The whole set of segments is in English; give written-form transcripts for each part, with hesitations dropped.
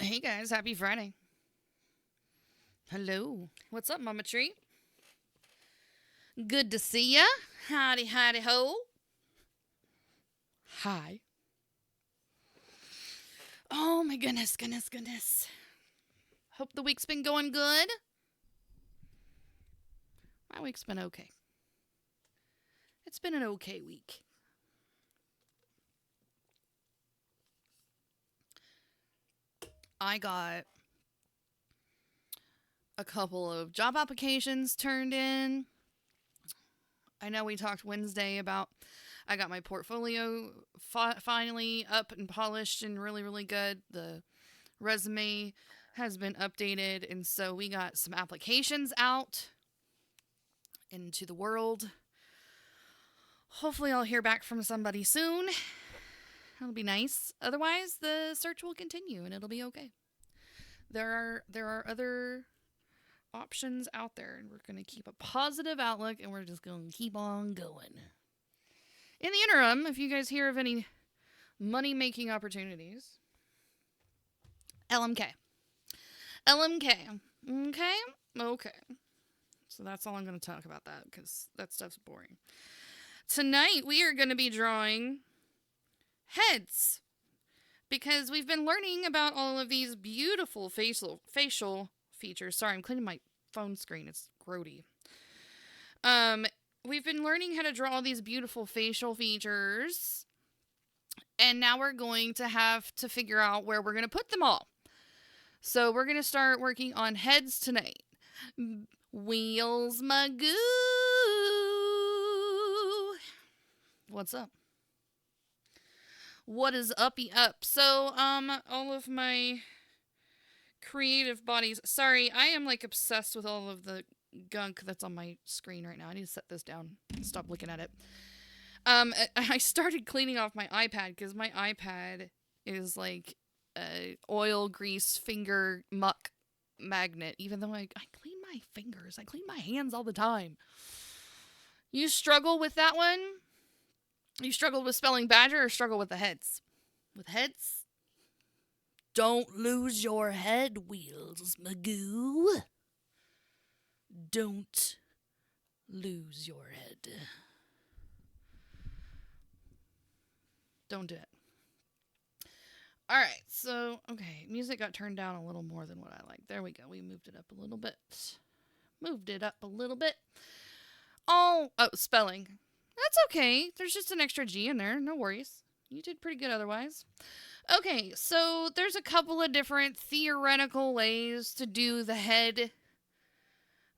Hey guys, happy Friday. Hello. What's up, Mama Tree? Good to see ya. Howdy, howdy, ho. Hi. Oh my goodness, goodness, goodness. Hope the week's been going good. My week's been okay. It's been an okay week. I got a couple of job applications turned in. I know we talked Wednesday about I got my portfolio finally up and polished and really, really good. The resume has been updated, and so we got some applications out into the world. Hopefully, I'll hear back from somebody soon. That'll be nice. Otherwise, the search will continue, and it'll be okay. There are other options out there, and we're going to keep a positive outlook, and we're just going to keep on going. In the interim, if you guys hear of any money-making opportunities, LMK. LMK. Okay? Okay. So that's all I'm going to talk about that, because that stuff's boring. Tonight, we are going to be drawing heads, because we've been learning about all of these beautiful facial features. Sorry, I'm cleaning my phone screen. It's grody. We've been learning how to draw all these beautiful facial features, and now we're going to have to figure out where we're going to put them all. So we're going to start working on heads tonight. Wheels Magoo. What's up? What is uppy up? So, all of my creative bodies. Sorry, I am like obsessed with all of the gunk that's on my screen right now. I need to set this down. Stop looking at it. I started cleaning off my iPad because my iPad is like a oil grease finger muck magnet. Even though I clean my fingers, I clean my hands all the time. You struggle with that one? You struggle with spelling badger or struggle with the heads? With heads? Don't lose your head, Wheels Magoo. Don't lose your head. Don't do it. Alright, so, okay, music got turned down a little more than what I like. There we go. We moved it up a little bit. Oh, spelling. That's okay. There's just an extra G in there. No worries. You did pretty good otherwise. Okay, so there's a couple of different theoretical ways to do the head.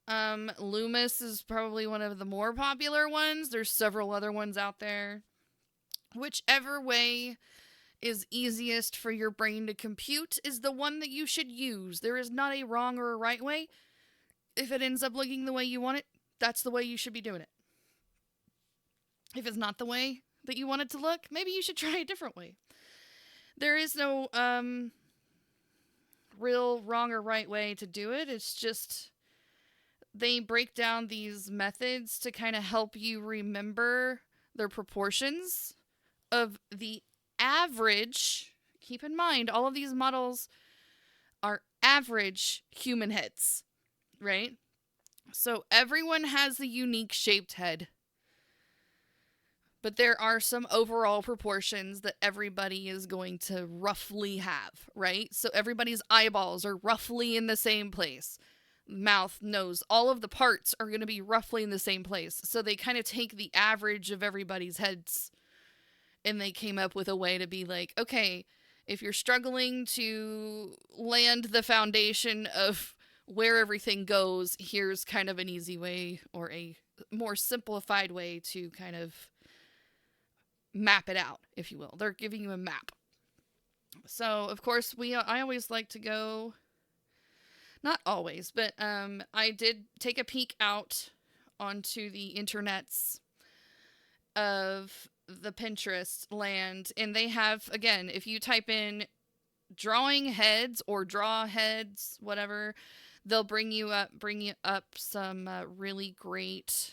Loomis is probably one of the more popular ones. There's several other ones out there. Whichever way is easiest for your brain to compute is the one that you should use. There is not a wrong or a right way. If it ends up looking the way you want it, that's the way you should be doing it. If it's not the way that you want it to look, maybe you should try a different way. There is no real wrong or right way to do it. It's just they break down these methods to kind of help you remember their proportions of the average. Keep in mind, all of these models are average human heads, right? So everyone has a unique shaped head. But there are some overall proportions that everybody is going to roughly have, right? So everybody's eyeballs are roughly in the same place. Mouth, nose, all of the parts are going to be roughly in the same place. So they kind of take the average of everybody's heads and they came up with a way to be like, okay, if you're struggling to land the foundation of where everything goes, here's kind of an easy way or a more simplified way to kind of map it out, if you will. They're giving you a map. So, of course, I always like to go, not always, but I did take a peek out onto the internets of the Pinterest land, and they have, again, if you type in drawing heads or draw heads, whatever, they'll bring you up some really great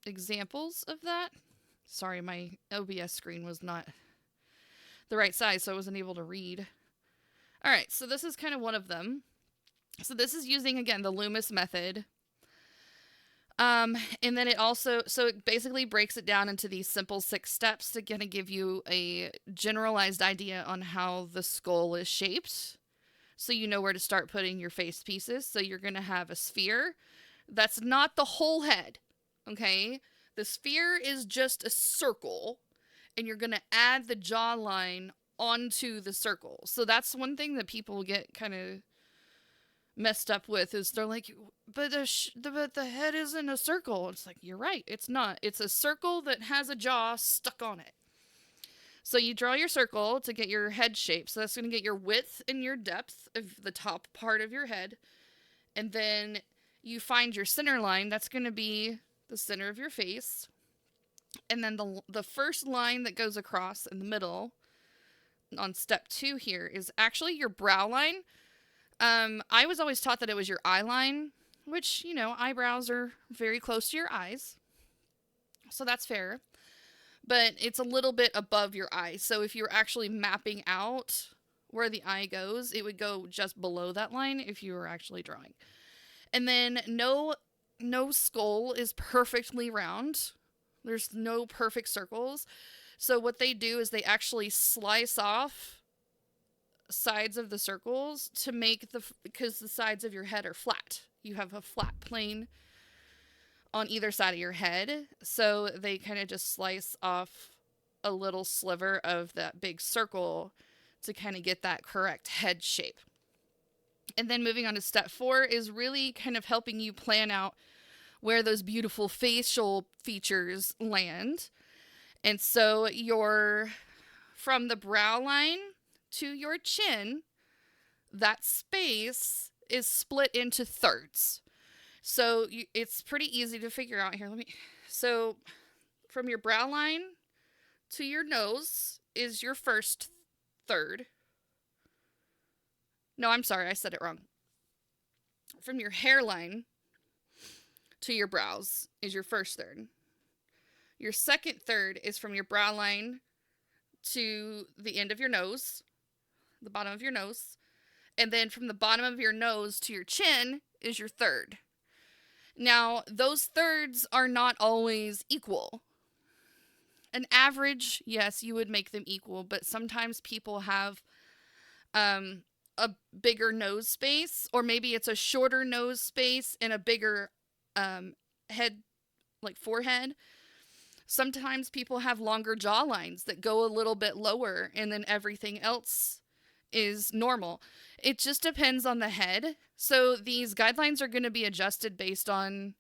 examples of that. Sorry, my OBS screen was not the right size, so I wasn't able to read. All right, so this is kind of one of them. So this is using, again, the Loomis method. And then it basically breaks it down into these simple 6 steps to kind of give you a generalized idea on how the skull is shaped. So you know where to start putting your face pieces. So you're going to have a sphere. That's not the whole head, okay? The sphere is just a circle, and you're going to add the jawline onto the circle. So that's one thing that people get kind of messed up with, is they're like, but the head isn't a circle. It's like, you're right, it's not. It's a circle that has a jaw stuck on it. So you draw your circle to get your head shape. So that's going to get your width and your depth of the top part of your head. And then you find your center line. That's going to be the center of your face. And then the first line that goes across in the middle on step 2 here is actually your brow line. I was always taught that it was your eye line, which, you know, eyebrows are very close to your eyes. So that's fair. But it's a little bit above your eye. So if you're actually mapping out where the eye goes, it would go just below that line if you were actually drawing. And then no skull is perfectly round. There's no perfect circles. So what they do is they actually slice off sides of the circles to make because the sides of your head are flat. You have a flat plane on either side of your head. So they kind of just slice off a little sliver of that big circle to kind of get that correct head shape. And then moving on to step 4 is really kind of helping you plan out where those beautiful facial features land. And so from the brow line to your chin, that space is split into thirds. So it's pretty easy to figure out here. So from your brow line to your nose is your first third. No, I'm sorry, I said it wrong. From your hairline to your brows is your first third. Your second third is from your brow line to the end of your nose, the bottom of your nose. And then from the bottom of your nose to your chin is your third. Now, those thirds are not always equal. An average, yes, you would make them equal, but sometimes people have a bigger nose space, or maybe it's a shorter nose space and a bigger head, like forehead. Sometimes people have longer jaw lines that go a little bit lower, and then everything else is normal. It just depends on the head. So these guidelines are going to be adjusted based on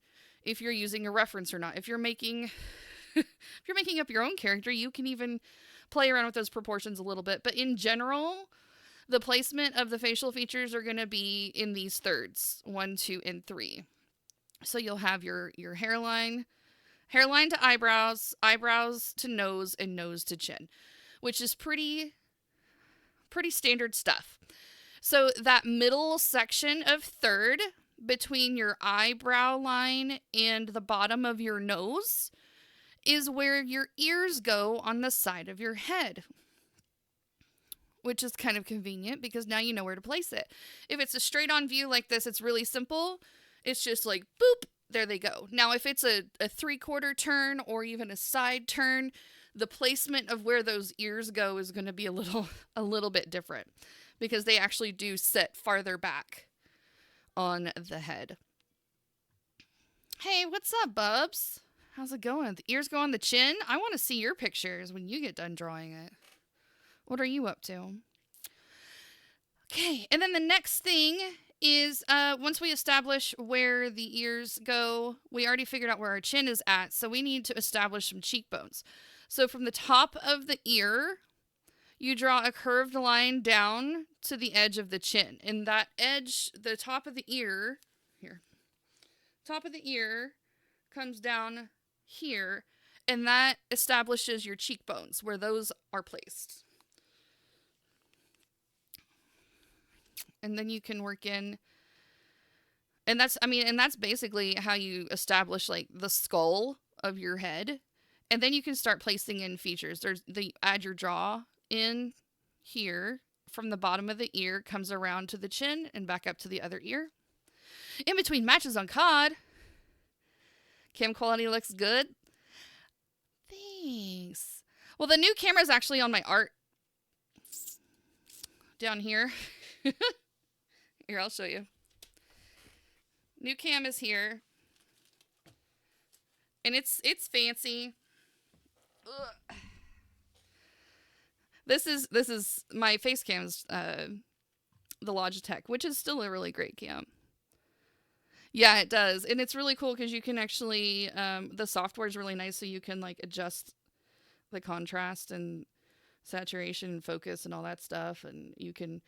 if you're using a reference or not. If you're making up your own character, you can even play around with those proportions a little bit. But in general, the placement of the facial features are going to be in these thirds, 1, 2, and 3. So you'll have your hairline to eyebrows, eyebrows to nose, and nose to chin, which is pretty standard stuff. So that middle section of third between your eyebrow line and the bottom of your nose is where your ears go on the side of your head, which is kind of convenient because now you know where to place it. If it's a straight on view like this, it's really simple. It's just like, boop, there they go. Now, if it's a 3/4 turn or even a side turn, the placement of where those ears go is going to be a little bit different because they actually do sit farther back on the head. Hey, what's up, Bubs? How's it going? The ears go on the chin? I want to see your pictures when you get done drawing it. What are you up to? Okay, and then the next thing is once we establish where the ears go, we already figured out where our chin is at, so we need to establish some cheekbones. So from the top of the ear, you draw a curved line down to the edge of the chin. And that edge, the top of the ear, comes down here, and that establishes your cheekbones, where those are placed. And then you can work in, and that's basically how you establish like the skull of your head. And then you can start placing in features. They add your jaw in here from the bottom of the ear comes around to the chin and back up to the other ear. In between matches on COD. Cam quality looks good. Thanks. Well, the new camera is actually on my art down here. Here, I'll show you. New cam is here. And it's fancy. Ugh. This is my face cam's the Logitech, which is still a really great cam. Yeah, it does. And it's really cool because you can actually the software is really nice, so you can like adjust the contrast and saturation and focus and all that stuff, and you can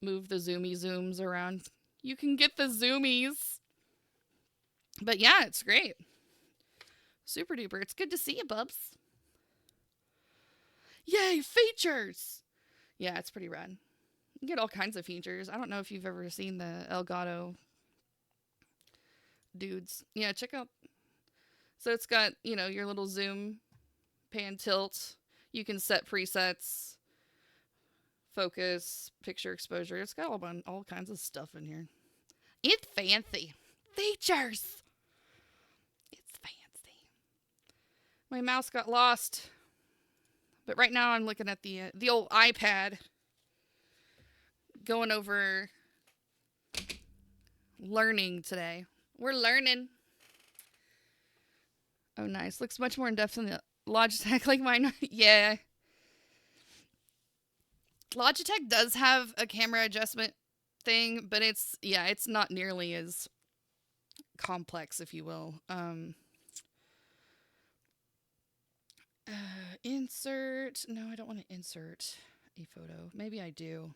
move the zooms around. You can get the zoomies. But yeah, it's great. Super duper. It's good to see you, bubs. Yay, features! Yeah, it's pretty rad. You get all kinds of features. I don't know if you've ever seen the Elgato dudes. Yeah, check out. So it's got, you know, your little zoom, pan, tilt. You can set presets, focus, picture exposure. It's got all kinds of stuff in here. It's fancy. Features! It's fancy. My mouse got lost. But right now I'm looking at the old iPad, going over learning today. We're learning. Oh, nice. Looks much more in depth than the Logitech like mine. Yeah. Logitech does have a camera adjustment thing, but it's not nearly as complex, if you will. Insert. No, I don't want to insert a photo. Maybe I do.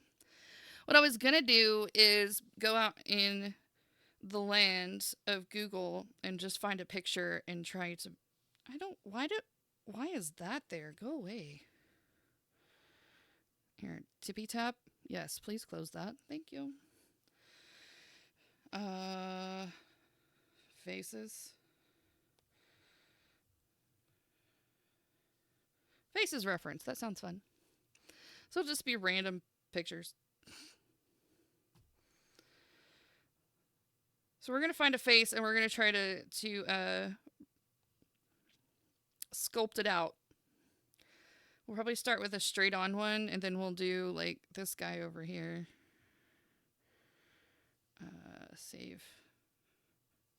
What I was going to do is go out in the land of Google and just find a picture and try to... Why is that there? Go away. Here, tippy tap. Yes, please close that. Thank you. Faces. Faces reference. That sounds fun. So it'll just be random pictures. So we're going to find a face and we're going to try to sculpt it out. We'll probably start with a straight on one and then we'll do like this guy over here. Save.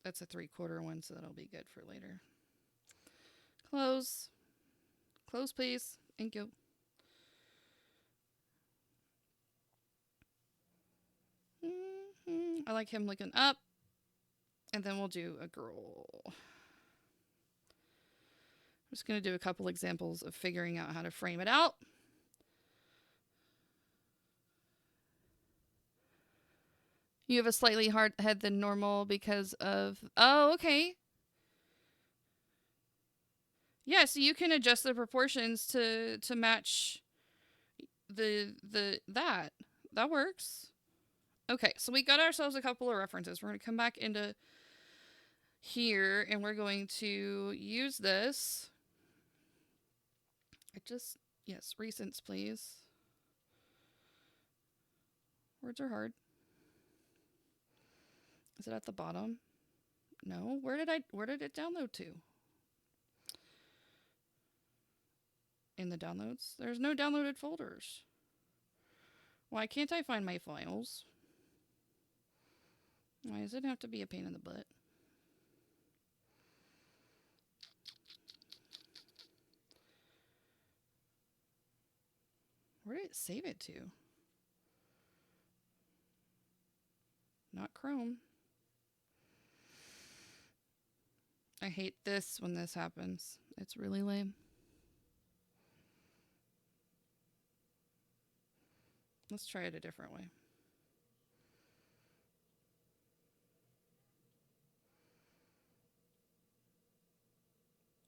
That's a 3/4 one, so that'll be good for later. Close. Close, please. Thank you. I like him looking up. And then we'll do a girl. I'm just going to do a couple examples of figuring out how to frame it out. You have a slightly hard head than normal because of... Oh, okay. Yeah, so you can adjust the proportions to match that. That works. Okay, so we got ourselves a couple of references. We're going to come back into here and we're going to use this. Yes, recents, please. Words are hard. Is it at the bottom? No. Where did it download to? In the downloads? There's no downloaded folders. Why can't I find my files? Why does it have to be a pain in the butt? Where did it save it to? Not Chrome. I hate this when this happens. It's really lame. Let's try it a different way.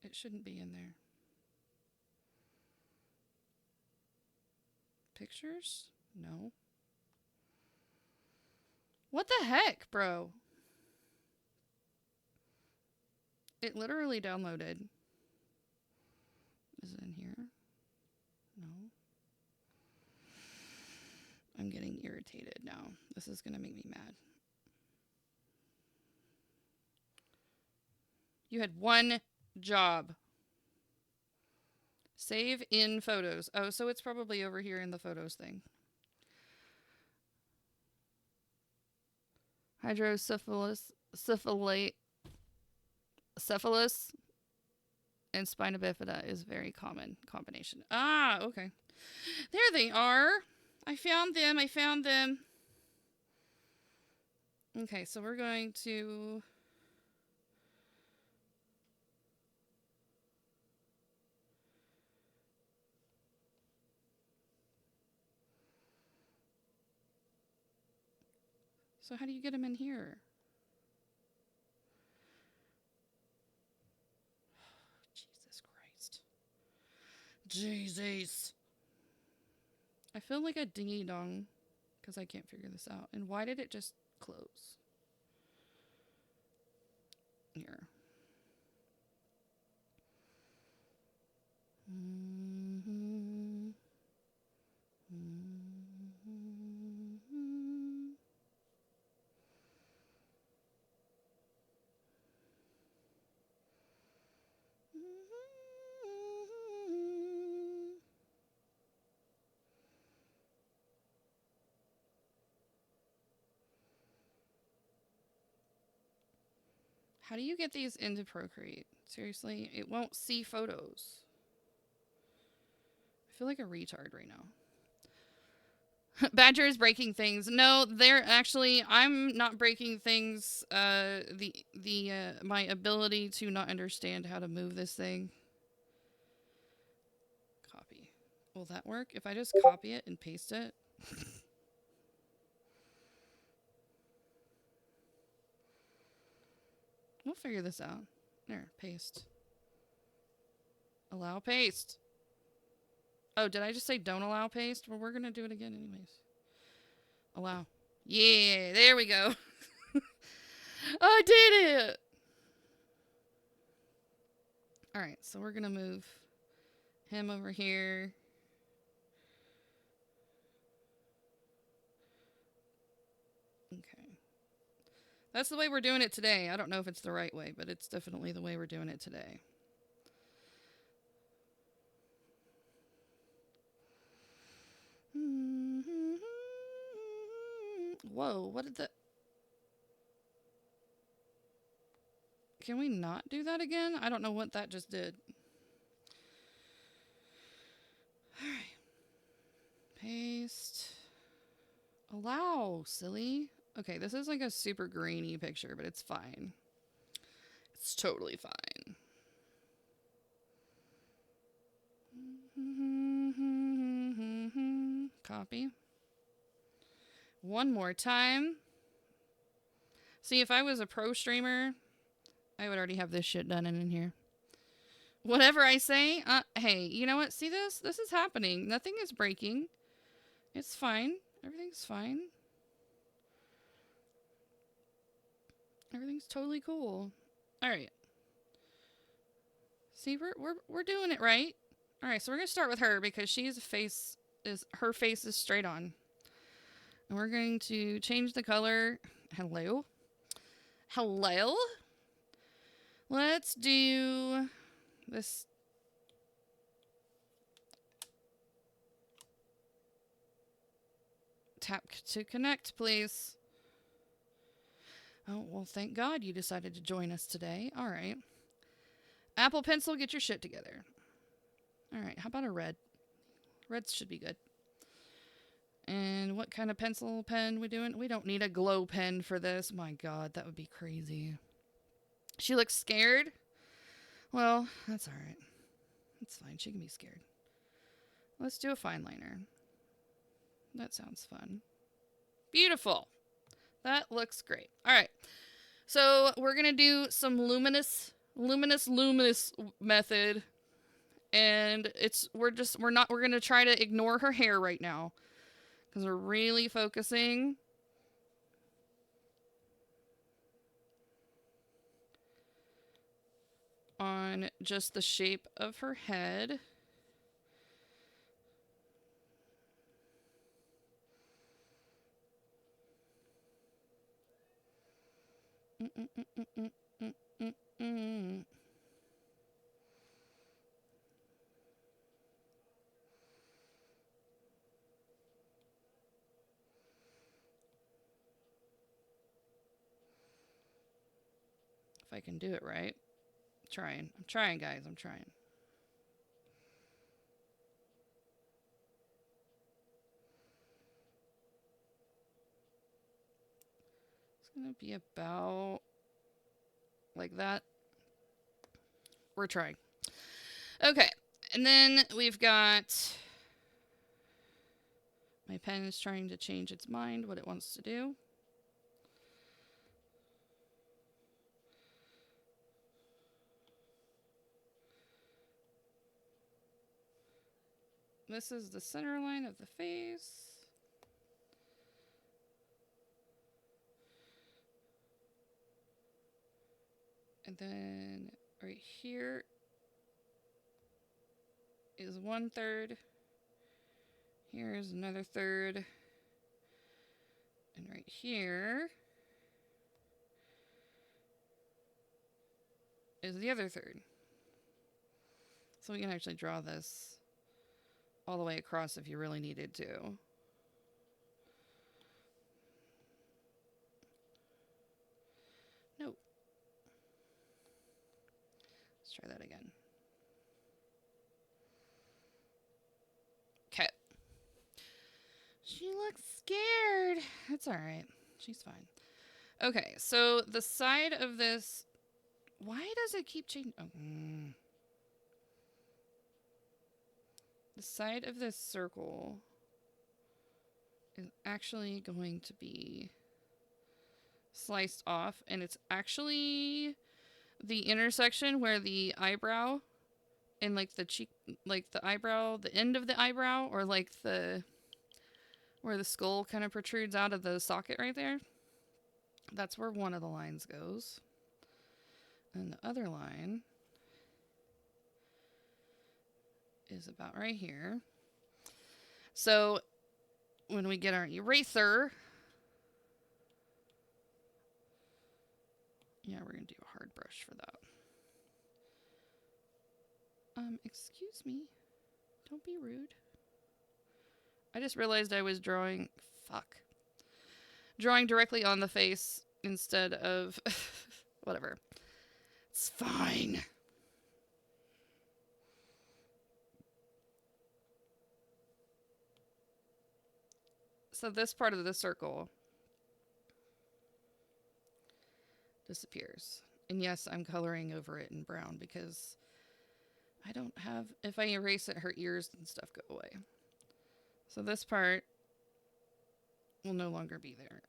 It shouldn't be in there. Pictures? No. What the heck, bro? It literally downloaded. Is it in here? No. I'm getting irritated now. This is going to make me mad. You had one job. Save in photos. Oh, so it's probably over here in the photos thing. Hydrocephalus, cephalus, and spina bifida is very common combination. Ah, okay. There they are. I found them. I found them. Okay, so we're going to... So how do you get them in here? Jesus Christ. Jesus. I feel like a dingy dong because I can't figure this out. And why did it just close? Here. How do you get these into Procreate? Seriously, it won't see photos. I feel like a retard right now. Badger is breaking things. No, they're actually, I'm not breaking things. My ability to not understand how to move this thing. Copy. Will that work? If I just copy it and paste it? We'll figure this out. There, paste. Allow paste. Oh, did I just say don't allow paste? Well, we're going to do it again anyways. Allow. Yeah, there we go. I did it! Alright, so we're going to move him over here. Okay. That's the way we're doing it today. I don't know if it's the right way, but it's definitely the way we're doing it today. Whoa, what did that... Can we not do that again? I don't know what that just did. Alright. Paste. Allow, silly. Okay, this is like a super grainy picture, but it's fine. It's totally fine. Copy. One more time. See, if I was a pro streamer, I would already have this shit done in here. Whatever I say, hey, you know what? See this? This is happening. Nothing is breaking. It's fine. Everything's fine. Everything's totally cool. All right. See, we're doing it right. All right, so we're gonna start with her because her face is straight on, and we're going to change the color. Hello. Hello. Let's do this. Tap to connect, please. Oh, well, thank God you decided to join us today. All right. Apple Pencil, get your shit together. All right, how about a red? Reds should be good. And what kind of pencil pen we doing? We don't need a glow pen for this. My God, that would be crazy. She looks scared. Well, that's all right. It's fine. She can be scared. Let's do a fine liner. That sounds fun. Beautiful. That looks great. All right. So we're going to do some luminous method. And we're going to try to ignore her hair right now. Because we're really focusing on just the shape of her head. If I can do it right. I'm trying, guys. I'm trying. It's going to be about like that. We're trying. Okay. And then we've got... My pen is trying to change its mind, what it wants to do. This is the center line of the face. And then right here is 1/3. Here is another third. And right here is the other third. So we can actually draw this all the way across if you really needed to. Nope. Let's try that again. Okay. She looks scared. It's all right. She's fine. Okay, so the side of this... Why does it keep changing? Oh, The side of this circle is actually going to be sliced off, and it's actually the intersection where the eyebrow and like the cheek, like the eyebrow, the end of the eyebrow, or like the where the skull kind of protrudes out of the socket right there. That's where one of the lines goes. And the other line is about right here. So when we get our eraser, yeah, we're going to do a hard brush for that. Excuse me. Don't be rude. I just realized I was drawing... Fuck. Drawing directly on the face instead of... Whatever. It's fine. So this part of the circle disappears. And yes, I'm coloring over it in brown because I don't have... If I erase it, her ears and stuff go away. So this part will no longer be there.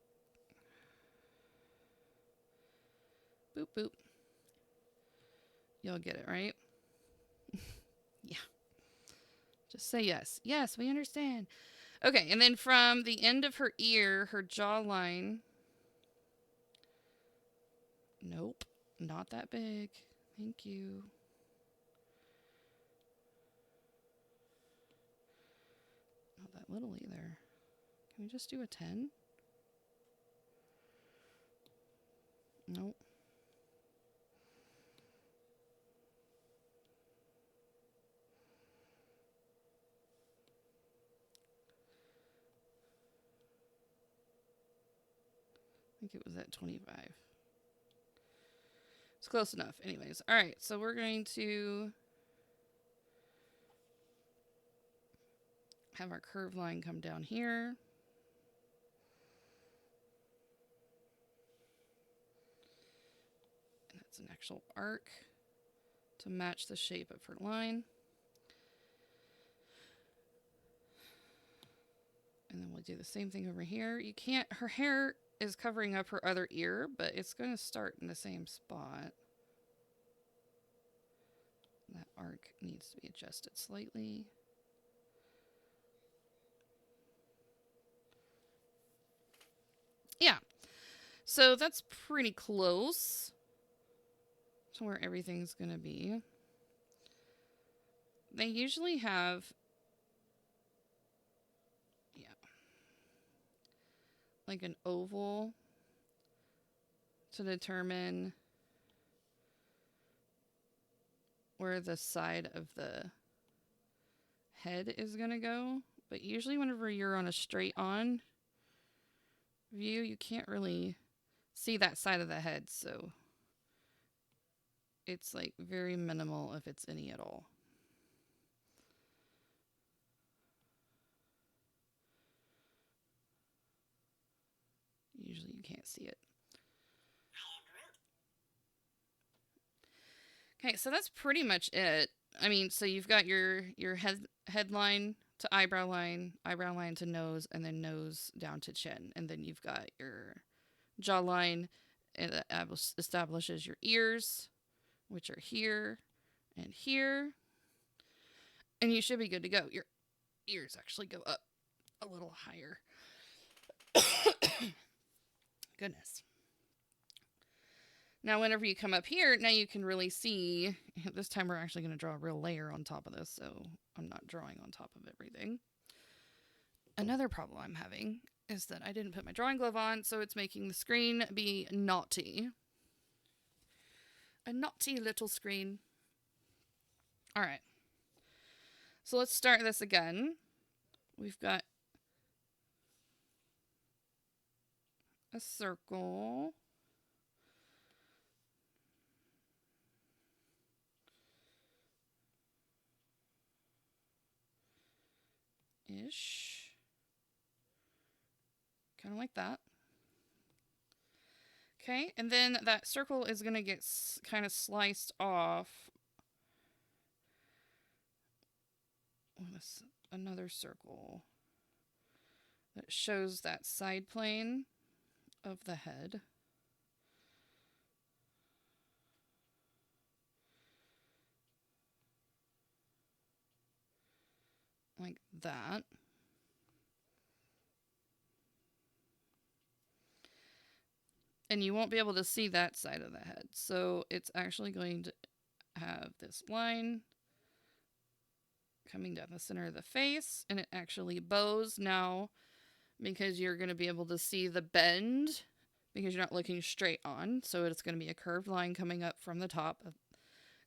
Boop, boop. Y'all get it, right? Yeah. Just say yes. Yes, we understand. Okay, and then from the end of her ear, her jawline... Nope, not that big. Thank you. Not that little either. Can we just do a 10? Nope. I think it was at 25. It's close enough. Anyways, all right, so we're going to have our curved line come down here. And that's an actual arc to match the shape of her line. And then we'll do the same thing over here. You can't... Her hair is covering up her other ear, but it's going to start in the same spot. That arc needs to be adjusted slightly. Yeah. So that's pretty close to where everything's going to be. They usually have... like an oval to determine where the side of the head is going to go. But usually whenever you're on a straight on view, you can't really see that side of the head. So it's like very minimal if it's any at all. Usually you can't see it. Okay, so that's pretty much it. I mean, so you've got your headline to eyebrow line to nose, and then nose down to chin. And then you've got your jawline, and that establishes your ears, which are here and here. And you should be good to go. Your ears actually go up a little higher. Goodness. Now, whenever you come up here, now you can really see. This time we're actually going to draw a real layer on top of this, so I'm not drawing on top of everything. Another problem I'm having is that I didn't put my drawing glove on, so it's making the screen be naughty. A naughty little screen. All right. So let's start this again. We've got a circle. Ish. Kind of like that. Okay, and then that circle is going to get kind of sliced off with another circle that shows that side plane of the head. Like that. And you won't be able to see that side of the head. So it's actually going to have this line coming down the center of the face, and it actually bows now because you're going to be able to see the bend because you're not looking straight on. So it's going to be a curved line coming up from the top,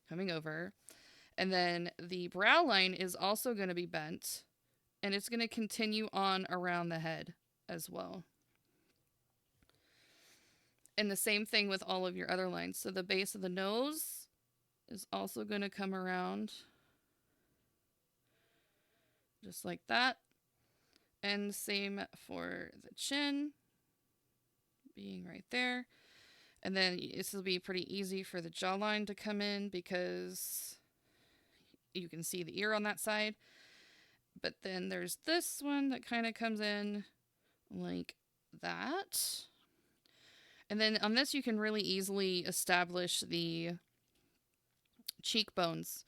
coming over. And then the brow line is also going to be bent, and it's going to continue on around the head as well. And the same thing with all of your other lines. So the base of the nose is also going to come around just like that. And same for the chin being right there. And then this will be pretty easy for the jawline to come in because you can see the ear on that side. But then there's this one that kind of comes in like that. And then on this, you can really easily establish the cheekbones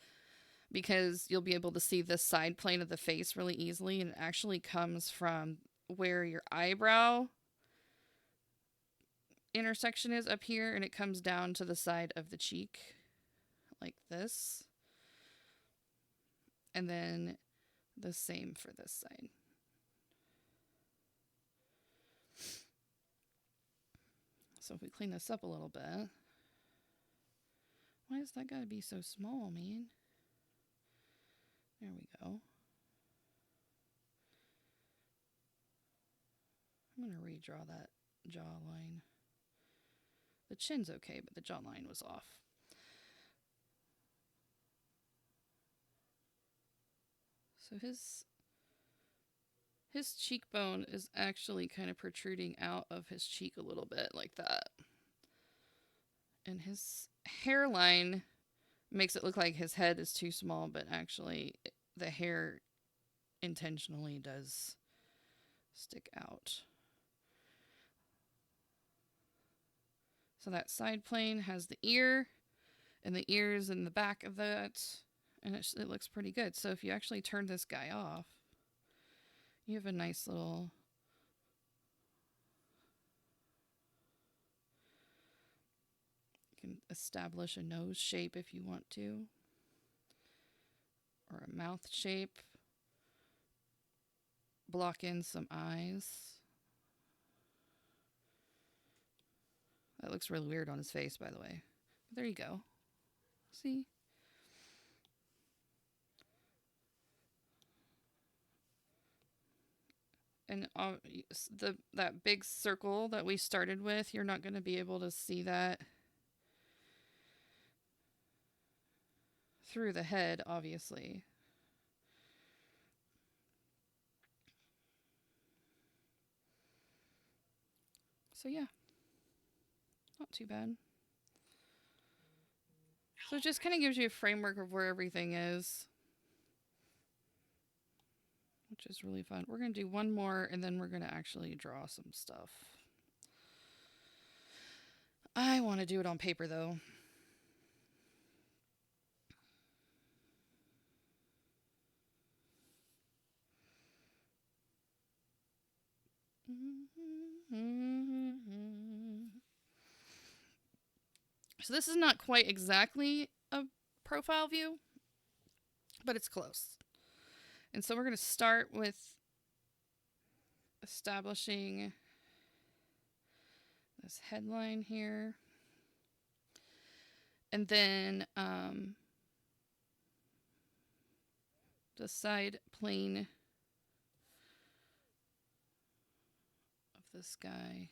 because you'll be able to see the side plane of the face really easily. And it actually comes from where your eyebrow intersection is up here, and it comes down to the side of the cheek like this. And then the same for this side. So if we clean this up a little bit. Why does that gotta be so small, man? There we go. I'm gonna redraw that jawline. The chin's okay, but the jawline was off. So his cheekbone is actually kind of protruding out of his cheek a little bit like that. And his hairline makes it look like his head is too small, but actually the hair intentionally does stick out. So that side plane has the ear, and the ears in the back of that, and it looks pretty good. So if you actually turn this guy off, you have a nice little you can establish a nose shape if you want to, or a mouth shape. Block in some eyes. That looks really weird on his face, by the way. But there you go. See? And that big circle that we started with, you're not going to be able to see that through the head, obviously. So yeah, not too bad. So it just kind of gives you a framework of where everything is, which is really fun. We're going to do one more, and then we're going to actually draw some stuff. I want to do it on paper, though. So this is not quite exactly a profile view, but it's close. And so we're going to start with establishing this headline here. And then the side plane of this guy.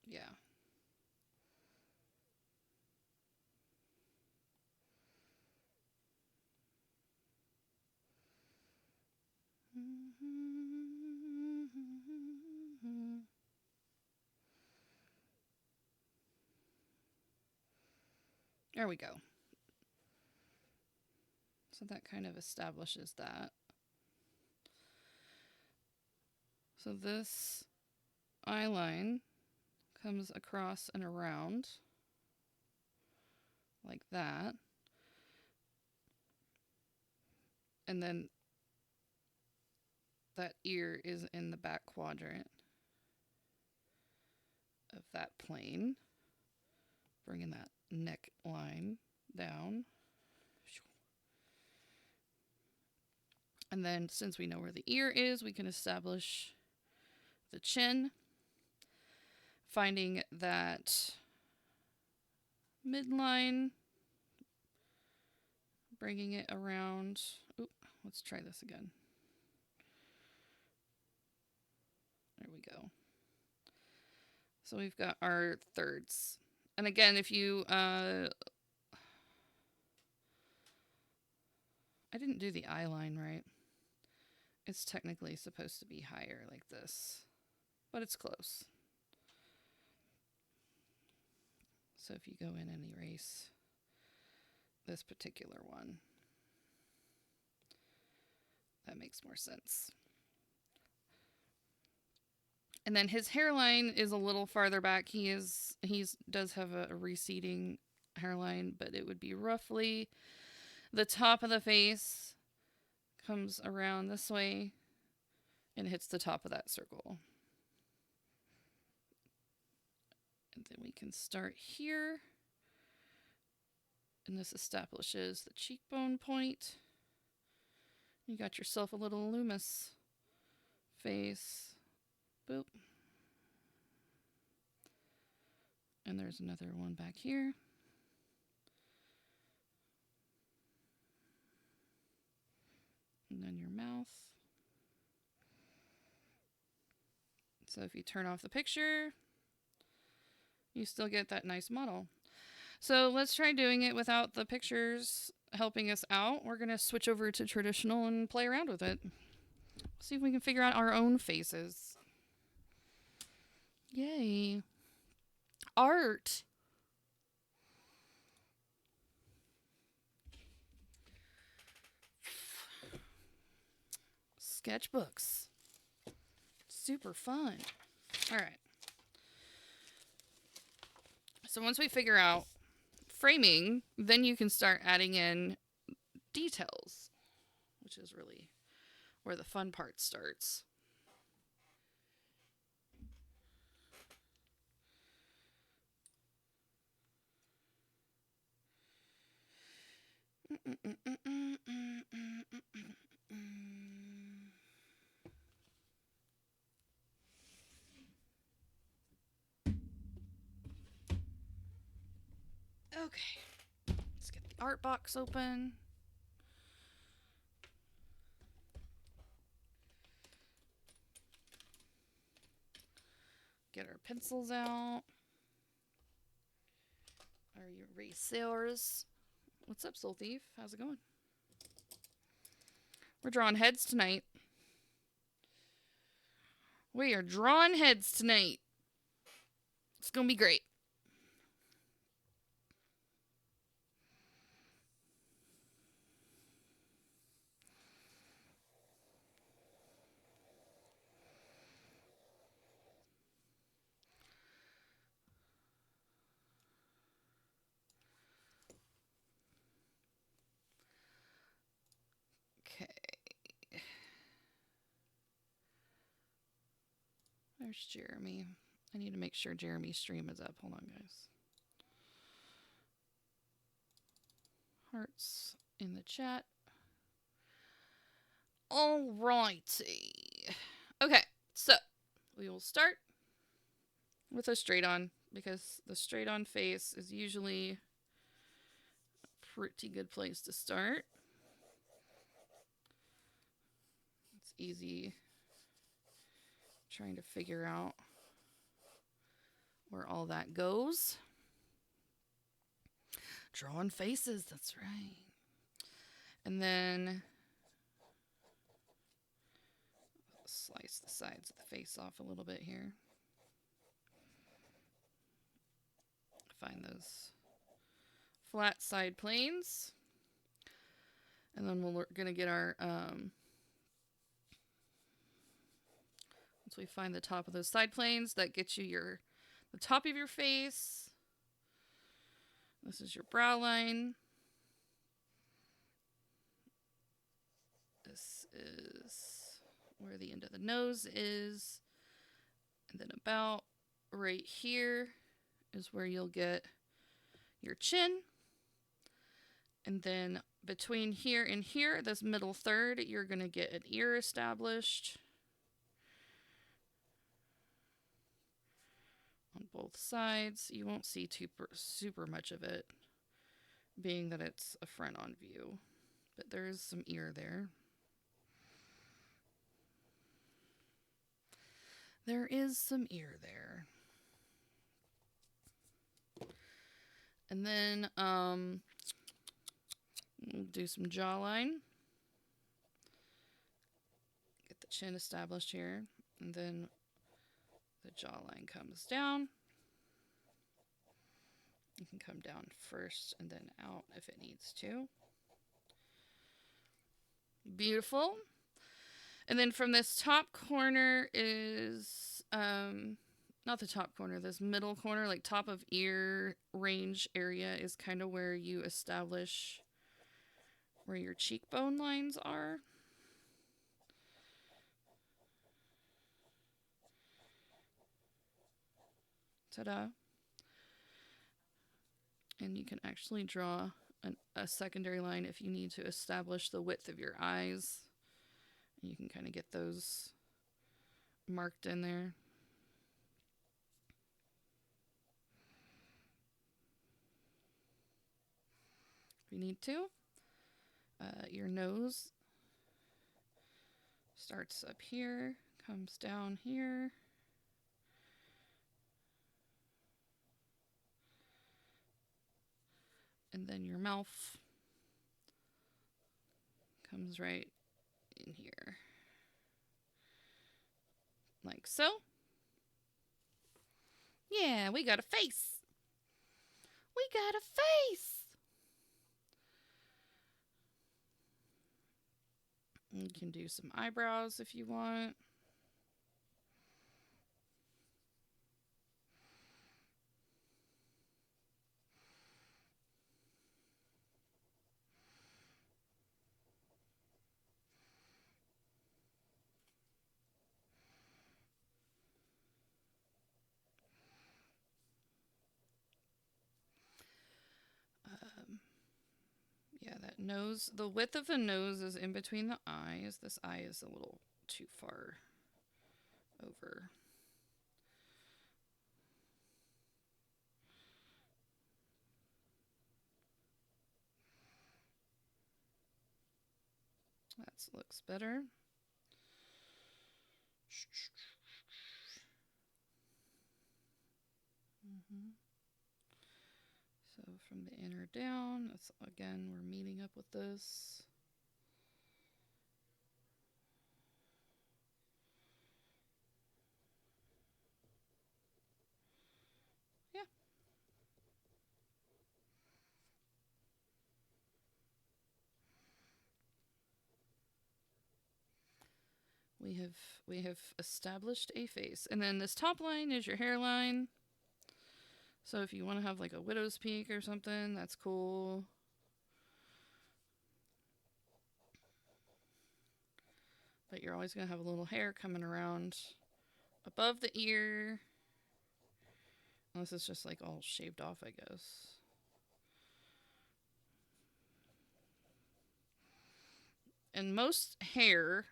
Yeah. There we go. So that kind of establishes that. So this eye line comes across and around like that. And then that ear is in the back quadrant of that plane. Bringing that neck line down. And then since we know where the ear is, we can establish the chin. Finding that midline. Bringing it around. Oop, let's try this again. There we go. So we've got our thirds. And again, if you... I didn't do the eye line right. It's technically supposed to be higher like this. But it's close. So if you go in and erase this particular one, that makes more sense. And then his hairline is a little farther back. He does have a receding hairline, but it would be roughly the top of the face comes around this way and hits the top of that circle. And then we can start here. And this establishes the cheekbone point. You got yourself a little Loomis face. Boop. And there's another one back here. And then your mouth. So if you turn off the picture, you still get that nice model. So let's try doing it without the pictures helping us out. We're going to switch over to traditional and play around with it. See if we can figure out our own faces. Yay. Art. Sketchbooks. Super fun. All right. So once we figure out framing, then you can start adding in details, which is really where the fun part starts. Okay, let's get the art box open. Get our pencils out. Our erasers. What's up, Soul Thief? How's it going? We're drawing heads tonight. We are drawing heads tonight. It's gonna be great. Okay. There's Jeremy. I need to make sure Jeremy's stream is up. Hold on, guys. Hearts in the chat. Alrighty. Okay, so we will start with a straight on because the straight on face is usually a pretty good place to start. It's easy trying to figure out where all that goes. Drawing faces, that's right. And then slice the sides of the face off a little bit here. Find those flat side planes. And then we're going to get our, once we find the top of those side planes, that gets you the top of your face. This is your brow line. This is where the end of the nose is. And then about right here is where you'll get your chin. And then between here and here, this middle third, you're going to get an ear established on both sides. You won't see super much of it, being that it's a front-on view. But there is some ear there. There is some ear there. And then we'll do some jawline. Get the chin established here. And then the jawline comes down. You can come down first and then out if it needs to. Beautiful. And then from this top corner is, not the top corner, this middle corner, like top of ear range area is kind of where you establish where your cheekbone lines are. Ta-da. And you can actually draw a secondary line if you need to establish the width of your eyes. And you can kind of get those marked in there. If you need to. Your nose starts up here, comes down here. And then your mouth comes right in here. Like so. Yeah, we got a face. We got a face. You can do some eyebrows if you want. Yeah, that That nose, the width of the nose is in between the eyes. This eye is a little too far over. That looks better. So from the inner down, that's again, we're meeting up with this. Yeah. We have established a face. And then this top line is your hairline. So if you want to have like a widow's peak or something, that's cool. But you're always going to have a little hair coming around above the ear. Unless it's just like all shaved off, I guess. And most hair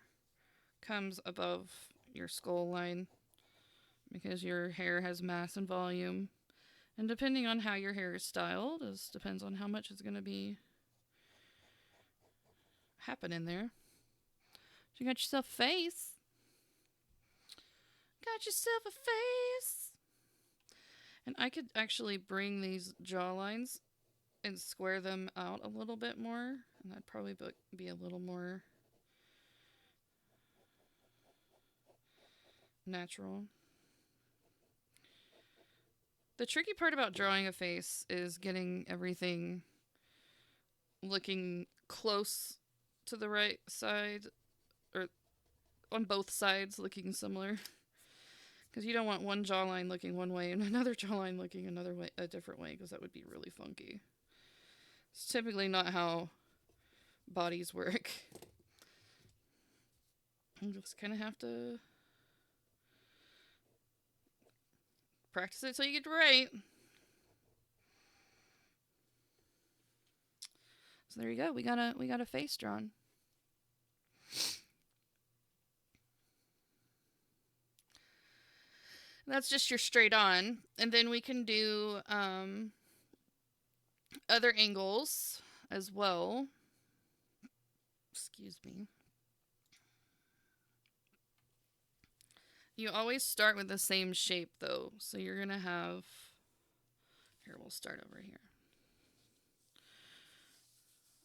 comes above your skull line because your hair has mass and volume. And depending on how your hair is styled, depends on how much is going to be happening there. So you got yourself a face. Got yourself a face. And I could actually bring these jawlines and square them out a little bit more. And that'd probably be a little more natural. The tricky part about drawing a face is getting everything looking close to the right side, or on both sides looking similar. Because you don't want one jawline looking one way and another jawline looking a different way, because that would be really funky. It's typically not how bodies work. You just kind of have to practice it till you get it right. So there you go. We got a face drawn. That's just your straight on. And then we can do other angles as well. Excuse me. You always start with the same shape though. So you're going to have, here, we'll start over here.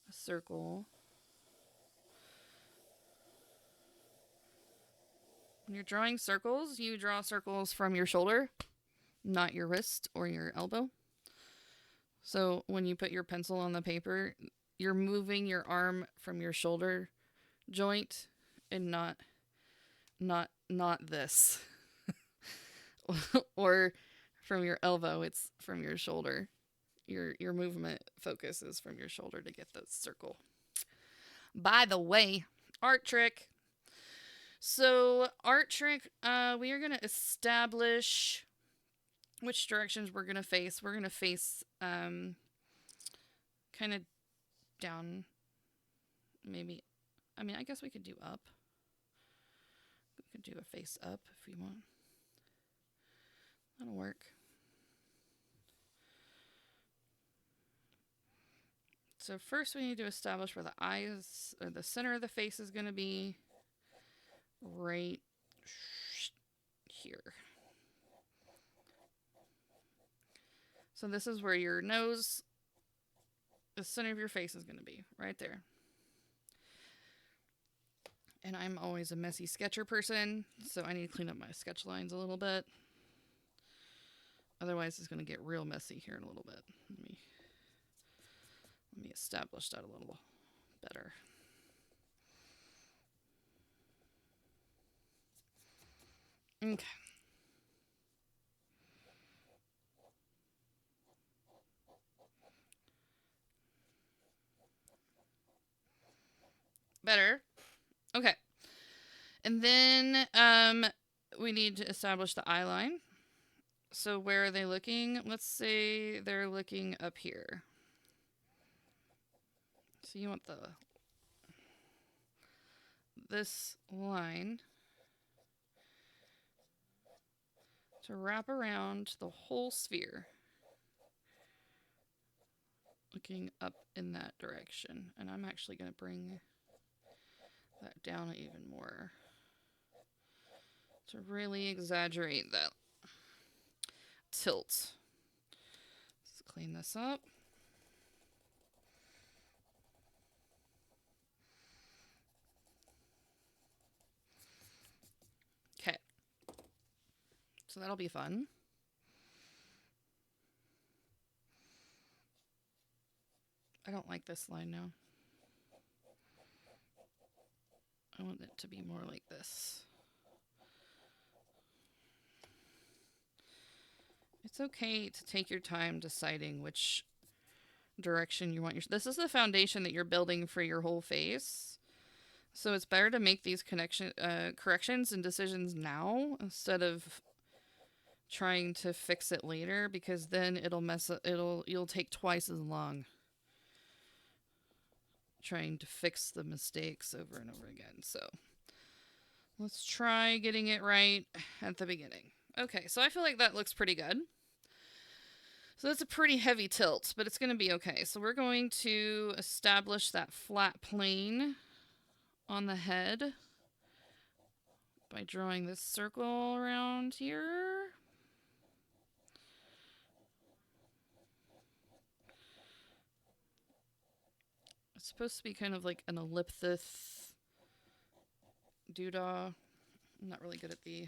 A circle. When you're drawing circles, you draw circles from your shoulder, not your wrist or your elbow. So when you put your pencil on the paper, you're moving your arm from your shoulder joint and not this. Or from your elbow, it's from your shoulder. Your movement focus is from your shoulder to get the circle. By the way, art trick. So art trick, we are going to establish which directions we're going to face. We're going to face kind of down, maybe. I mean, I guess we could do up. We could do a face up if we want. That'll work. So first we need to establish where the eyes, or the center of the face is going to be. Right here. So this is where your nose, the center of your face is going to be, right there. And I'm always a messy sketcher person, so I need to clean up my sketch lines a little bit. Otherwise, it's going to get real messy here in a little bit. Let me establish that a little better. Okay. Better. Okay. And then we need to establish the eye line. So where are they looking? Let's say they're looking up here. So you want this line to wrap around the whole sphere, looking up in that direction. And I'm actually going to bring that down even more to really exaggerate that tilt. Let's clean this up. Okay. So that'll be fun. I don't like this line now. I want it to be more like this. It's okay to take your time deciding which direction you want your... This is the foundation that you're building for your whole face. So it's better to make these corrections and decisions now instead of trying to fix it later, because then it'll mess up. You'll take twice as long trying to fix the mistakes over and over again. So let's try getting it right at the beginning. Okay, so I feel like that looks pretty good. So that's a pretty heavy tilt, but it's going to be okay. So we're going to establish that flat plane on the head by drawing this circle around here. It's supposed to be kind of like an ellipsis doodah. I'm not really good at the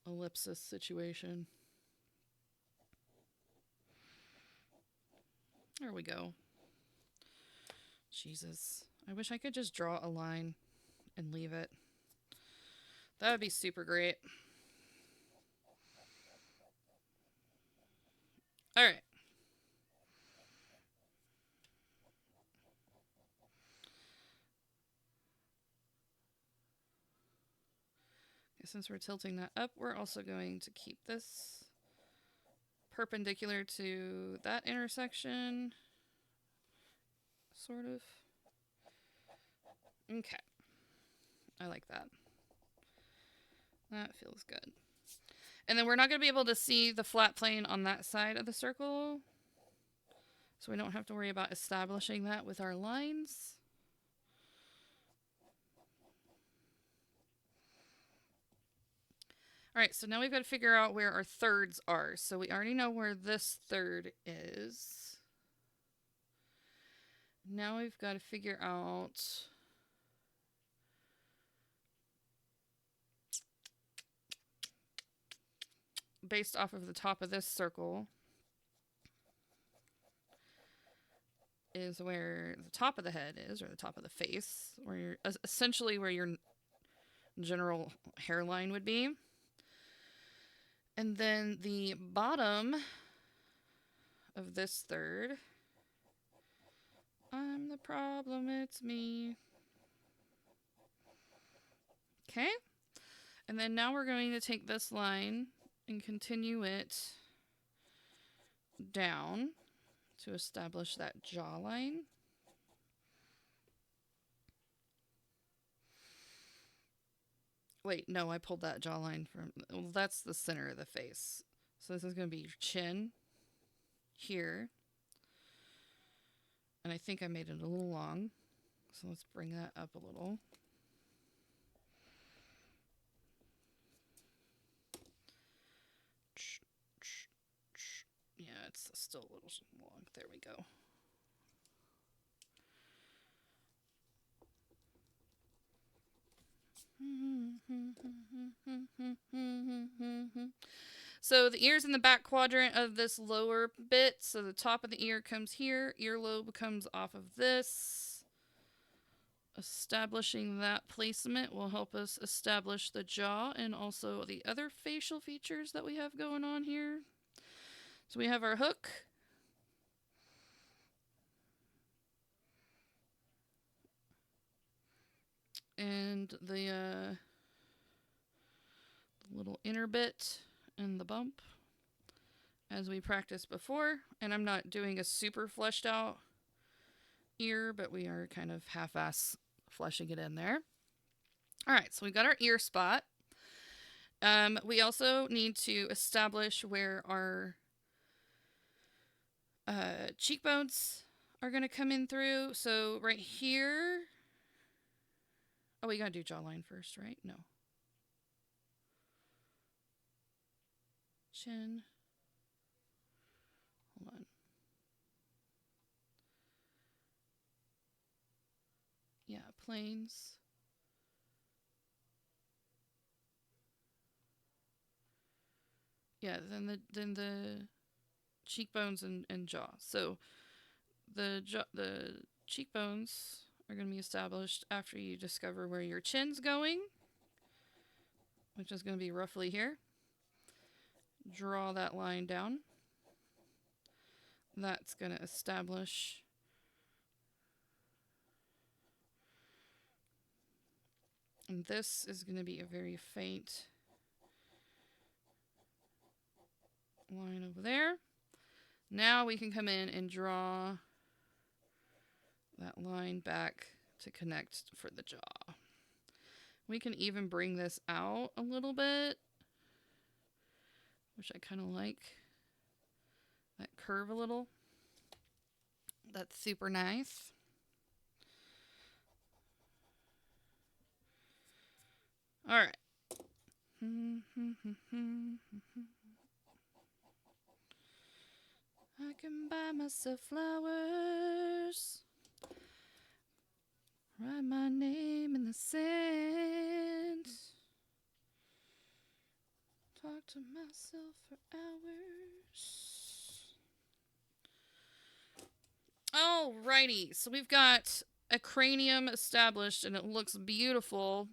ellipsis situation. There we go. Jesus. I wish I could just draw a line and leave it. That would be super great. All right. Since we're tilting that up, we're also going to keep this perpendicular to that intersection. Sort of. Okay. I like that. That feels good. And then we're not going to be able to see the flat plane on that side of the circle, so we don't have to worry about establishing that with our lines. All right, so now we've got to figure out where our thirds are. So we already know where this third is. Now we've got to figure out based off of the top of this circle is where the top of the head is, or the top of the face, where you're essentially where your general hairline would be. And then the bottom of this third, I'm the problem, it's me. Okay. And then now we're going to take this line and continue it down to establish that jawline. Wait, no, I pulled that jawline from... Well, that's the center of the face. So this is going to be your chin here. And I think I made it a little long. So let's bring that up a little. Yeah, it's still a little long. There we go. So the ear's in the back quadrant of this lower bit. So the top of the ear comes here. Earlobe comes off of this. Establishing that placement will help us establish the jaw and also the other facial features that we have going on here. So we have our hook. And the little inner bit and the bump as we practiced before. And I'm not doing a super fleshed out ear, but we are kind of half-ass fleshing it in there. All right, so we got our ear spot. We also need to establish where our cheekbones are going to come in through. So right here. Oh, we got to do jawline first, right? No. Chin. Hold on. Yeah, planes. Yeah, then the cheekbones and jaw. So the cheekbones are going to be established after you discover where your chin's going, which is going to be roughly here. Draw that line down. That's going to establish and this is going to be a very faint line over there. Now we can come in and draw that line back to connect for the jaw. We can even bring this out a little bit, which I kind of like. That curve a little. That's super nice. All right. I can buy myself flowers. Write my name in the sand. Talk to myself for hours. Alrighty, so we've got a cranium established and it looks beautiful.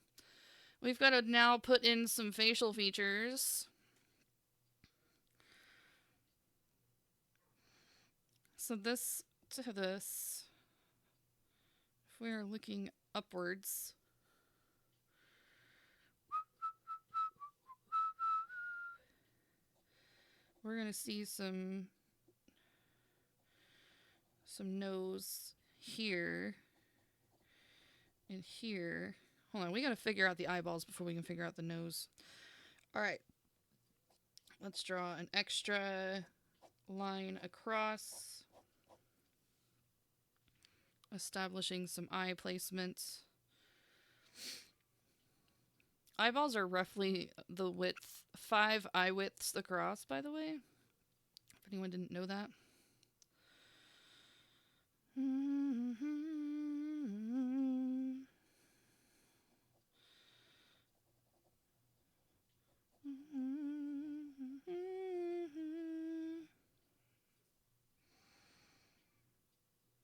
We've got to now put in some facial features. So this to this, if we are looking upwards, we're going to see some nose here and here. Hold on, we got to figure out the eyeballs before we can figure out the nose. All right. Let's draw an extra line across, establishing some eye placement. Eyeballs are roughly the width, 5 eye widths across, by the way, if anyone didn't know that.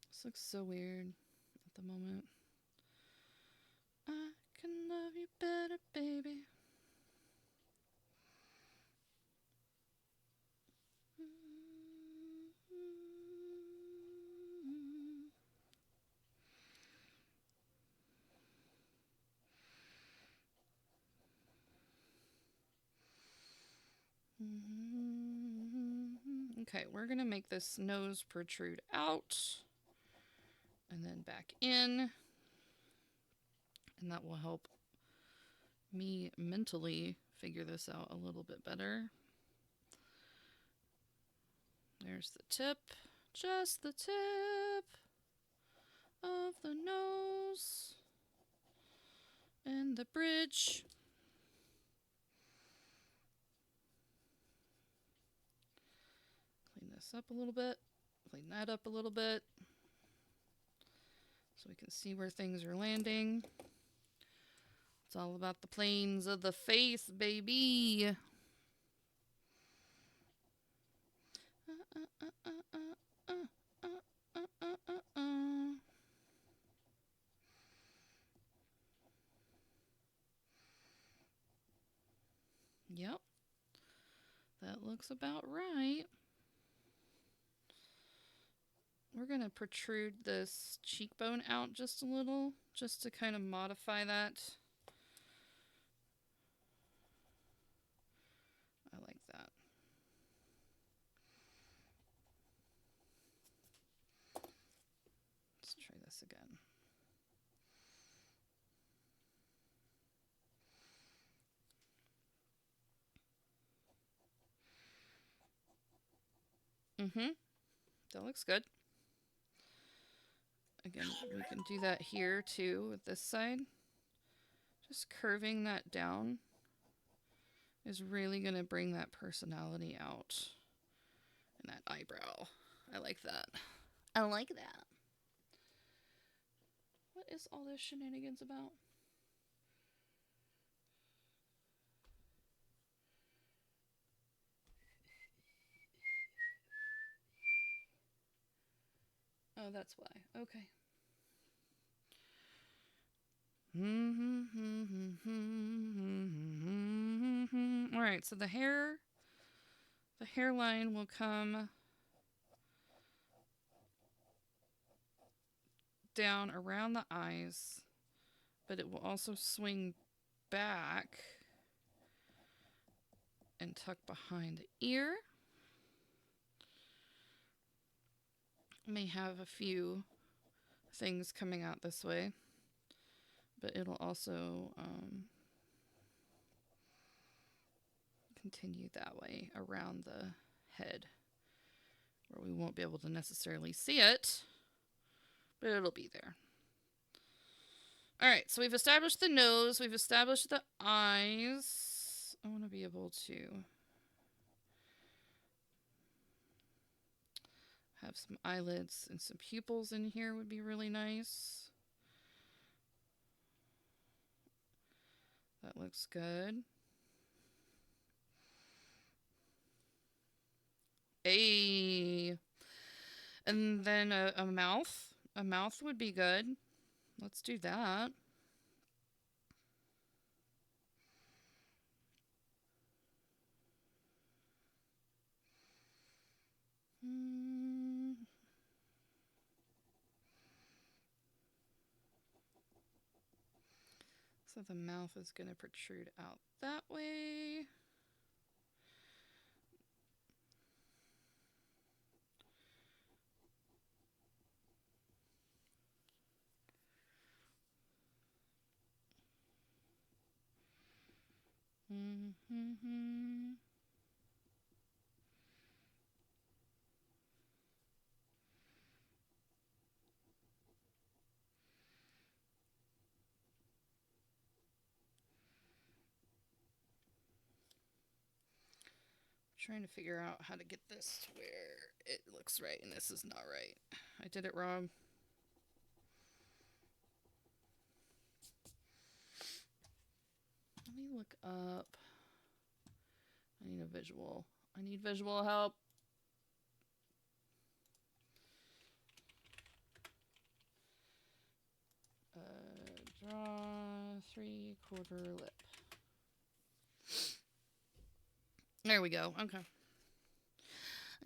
This looks so weird at the moment. I can love you better, baby. Okay, we're going to make this nose protrude out and then back in. And that will help me mentally figure this out a little bit better. There's the tip, just the tip of the nose and the bridge. Clean this up a little bit, clean that up a little bit so we can see where things are landing. It's all about the planes of the face, baby. Yep. That looks about right. We're going to protrude this cheekbone out just a little, just to kind of modify that. I like that. Let's try this again. Mm-hmm. That looks good. Again, we can do that here too with this side. Just curving that down is really going to bring that personality out. And that eyebrow. I like that. I like that. What is all this shenanigans about? Oh, that's why. Okay. Alright, so the hairline will come down around the eyes, but it will also swing back and tuck behind the ear. May have a few things coming out this way, but it'll also continue that way around the head, where we won't be able to necessarily see it, but it'll be there. Alright, so we've established the nose, we've established the eyes. I want to be able to have some eyelids and some pupils in here would be really nice. That looks good. Hey. And then a mouth. A mouth would be good. Let's do that. So the mouth is going to protrude out that way. Trying to figure out how to get this to where it looks right, and this is not right. I did it wrong. Let me look up. I need a visual. I need visual help. Draw 3/4 lip. There we go. Okay.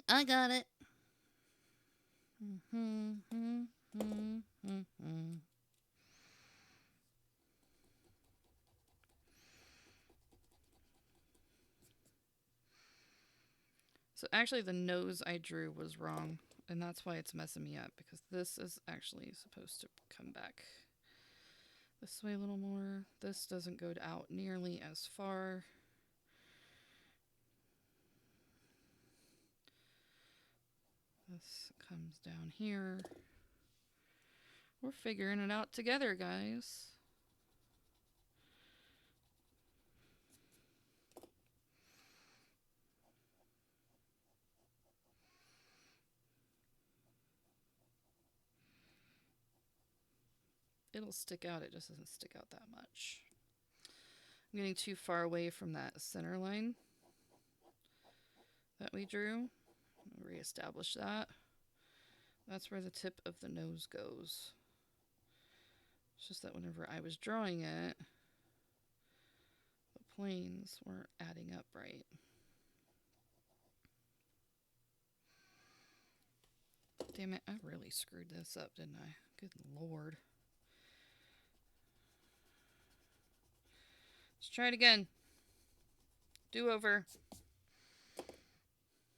I got it. So actually the nose I drew was wrong, and that's why it's messing me up, because this is actually supposed to come back this way a little more. This doesn't go out nearly as far. This comes down here. We're figuring it out together, guys. It'll stick out, it just doesn't stick out that much. I'm getting too far away from that center line that we drew. Reestablish that. That's where the tip of the nose goes. It's just that whenever I was drawing it, the planes weren't adding up right. Damn it, I really screwed this up, didn't I? Good lord. Let's try it again. Do over.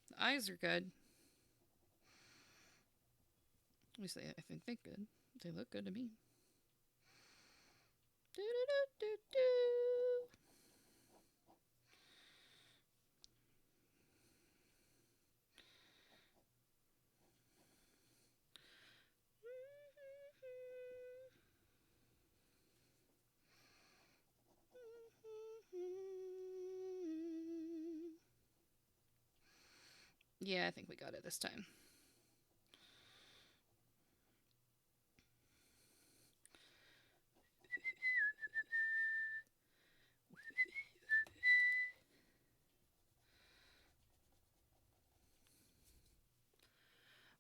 The eyes are good. me see. I think they good. They look good to me. Do-do-do-do-do. Yeah, I think we got it this time.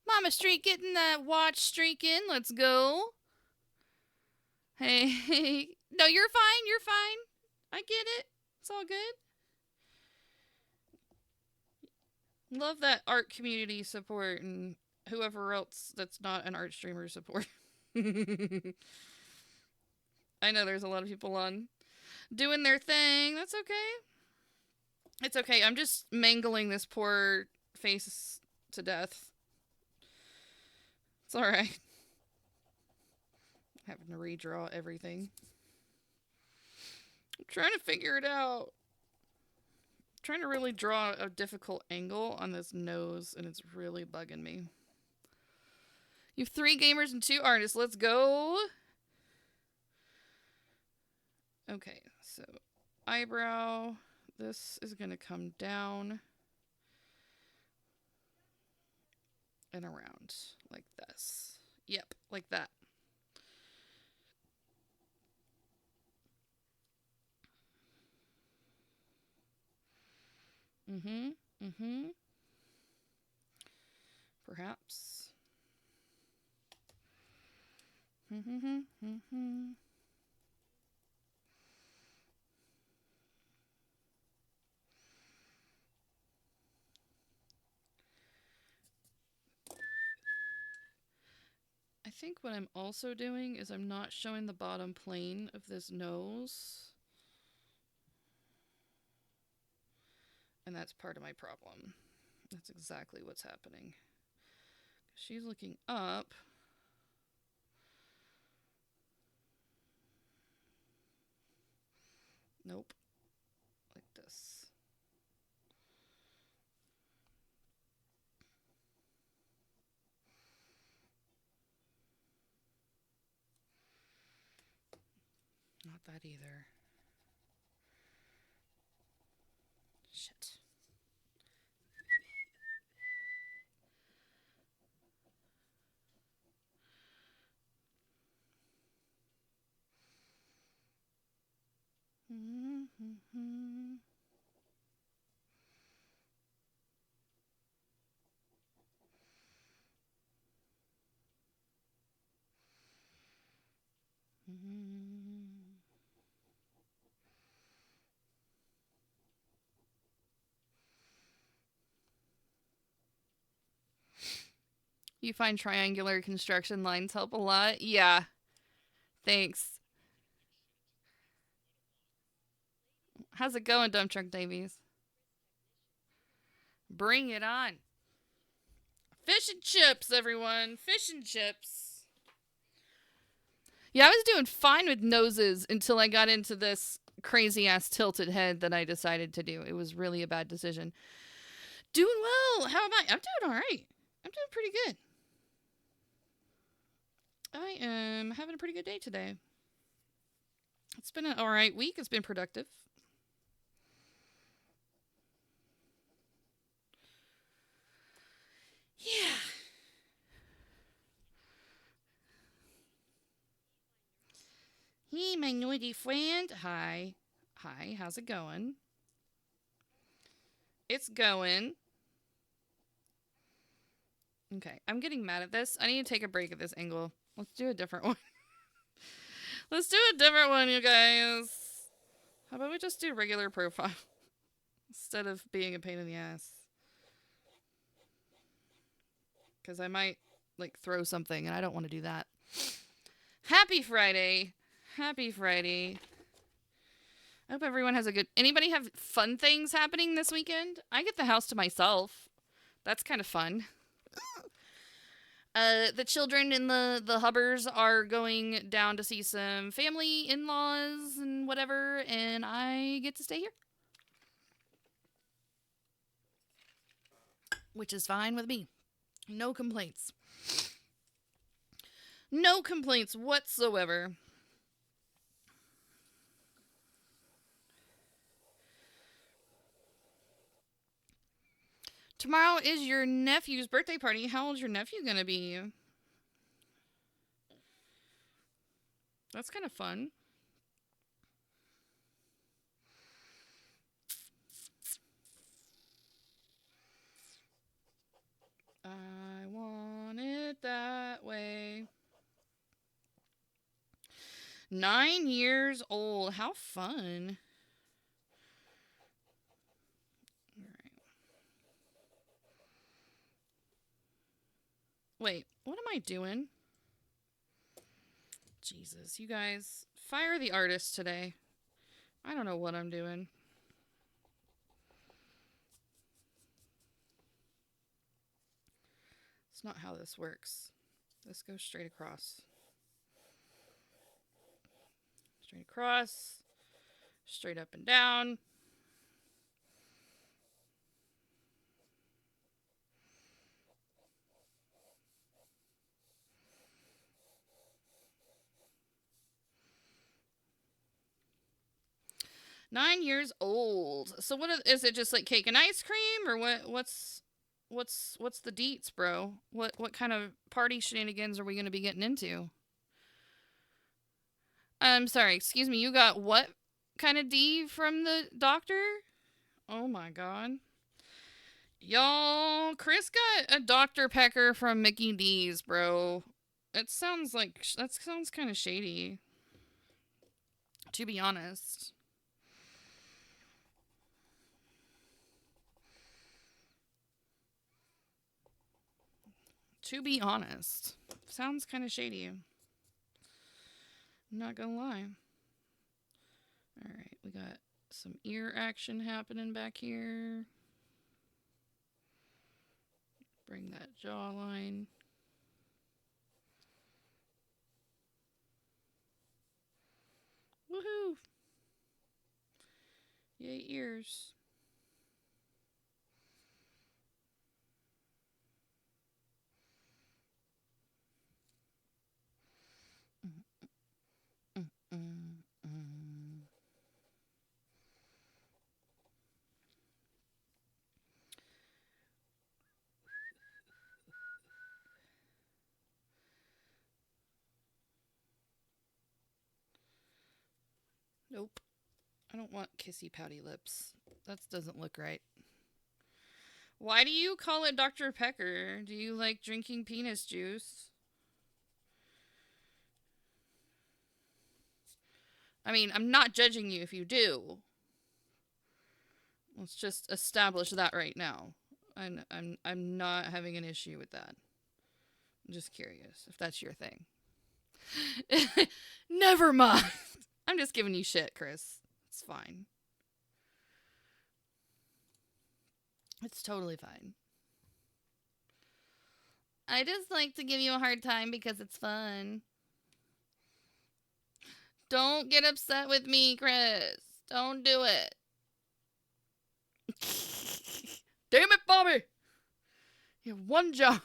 Mama Street getting that watch streak in. Let's go. Hey. No, you're fine. You're fine. I get it. It's all good. Love that art community support and whoever else that's not an art streamer support. I know there's a lot of people on doing their thing. That's okay. It's okay. I'm just mangling this poor face to death. It's alright. Having to redraw everything. I'm trying to figure it out. I'm trying to really draw a difficult angle on this nose, and it's really bugging me. You have 3 gamers and 2 artists. Let's go. Okay, so eyebrow. This is going to come down and around like this. Yep, like that. Perhaps. I think what I'm also doing is I'm not showing the bottom plane of this nose. And that's part of my problem. That's exactly what's happening. She's looking up. Nope. Like this. Not that either. Shit. You find triangular construction lines help a lot? Yeah. Thanks. How's it going, Dump Truck Davies? Bring it on. Fish and chips, everyone. Fish and chips. Yeah, I was doing fine with noses until I got into this crazy-ass tilted head that I decided to do. It was really a bad decision. Doing well. How am I? I'm doing all right. I'm doing pretty good. I am having a pretty good day today. It's been an all right week. It's been productive. Yeah. Hey, my naughty friend. Hi. Hi, how's it going? It's going. Okay, I'm getting mad at this. I need to take a break at this angle. Let's do a different one. Let's do a different one, you guys. How about we just do regular profile? Instead of being a pain in the ass. Because I might, like, throw something, and I don't want to do that. Happy Friday. Happy Friday. I hope everyone has a good... Anybody have fun things happening this weekend? I get the house to myself. That's kind of fun. The children in the Hubbers are going down to see some family in-laws and whatever, and I get to stay here, which is fine with me. No complaints. No complaints whatsoever. Tomorrow is your nephew's birthday party. How old's your nephew gonna be? That's kind of fun. I want it that way. 9 years old. How fun. All right. Wait, what am I doing? Jesus, you guys. Fire the artist today. I don't know what I'm doing. It's not how this works. This goes straight across. Straight across. Straight up and down. Nine years old. So what is it? Just like cake and ice cream, or what? What's the deets, bro? What kind of party shenanigans are we gonna be getting into? I'm sorry. Excuse me. You got what kind of D from the doctor? Oh my god. Y'all, Chris got a Dr. Pecker from Mickey D's, bro. It sounds like that sounds kind of shady, to be honest. To be honest, sounds kind of shady. I'm not gonna lie. All right, we got some ear action happening back here. Bring that jawline. Woohoo! Yay, ears. Nope. I don't want kissy pouty lips. That doesn't look right. Why do you call it Dr. Pecker? Do you like drinking penis juice? I mean, I'm not judging you if you do. Let's just establish that right now. I'm not having an issue with that. I'm just curious if that's your thing. Never mind. I'm just giving you shit, Chris. It's fine. It's totally fine. I just like to give you a hard time because it's fun. Don't get upset with me, Chris. Don't do it. Damn it, Bobby. You have one job.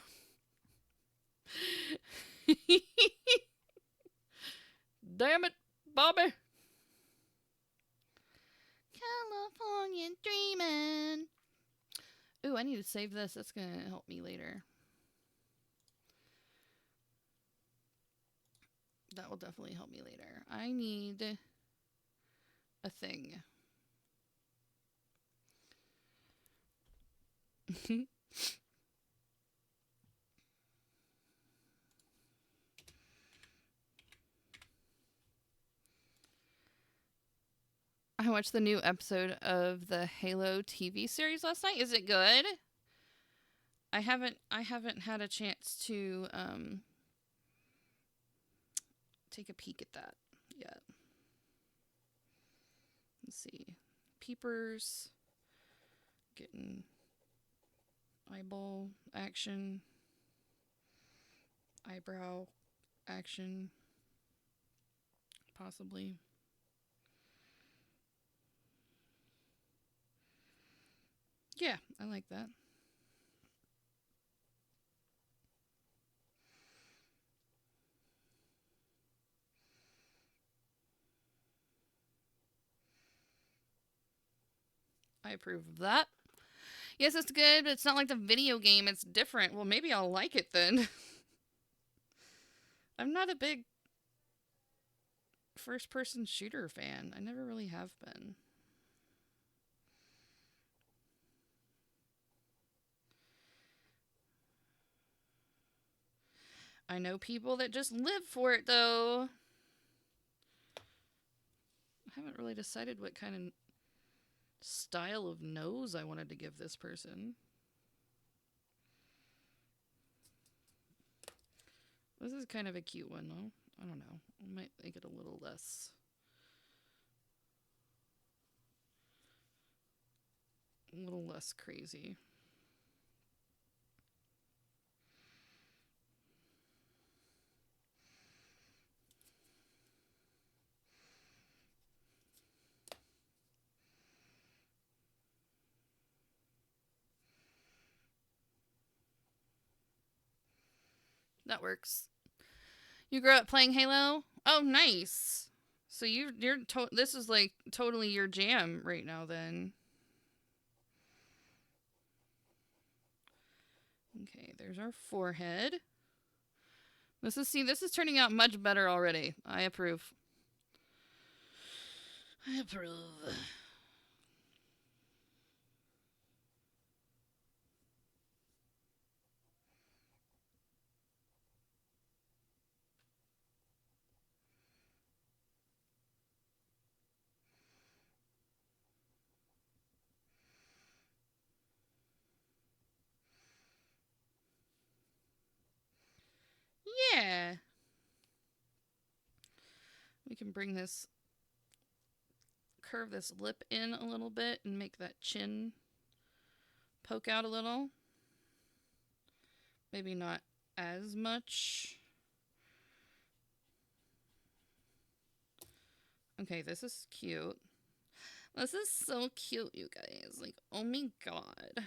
Damn it, Bobby. California dreaming. Ooh, I need to save this. That's going to help me later. That will definitely help me later. I need a thing. I watched the new episode of the Halo TV series last night. Is it good? I haven't had a chance to take a peek at that yet. Let's see. Peepers. Getting eyeball action. eyebrow action, possibly. Yeah, I like that. I approve of that. Yes, it's good, but it's not like the video game. It's different. Well, maybe I'll like it then. I'm not a big first person shooter fan. I never really have been. I know people that just live for it, though. I haven't really decided what kind of style of nose I wanted to give this person. This is kind of a cute one, though. I don't know. I might make it a little less. A little less crazy. That works. You grew up playing Halo? Oh, nice. So this is like totally your jam right now then. Okay, there's our forehead. This is turning out much better already. I approve. I approve. Yeah. We can curve this lip in a little bit and make that chin poke out a little. Maybe not as much. Okay, this is cute. This is so cute, you guys. Like, oh my god.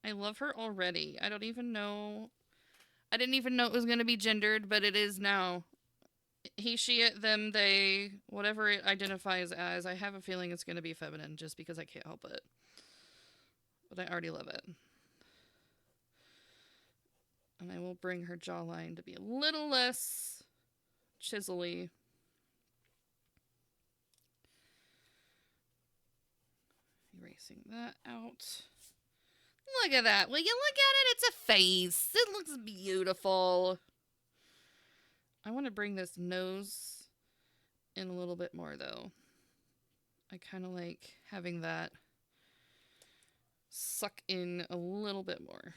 I love her already. I don't even know. I didn't even know it was going to be gendered, but it is now. He, she, it, them, they, whatever it identifies as. I have a feeling it's going to be feminine just because I can't help it. But I already love it. And I will bring her jawline to be a little less chisely. Erasing that out. Look at that. Will you look at it? It's a face. It looks beautiful. I want to bring this nose in a little bit more, though. I kind of like having that suck in a little bit more.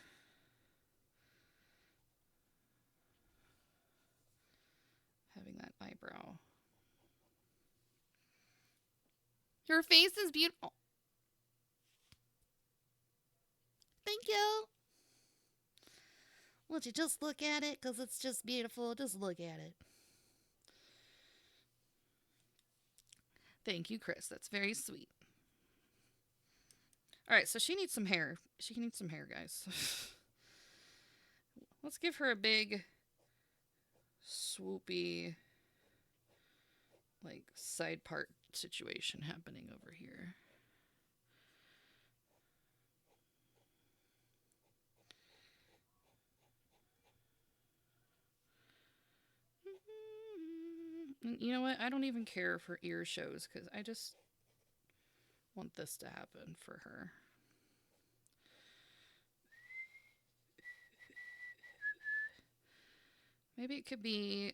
Having that eyebrow. Your face is beautiful. Thank you. Won't you just look at it? Because it's just beautiful. Just look at it. Thank you, Chris. That's very sweet. All right, so she needs some hair. She needs some hair, guys. Let's give her a big, swoopy, like, side part situation happening over here. And you know what? I don't even care for ear shows because I just want this to happen for her. Maybe it could be,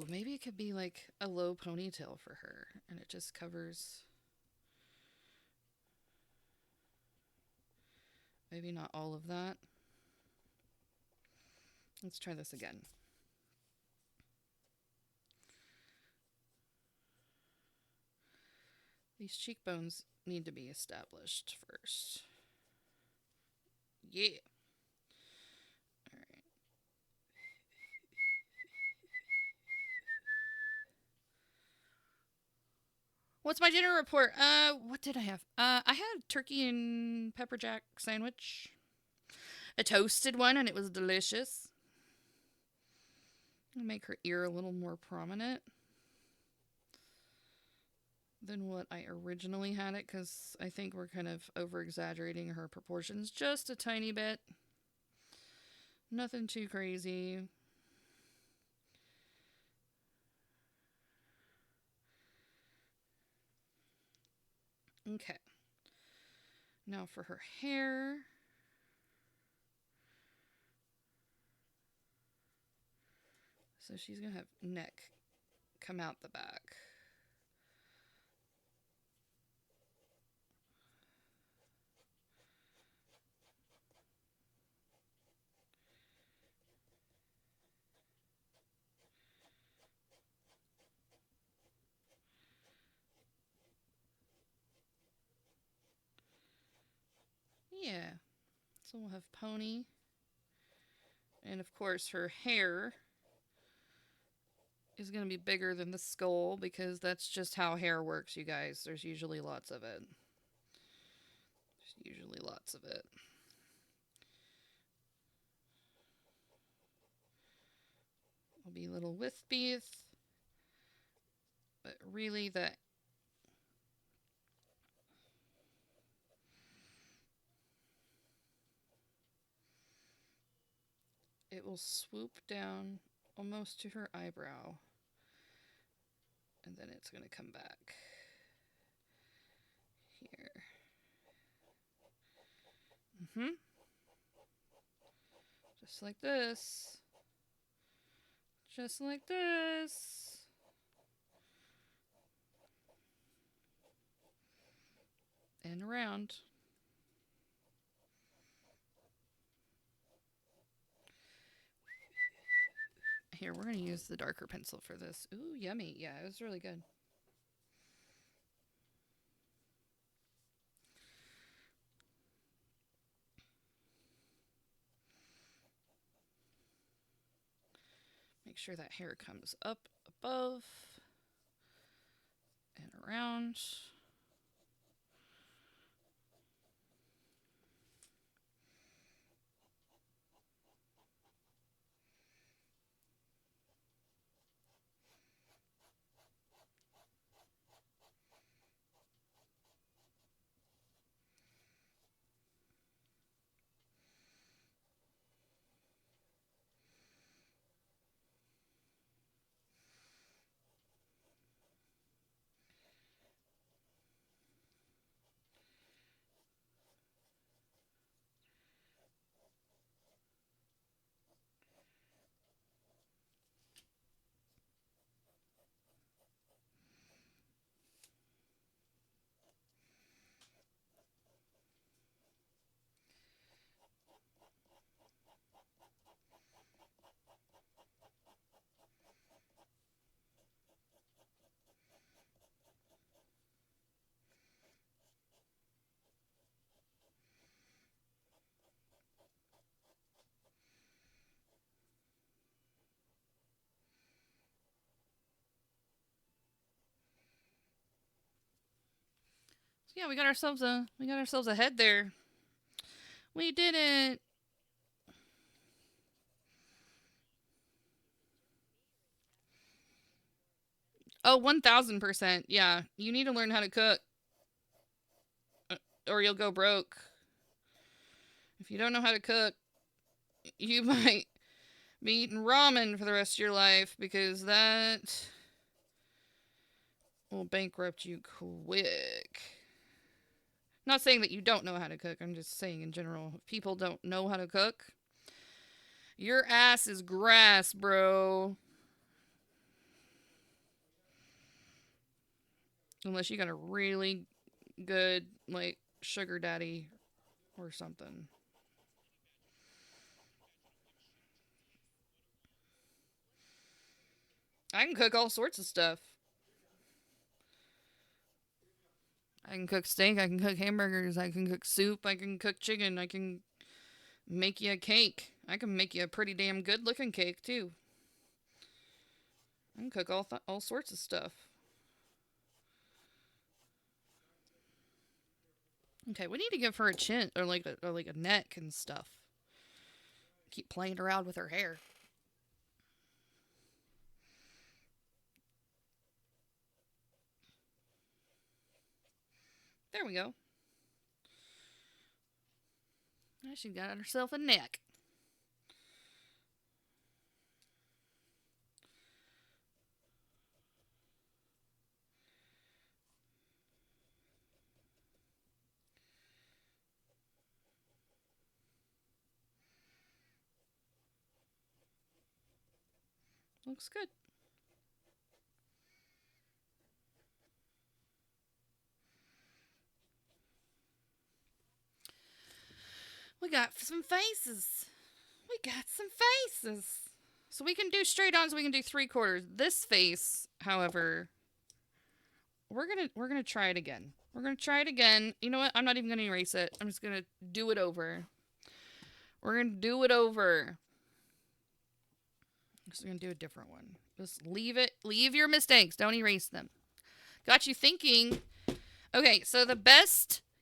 maybe it could be like a low ponytail for her and it just covers. Maybe not all of that. Let's try this again. These cheekbones need to be established first. Yeah. All right. What's my dinner report? What did I have? I had turkey and pepper jack sandwich. A toasted one, and it was delicious. Make her ear a little more prominent than what I originally had it, because I think we're kind of over exaggerating her proportions just a tiny bit. Nothing too crazy. Okay. Now for her hair. So she's going to have neck come out the back. Yeah. So we'll have pony. And of course, her hair is going to be bigger than the skull because that's just how hair works, you guys. There's usually lots of it. There's usually lots of it. Will be little wispies, but really it will swoop down almost to her eyebrow, and then it's going to come back here. Just like this. Just like this. And around. Here, we're going to use the darker pencil for this. Ooh, yummy. Yeah, it was really good. Make sure that hair comes up above and around. So yeah, we got ourselves a head there. We did it. Oh, 1000%. Yeah, you need to learn how to cook or you'll go broke. If you don't know how to cook, you might be eating ramen for the rest of your life because that will bankrupt you quick. Not saying that you don't know how to cook, I'm just saying in general, if people don't know how to cook, your ass is grass, bro. Unless you got a really good, like, sugar daddy or something. I can cook all sorts of stuff. I can cook steak, I can cook hamburgers, I can cook soup, I can cook chicken, I can make you a cake. I can make you a pretty damn good looking cake, too. I can cook all sorts of stuff. Okay, we need to give her a chin or like a neck and stuff. Keep playing around with her hair. There we go. Now she got herself a neck. Looks good. We got some faces. We got some faces. So we can do straight ons, we can do 3/4. This face, however, we're gonna try it again. We're gonna try it again. You know what? I'm not even gonna erase it. I'm just gonna do it over. We're gonna do it over. So we're gonna do a different one. Just leave it. Leave your mistakes. Don't erase them. Got you thinking. Okay, so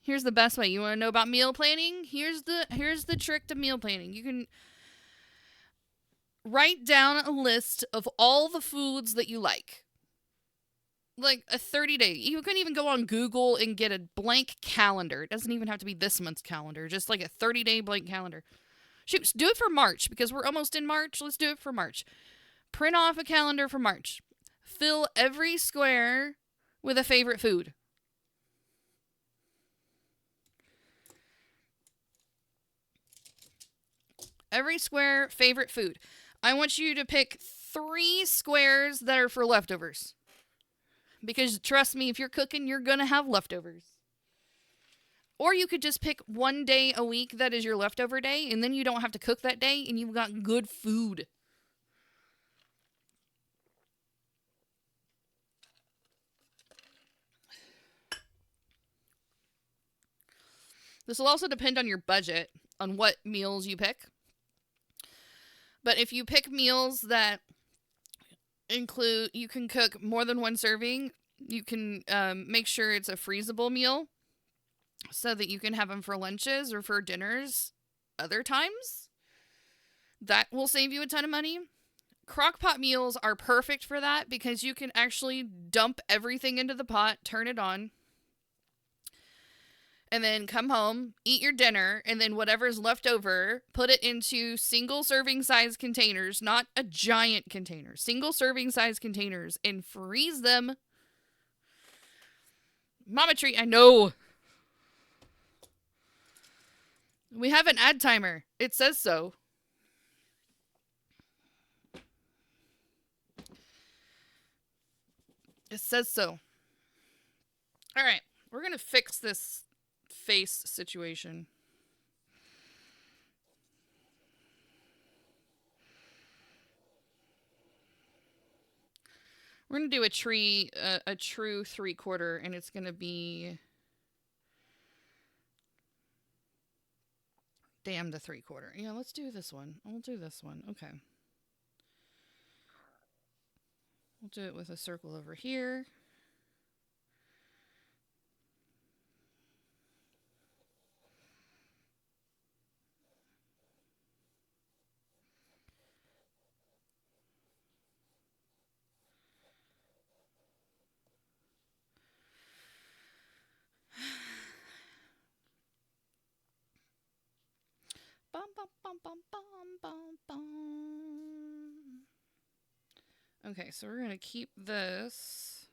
here's the best way. You want to know about meal planning? Here's the trick to meal planning. You can write down a list of all the foods that you like. Like a 30-day. You can even go on Google and get a blank calendar. It doesn't even have to be this month's calendar. Just like a 30-day blank calendar. Shoot, do it for March because we're almost in March. Let's do it for March. Print off a calendar for March. Fill every square with a favorite food. Every square, favorite food. I want you to pick 3 squares that are for leftovers. Because trust me, if you're cooking, you're going to have leftovers. Or you could just pick 1 day a week that is your leftover day, and then you don't have to cook that day, and you've got good food. This will also depend on your budget, on what meals you pick. But if you pick meals that include, you can cook more than 1 serving, you can make sure it's a freezable meal so that you can have them for lunches or for dinners other times. That will save you a ton of money. Crock-pot meals are perfect for that because you can actually dump everything into the pot, turn it on, and then come home, eat your dinner, and then whatever's left over, put it into single serving size containers, not a giant container, single serving size containers, and freeze them. Mama Tree, I know. We have an ad timer. It says so. It says so. All right, we're going to fix this face situation. We're going to do a true 3/4, and it's going to be... Damn the 3/4. Yeah, let's do this one. We'll do this one. Okay. We'll do it with a circle over here. Bum, bum, bum, bum, bum, bum, bum. Okay, so we're going to keep this.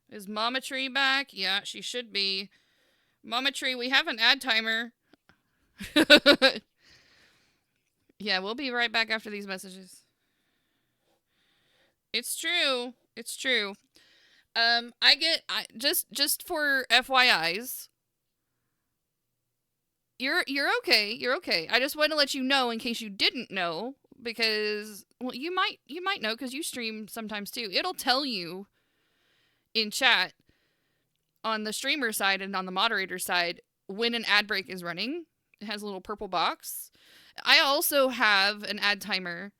Is Mama Tree back? Yeah, she should be. Mama Tree, we have an ad timer. Yeah, we'll be right back after these messages. It's true. It's true. Just for FYIs. You're okay. You're okay. I just want to let you know in case you didn't know, because well, you might know because you stream sometimes too. It'll tell you in chat on the streamer side and on the moderator side when an ad break is running. It has a little purple box. I also have an ad timer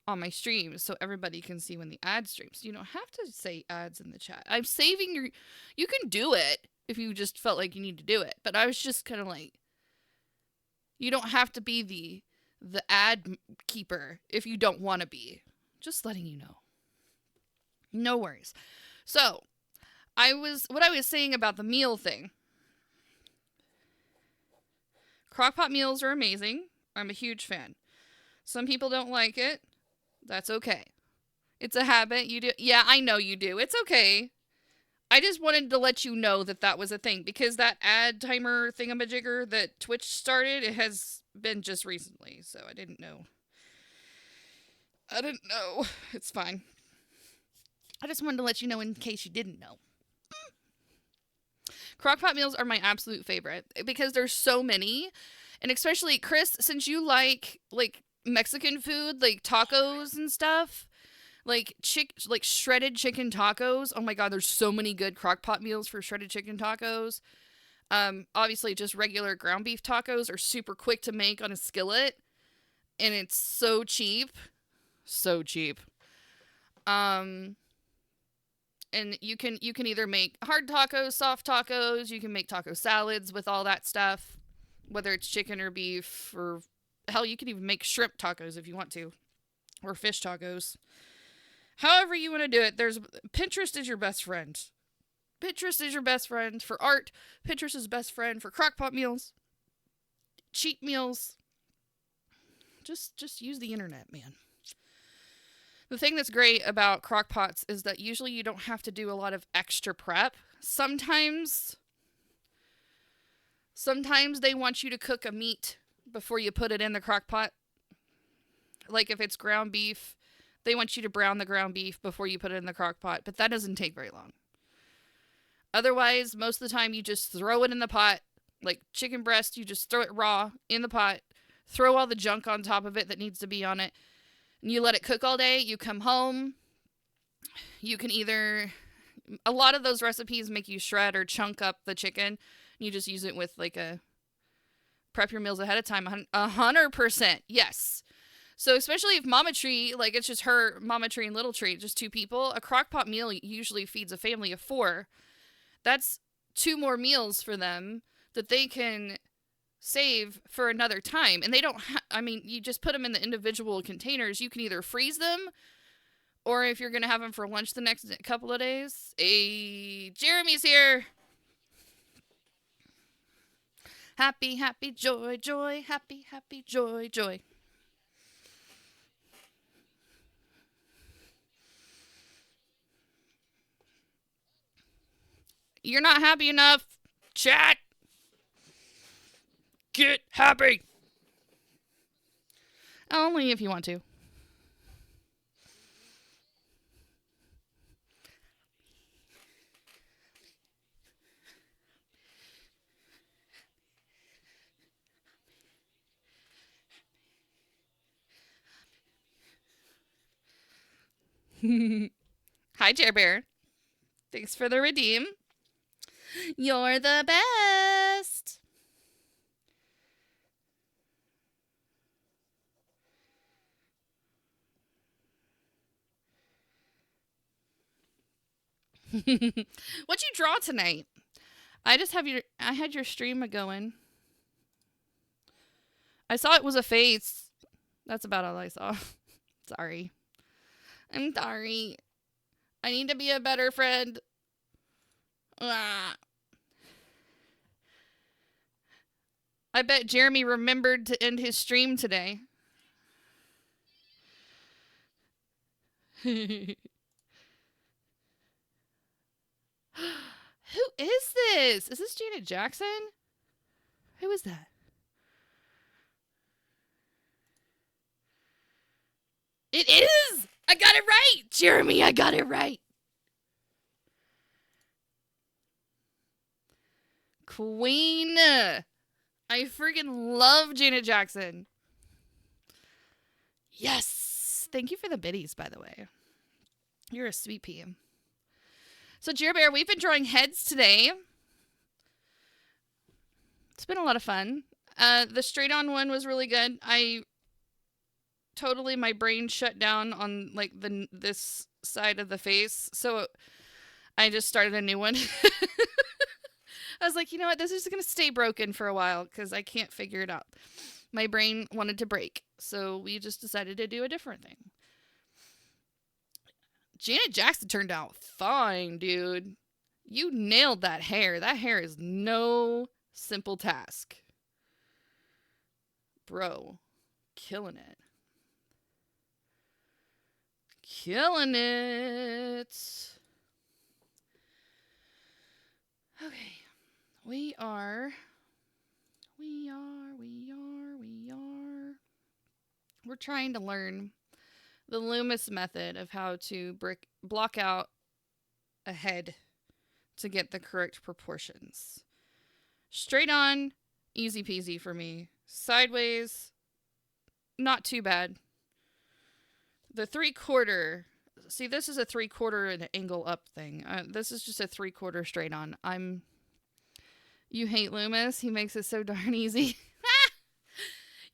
on my streams so everybody can see when the ad streams. You don't have to say ads in the chat. I'm saving your... You can do it. if you just felt like you need to do it. But I was just kind of like, you don't have to be the ad keeper if you don't want to be. Just letting you know. No worries. So, what I was saying about the meal thing. Crockpot meals are amazing. I'm a huge fan. Some people don't like it. That's okay. It's a habit. You do. Yeah, I know you do. It's okay. I just wanted to let you know that that was a thing, because that ad timer thingamajigger that Twitch started, it has been just recently, so I didn't know. It's fine. I just wanted to let you know in case you didn't know. Crockpot meals are my absolute favorite because there's so many, and especially Chris, since you like Mexican food, like tacos and stuff, like shredded chicken tacos. Oh my god, there's so many good crockpot meals for shredded chicken tacos. Obviously just regular ground beef tacos are super quick to make on a skillet, and it's so cheap. So cheap. And you can either make hard tacos, soft tacos, you can make taco salads with all that stuff, whether it's chicken or beef, or hell, you can even make shrimp tacos if you want to, or fish tacos. However you want to do it, Pinterest is your best friend. Pinterest is your best friend for art. Pinterest is best friend for crockpot meals, cheat meals. Just use the internet, man. The thing that's great about crockpots is that usually you don't have to do a lot of extra prep. Sometimes they want you to cook a meat before you put it in the crockpot. Like if it's ground beef, they want you to brown the ground beef before you put it in the crockpot, but that doesn't take very long. Otherwise, most of the time you just throw it in the pot. Like chicken breast, you just throw it raw in the pot, throw all the junk on top of it that needs to be on it. You let it cook all day. You come home. You can a lot of those recipes make you shred or chunk up the chicken. You just use it with prep your meals ahead of time. 100%. Yes. So especially if Mama Tree, it's just her, Mama Tree and Little Tree, just two people, a crockpot meal usually feeds a family of 4. That's 2 more meals for them that they can save for another time. And they don't you just put them in the individual containers. You can either freeze them, or if you're going to have them for lunch the next couple of days. Hey, Jeremy's here. Happy, happy, joy, joy, happy, happy, joy, joy. You're not happy enough, chat. Get happy. Only if you want to. Hi, Jer Bear. Thanks for the redeem. You're the best. What'd you draw tonight? I had your stream going. I saw it was a face. That's about all I saw. Sorry. I'm sorry. I need to be a better friend. Ah. I bet Jeremy remembered to end his stream today. Who is this? Is this Janet Jackson? Who is that? It is! I got it right! Jeremy, I got it right! Queen! I freaking love Janet Jackson. Yes! Thank you for the biddies, by the way. You're a sweet pea. So, Jer Bear, we've been drawing heads today. It's been a lot of fun. The straight-on one was really good. My brain shut down on this side of the face, so I just started a new one. I was like, you know what? This is going to stay broken for a while because I can't figure it out. My brain wanted to break. So we just decided to do a different thing. Janet Jackson turned out fine, dude. You nailed that hair. That hair is no simple task. Bro, killing it. Killing it. Okay. We are. We're trying to learn the Loomis method of how to block out a head to get the correct proportions. Straight on, easy peasy for me. Sideways, not too bad. The 3/4, see, this is a 3/4 and angle up thing. This is just a 3/4 straight on. You hate Loomis. He makes it so darn easy.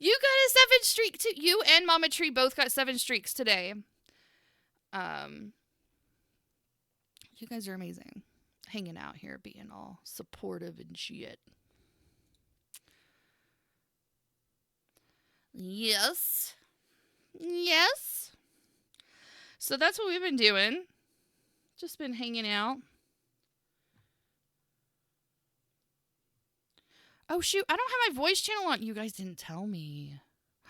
You got a 7 streak too. You and Mama Tree both got 7 streaks today. You guys are amazing. Hanging out here, being all supportive and shit. Yes. Yes. So that's what we've been doing. Just been hanging out. Oh, shoot. I don't have my voice channel on. You guys didn't tell me.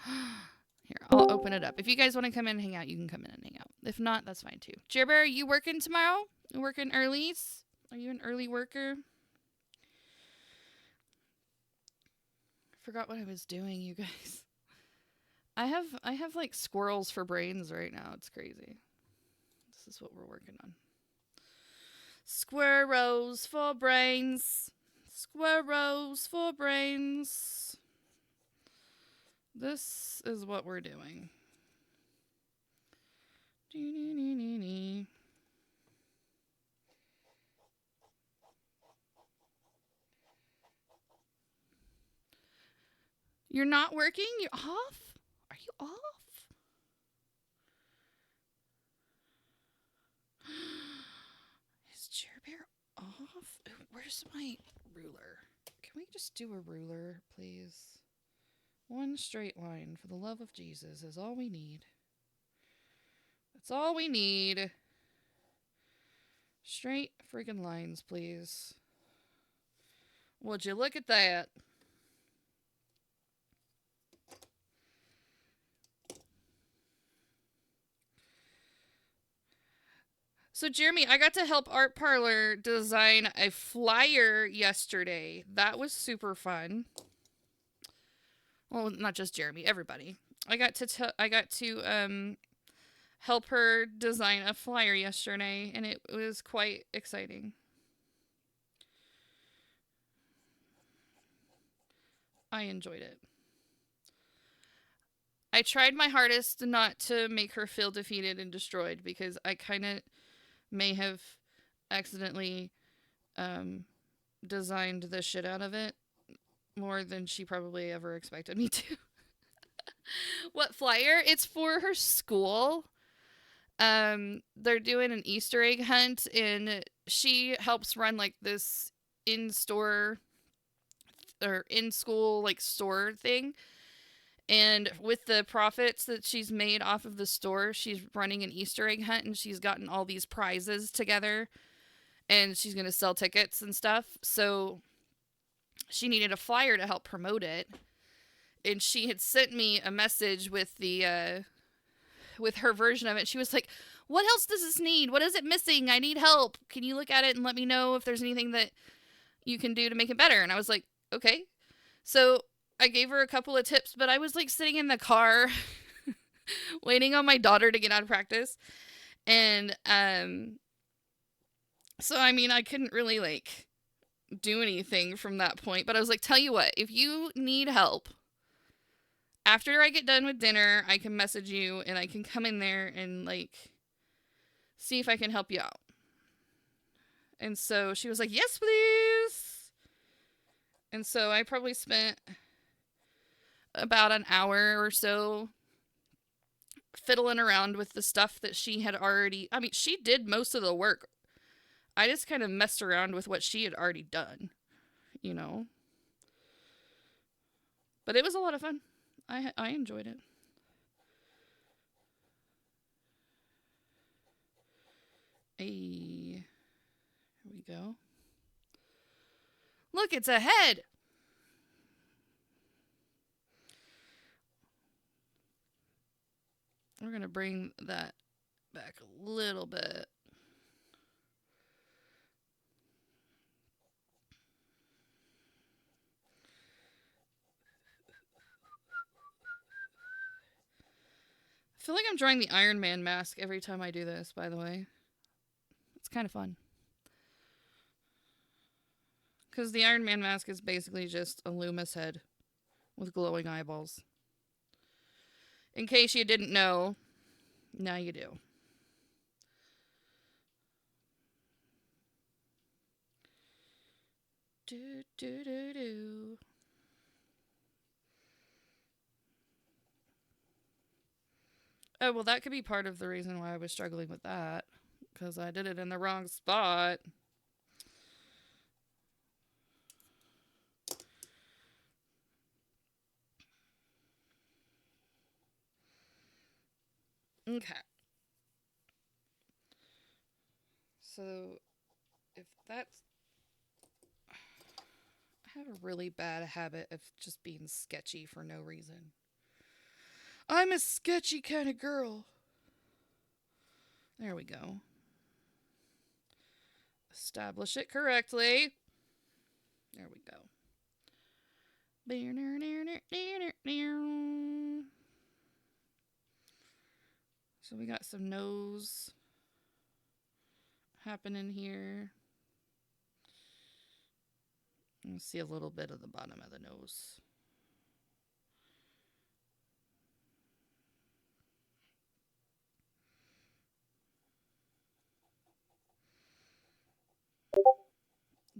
Here, I'll open it up. If you guys want to come in and hang out, you can come in and hang out. If not, that's fine too. Jerbear, are you working tomorrow? You working earlies? Are you an early worker? I forgot what I was doing, you guys. I have like squirrels for brains right now. It's crazy. This is what we're working on. Squirrels for brains. Squirrels for brains. This is what we're doing. You're not working? You're off? Are you off? Is Jerbear off? Where's my ruler? Can we just do a ruler, please? One straight line, for the love of Jesus, is all we need. That's all we need. Straight friggin' lines, please. Would you look at that? So, Jeremy, I got to help Art Parlor design a flyer yesterday. That was super fun. Well, not just Jeremy, everybody. I got to help her design a flyer yesterday, and it was quite exciting. I enjoyed it. I tried my hardest not to make her feel defeated and destroyed because I kind of may have accidentally designed the shit out of it more than she probably ever expected me to. What flyer? It's for her school. They're doing an Easter egg hunt, and she helps run like this in-store or in-school like store thing. And with the profits that she's made off of the store, she's running an Easter egg hunt, and she's gotten all these prizes together, and she's going to sell tickets and stuff. So she needed a flyer to help promote it. And she had sent me a message with the with her version of it. She was like, "What else does this need? What is it missing? I need help. Can you look at it and let me know if there's anything that you can do to make it better?" And I was like, "Okay." So I gave her a couple of tips, but I was like sitting in the car waiting on my daughter to get out of practice. And so I mean, I couldn't really like do anything from that point, but I was like, "Tell you what, if you need help, after I get done with dinner, I can message you and I can come in there and like see if I can help you out." And so she was like, "Yes, please." And so I probably spent about an hour or so fiddling around with the stuff that she had already... I mean, she did most of the work. I just kind of messed around with what she had already done. you know. But it was a lot of fun. I enjoyed it. Hey, here we go. Look, it's a head. We're going to bring that back a little bit. I feel like I'm drawing the Iron Man mask every time I do this, by the way. It's kind of fun. Because the Iron Man mask is basically just a Loomis head with glowing eyeballs. In case you didn't know, now you do. Do, do, do, do. Oh, well, that could be part of the reason why I was struggling with that. Because I did it in the wrong spot. Okay. So, if that's... I have a really bad habit of just being sketchy for no reason. I'm a sketchy kind of girl. There we go. Establish it correctly. There we go. So we got some nose happening here. Let's see a little bit of the bottom of the nose.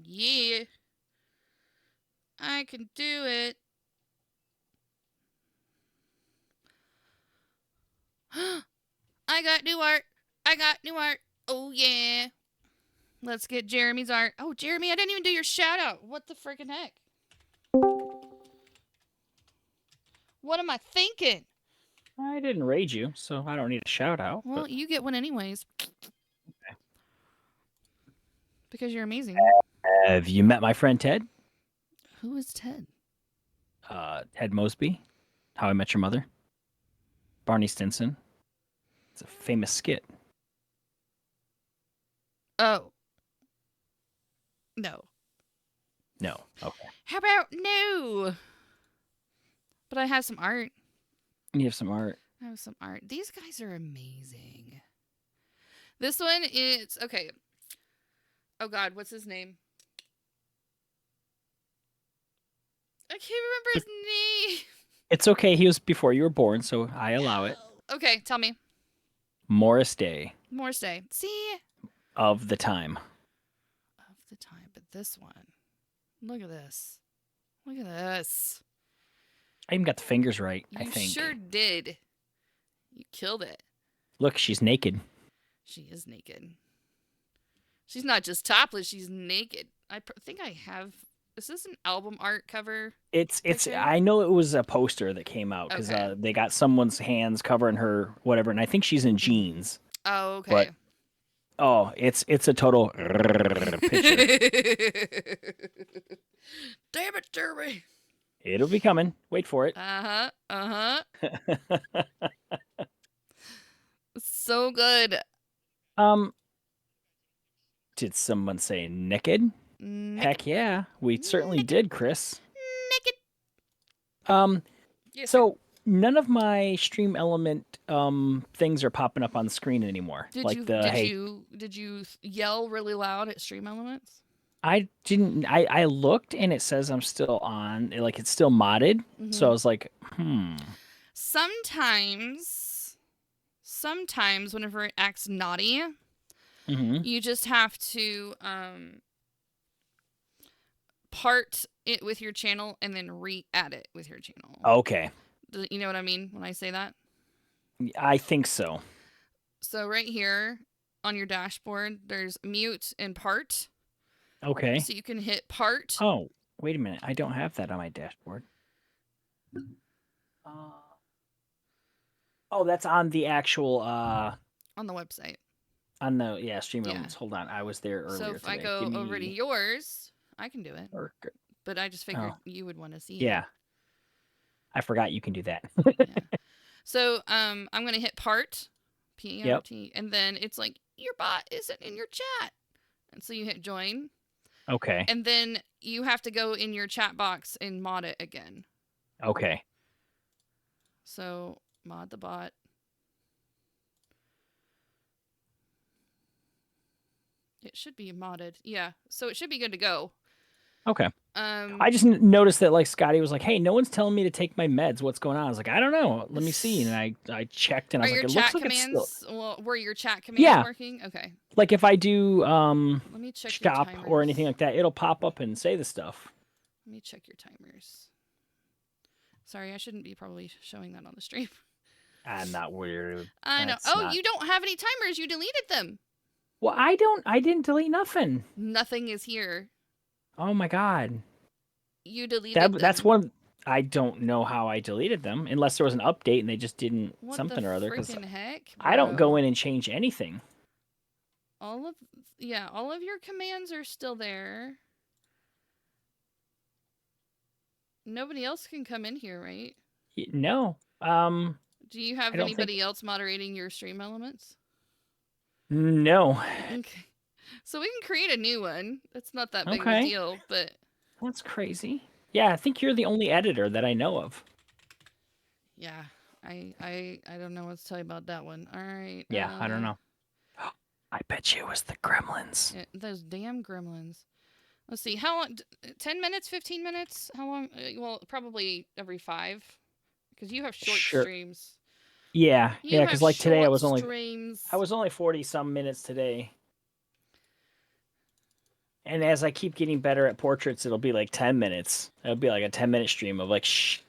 Yeah. I can do it. I got new art. I got new art. Oh, yeah. Let's get Jeremy's art. Oh, Jeremy, I didn't even do your shout out. What the freaking heck? What am I thinking? I didn't raid you, so I don't need a shout out. Well, you get one anyways. Okay. Because you're amazing. Have you met my friend Ted? Who is Ted? Ted Mosby, How I Met Your Mother, Barney Stinson. It's a famous skit. Oh. No. No. Okay. How about no? But I have some art. You have some art. I have some art. These guys are amazing. This one is... Okay. Oh, God. What's his name? I can't remember his name. It's okay. He was before you were born, so I allow it. Okay, tell me. Morris Day. Morris Day. See? Of the time. Of the time. But this one. Look at this. Look at this. I even got the fingers right, I You think. sure did. You killed it. Look, she's naked. She is naked. She's not just topless, she's naked. I think I have... Is this an album art cover? It's. picture? I know it was a poster that came out because Okay. they got someone's hands covering her, whatever, and I think she's in jeans. Oh, okay. But oh, it's a total picture. Damn it, Jeremy. It'll be coming. Wait for it. Uh-huh. Uh-huh. So good. Did someone say naked? Heck yeah, we certainly did, Chris. Naked. Yes, So none of my stream element things are popping up on the screen anymore. Did you yell really loud at Stream Elements? I didn't. I looked and it says I'm still on. Like it's still modded. So I was like, Sometimes whenever it acts naughty, you just have to part it with your channel and then re-add it with your channel. Okay. You know what I mean when I say that? I think so. So right here on your dashboard, there's mute and part. Okay. So you can hit part. Oh. Wait a minute. I don't have that on my dashboard. Uh, oh, that's on the actual On the website. on the stream Yeah. elements. Hold on. I was there So earlier if I today. Give go over to me yours, I can do it. or But I just oh, figured you would want to see it. yeah. I forgot you can do that. Yeah. So I'm gonna hit part, Yep. PRT, and then it's like your bot isn't in your chat, and so you hit join, Okay. and then you have to go in your chat box and mod it again. Okay. So mod the bot. It should be modded. Yeah. So it should be good to go. Okay. Um. I just noticed that like Scotty was like, "Hey, no one's telling me to take my meds. What's going on?" I was like, "I don't know. Let me see." And I checked and I Are was your like, "It looks chat like it's still." commands? Well, were your chat commands Yeah. working? Okay. Like if I do Let me check your shop or anything timers. like that, it'll pop up and say the stuff. Let me check your timers. Sorry, I shouldn't be probably showing that on the stream. I'm not worried. I know. That's Oh, not. you don't have any timers. You deleted them. Well, I don't. I didn't delete nothing. Nothing is here. Oh my god. You deleted That's them. one. I don't know how I deleted them unless there was an update and they just didn't What the something or other. Because freaking heck, I don't go bro? in and change anything. All of all of your commands are still there. Nobody else can come in here, right? No. Do you I have don't think. anybody else moderating your stream elements? No. Okay. So we can create a new one. That's not that big of a Okay. deal, but That's crazy. Yeah, I think you're the only editor that I know of. yeah, I don't know what to tell you about that one. All right. Yeah, I don't know. I bet you it was the gremlins. Yeah, those damn gremlins. Let's see. How long? 10 minutes? 15 minutes? How long? Well, probably every 5 because you have short Sure. streams. Yeah, You because have like today short streams. I was only 40 some minutes today. And as I keep getting better at portraits, it'll be like 10 minutes. It'll be like a 10-minute stream of like, shh.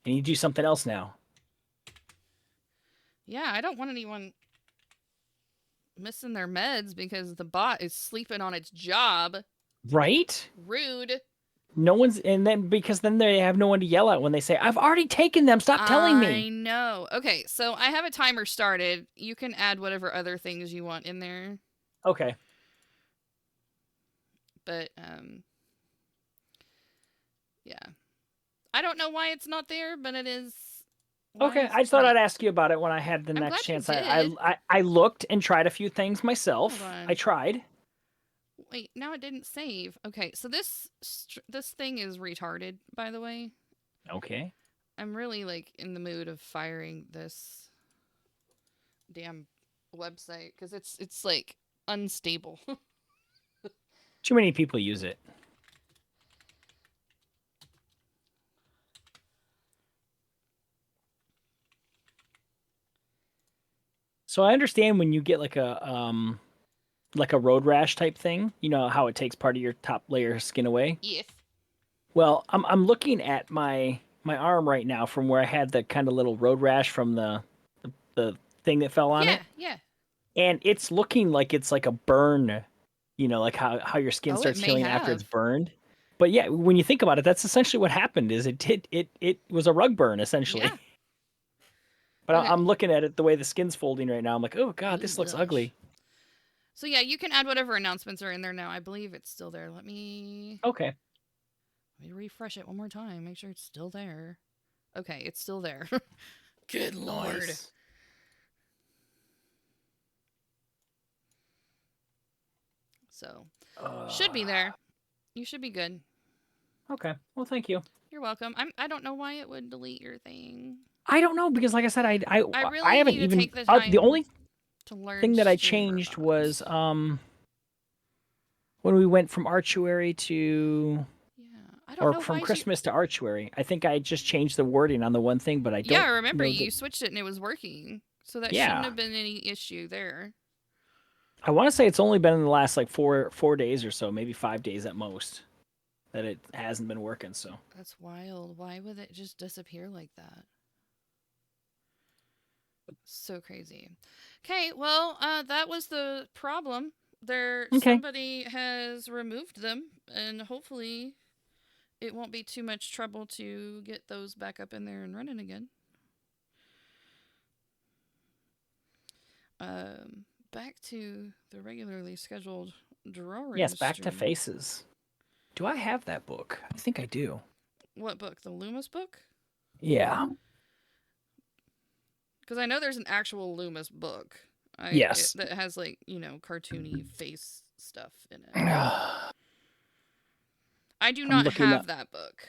And you do something else now. Yeah, I don't want anyone missing their meds because the bot is sleeping on its job. Right? Rude. No one's, and then because then they have no one to yell at when they say, I've already taken them. Stop telling I me. know. Okay, so I have a timer started. You can add whatever other things you want in there. Okay. But yeah. I don't know why it's not there, but it is. Okay, I just thought I'd ask you about it when I had the I'm next glad you chance. did. I looked and tried a few things Hold myself. on. I tried. Wait, now it didn't save. Okay, so this thing is retarded, by the way. Okay. I'm really like in the mood of firing this damn website because it's like unstable. Too many people use it. So I understand when you get like a road rash type thing, you know how it takes part of your top layer of skin away? Yes. Well, I'm looking at my arm right now from where I had the kind of little road rash from the thing that fell on Yeah, it. yeah. And it's looking like it's like a burn, you know, like how your skin Oh, it starts may healing after it's have. burned. But yeah, when you think about it, that's essentially what happened. Is it was a rug burn essentially. Yeah. But Okay. I'm looking at it the way the skin's folding right now. I'm like, oh god, Ooh, this looks gosh. ugly. So yeah, you can add whatever announcements are in there now. I believe it's still there. Okay. Let me refresh it one more time. Make sure it's still there. Okay, it's still there. Good lord. Nice. So, should be there. You should be good. Okay. Well, thank you. You're welcome. I don't know why it would delete your thing. I don't know because, like I said, I I really haven't need to even take the the time only to learn thing that I streamer changed was bots. when we went from Archuary to Yeah, I don't or know from why she. Christmas to Archuary. I think I just changed the wording on the one thing, but I Yeah, don't I remember know that. you switched it and it was working, so that shouldn't Yeah, have been any issue there. I want to say it's only been in the last like four days or so, maybe 5 days at most, that it hasn't been working. So That's wild. Why would it just disappear like that? So crazy. Okay, well, that was the problem. There, okay, somebody has removed them, and hopefully it won't be too much trouble to get those back up in there and running again. Back to the regularly scheduled drawing Yes, back to stream. faces. Do I have that book? I think I do. What book? The Loomis book? Yeah. Because I know there's an actual Loomis book. Yes. That has like cartoony face stuff in it. I'm I do not looking have up. that book.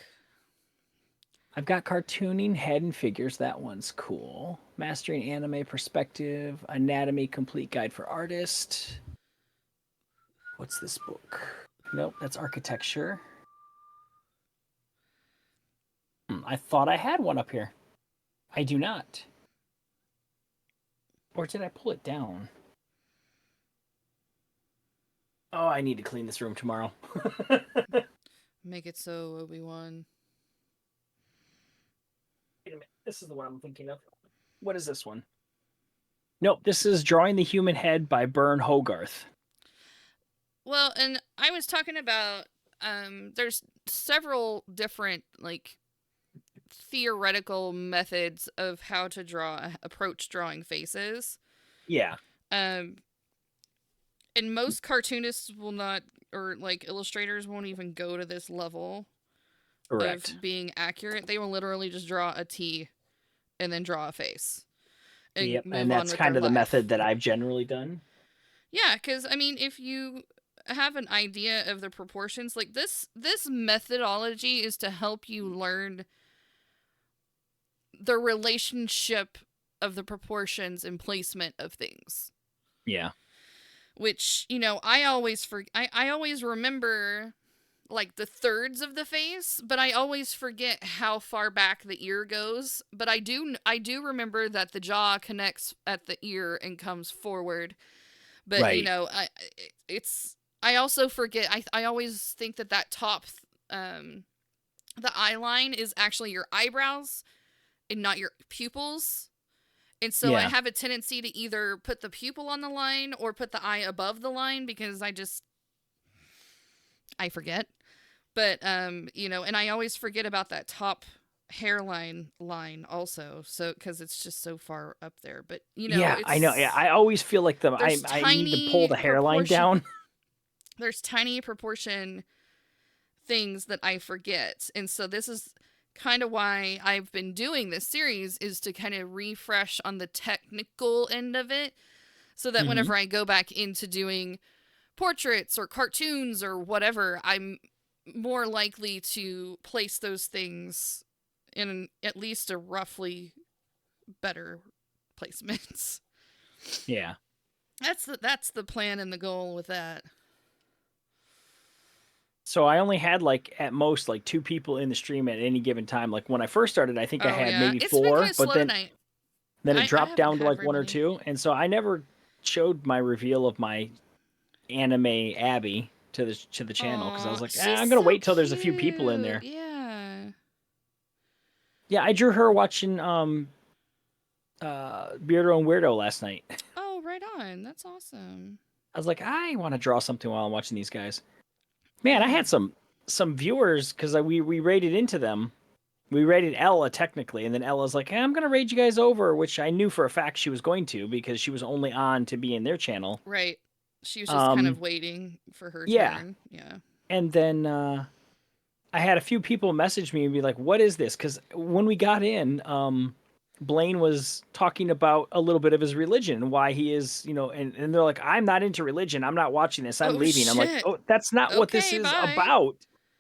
I've got cartooning, head, and figures. That one's cool. Mastering anime perspective, anatomy, complete guide for artist. What's this book? Nope, that's architecture. I thought I had one up here. I do not. Or did I pull it down? Oh, I need to clean this room tomorrow. Make it so, Obi-Wan. Wait a minute. This is the one I'm thinking of. What is this one? Nope, this is Drawing the Human Head by Bern Hogarth. Well, and I was talking about there's several different like theoretical methods of how to approach drawing faces. Yeah. And most cartoonists will not, or like illustrators won't even go to this level Correct. of being accurate. They will literally just draw a T and then draw a face and Yep, move and on that's with kind their of the life. method that I've generally done. Yeah, because I mean, if you have an idea of the proportions, like this methodology is to help you learn the relationship of the proportions and placement of things. Yeah. Which I always I always remember like the thirds of the face, but I always forget how far back the ear goes. But I do remember that the jaw connects at the ear and comes forward. But Right. I also forget. I always think that top the eye line is actually your eyebrows and not your pupils. And so I Yeah. have a tendency to either put the pupil on the line or put the eye above the line because I forget. But and I always forget about that top hairline line also. So cuz it's just so far up there. But Yeah, I know. Yeah, I always feel like there's I need to pull tiny the hairline proportion down. there's tiny proportion things that I forget. And so this is kind of why I've been doing this series, is to kind of refresh on the technical end of it so that Mm-hmm. whenever I go back into doing portraits or cartoons or whatever, I'm more likely to place those things in at least a roughly better placements. Yeah. That's the plan and the goal with that. So I only had like at most like 2 people in the stream at any given time. Like when I first started, I think I Oh had yeah, maybe it's been kind 4, of but slow tonight. then it I dropped haven't down to had like very 1 or many. 2, and so I never showed my reveal of my anime Abby to the channel because I was Aw, like, she's I'm gonna so wait till there's a few people in cute. there. Yeah. Yeah, I drew her watching Beardo and Weirdo last night. Oh, right on. That's awesome. I was like, I want to draw something while I'm watching these guys. Man, I Yeah. had some viewers because we raided into them. We raided Ella technically, and then Ella's like, hey, I'm gonna raid you guys over, which I knew for a fact she was going to because she was only on to be in their channel. Right. She was just kind Um, of waiting for her yeah, turn. Yeah. and then I had a few people message me and be like, "What is this?" Because when we got in, Blaine was talking about a little bit of his religion and why he is, and they're like, "I'm not into religion. I'm not watching this. I'm Oh leaving." I'm like, shit. "Oh, that's not what this Okay, is bye. about."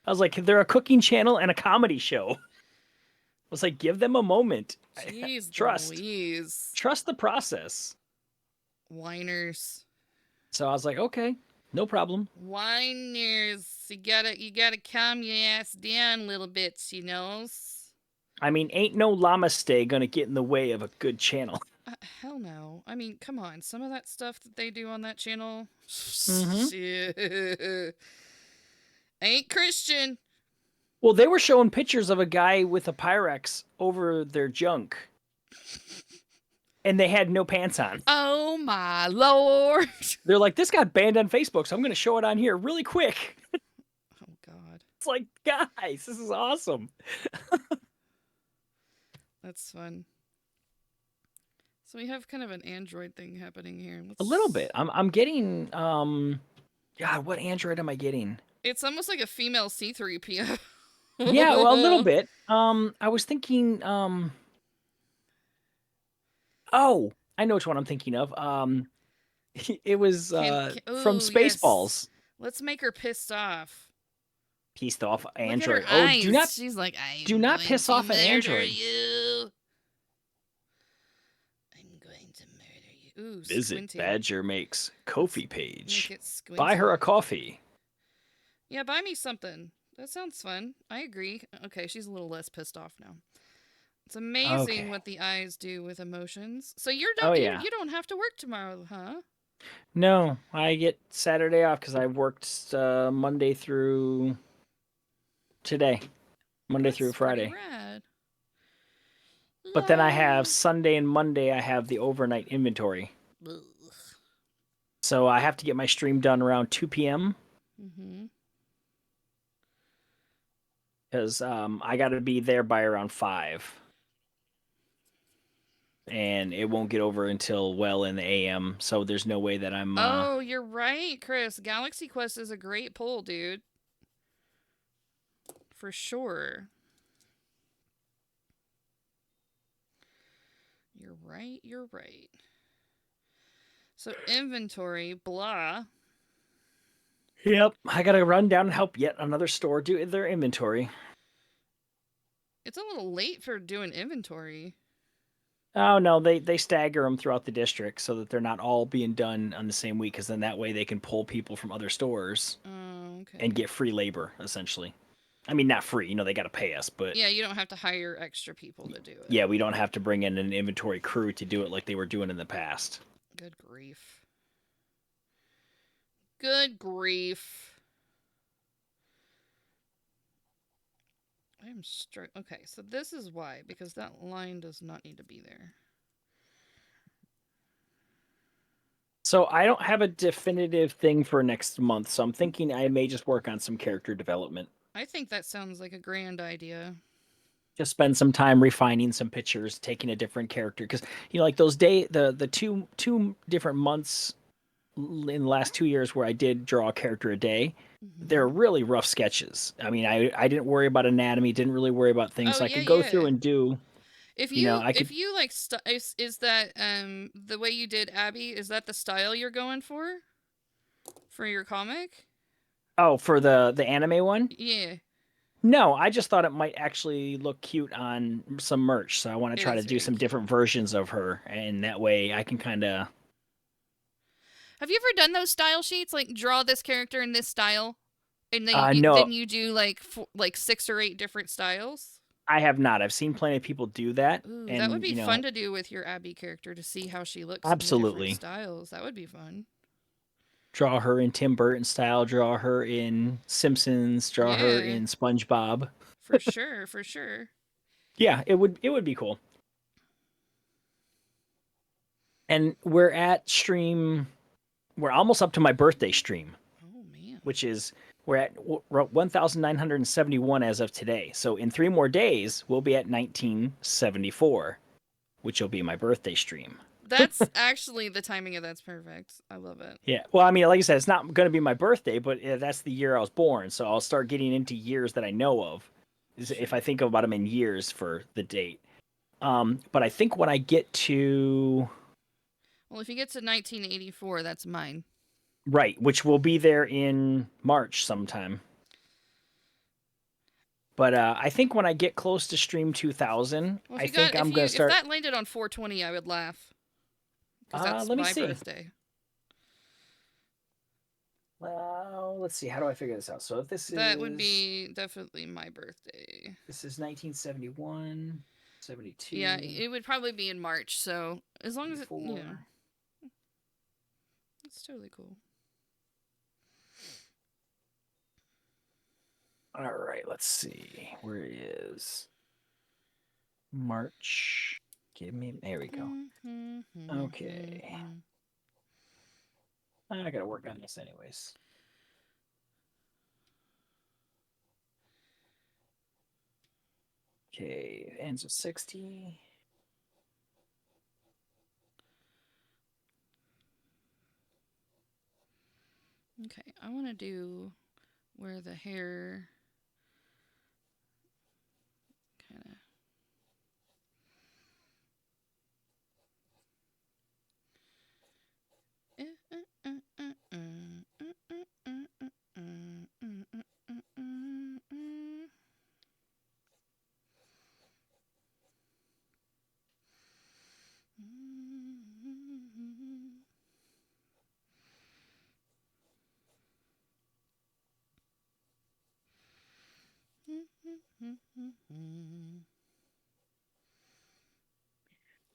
I was like, "They're a cooking channel and a comedy show." I was like, "Give them a moment. Jeez Trust, Louise. trust the process." Whiners. So I was like, "Okay, no problem." Whiners. You gotta calm your ass down little bits, I mean, ain't no llama stay gonna get in the way of a good channel. Hell no. I mean, come on. Some of that stuff that they do on that channel. Mm-hmm. Ain't Christian. Well, they were showing pictures of a guy with a Pyrex over their junk, and they had no pants on. Oh my lord. They're like, this got banned on Facebook, so I'm going to show it on here really quick. Oh god. It's like, guys, this is awesome. That's fun. So we have kind of an Android thing happening here. A little Let's. bit. I'm getting God, what Android am I getting? It's almost like a female C3PO. Yeah, well, a little bit. I was thinking oh, I know which one I'm thinking of. It was from Oh, yes. Spaceballs. Let's make her pissed off. Pissed off Look at her Android. Oh, eyes. She's like, I do am not going piss to off an murder Android. you. I'm going to murder you. Ooh, Visit squinty. Badger Makes Let's Kofi make page. it Buy her squinty. a coffee. Yeah, buy me something. That sounds fun. I agree. Okay, she's a little less pissed off now. It's amazing Okay. what the eyes do with emotions. So Oh you yeah. you don't have to work tomorrow, huh? No, I get Saturday off because I worked Monday through today, Monday through That's pretty Friday. rad. But then I have Love. Sunday and Monday. I have the overnight inventory, Ugh. so I have to get my stream done around 2 p.m. Mhm. because I got to be there by around 5, and it won't get over until well in the a.m. So there's no way that I'm. Oh, you're right, Chris. Galaxy Quest is a great pull, dude. For sure. You're right. You're right. So inventory, blah. Yep, I got to run down and help yet another store do their inventory. It's a little late for doing inventory. Oh no, they stagger them throughout the district so that they're not all being done on the same week. Because then that way they can pull people from other stores Oh, and okay. get free labor essentially. I mean, not free, they got to pay us, but Yeah, you don't have to hire extra people to do it. yeah, we don't have to bring in an inventory crew to do it like they were doing in the past. Good grief. Good grief. I'm straight. Okay, so this is why, because that line does not need to be there. So I don't have a definitive thing for next month, so I'm thinking I may just work on some character development. I think that sounds like a grand idea. Just spend some time refining some pictures, taking a different character because like those the two different months in the last 2 years where I did draw a character a day, they're Mm-hmm. really rough sketches. I mean, I didn't worry about anatomy, didn't really worry about things, Oh so I yeah, could go through yeah. and do, I could. If you like is that the way you did Abby, is that the style you're going for your comic? Oh, for the anime one? Yeah, No, I just thought it might actually look cute on some merch, so I want to it try to is do very some cute. different versions of her, and that way I can kind of. Have you ever done those style sheets like draw this character in this style and No, then you do like like 6 or 8 different styles? I have not. I've seen plenty of people do that, Ooh, that would and be fun to do with your Abby character to see how she looks in the different absolutely styles. That would be fun. draw her in Tim Burton style, draw her in Simpsons, draw her Yeah, in SpongeBob. for sure, for sure. Yeah, it would be cool. And we're at stream. We're almost up to my birthday stream, Oh man. which is we're at 1,971 as of today. So in 3 more days, we'll be at 1974, which will be my birthday stream. That's actually the timing of that's perfect. I love it. Yeah. Well, I mean, like I said, it's not going to be my birthday, but that's the year I was born. So I'll start getting into years that I know of, Sure. if I think about them in years for the date. But I think when I get to Well, if you get to 1984, that's mine. right, which will be there in March sometime. But I think when I get close to stream 2000, Well, I think I'm gonna if start. that landed on 420, I would laugh because that's Let me my see. birthday. Well, let's see. How do I figure this out? So if That would be definitely my birthday. this is 1971, Yeah, 72, it would probably be in March. So as long as it, 84. it's totally cool. All right, let's see. Where is March? Give me. There we go. Okay. I gotta work on this anyways. Okay, it ends with 60. Okay, I want to do where the hair kind of.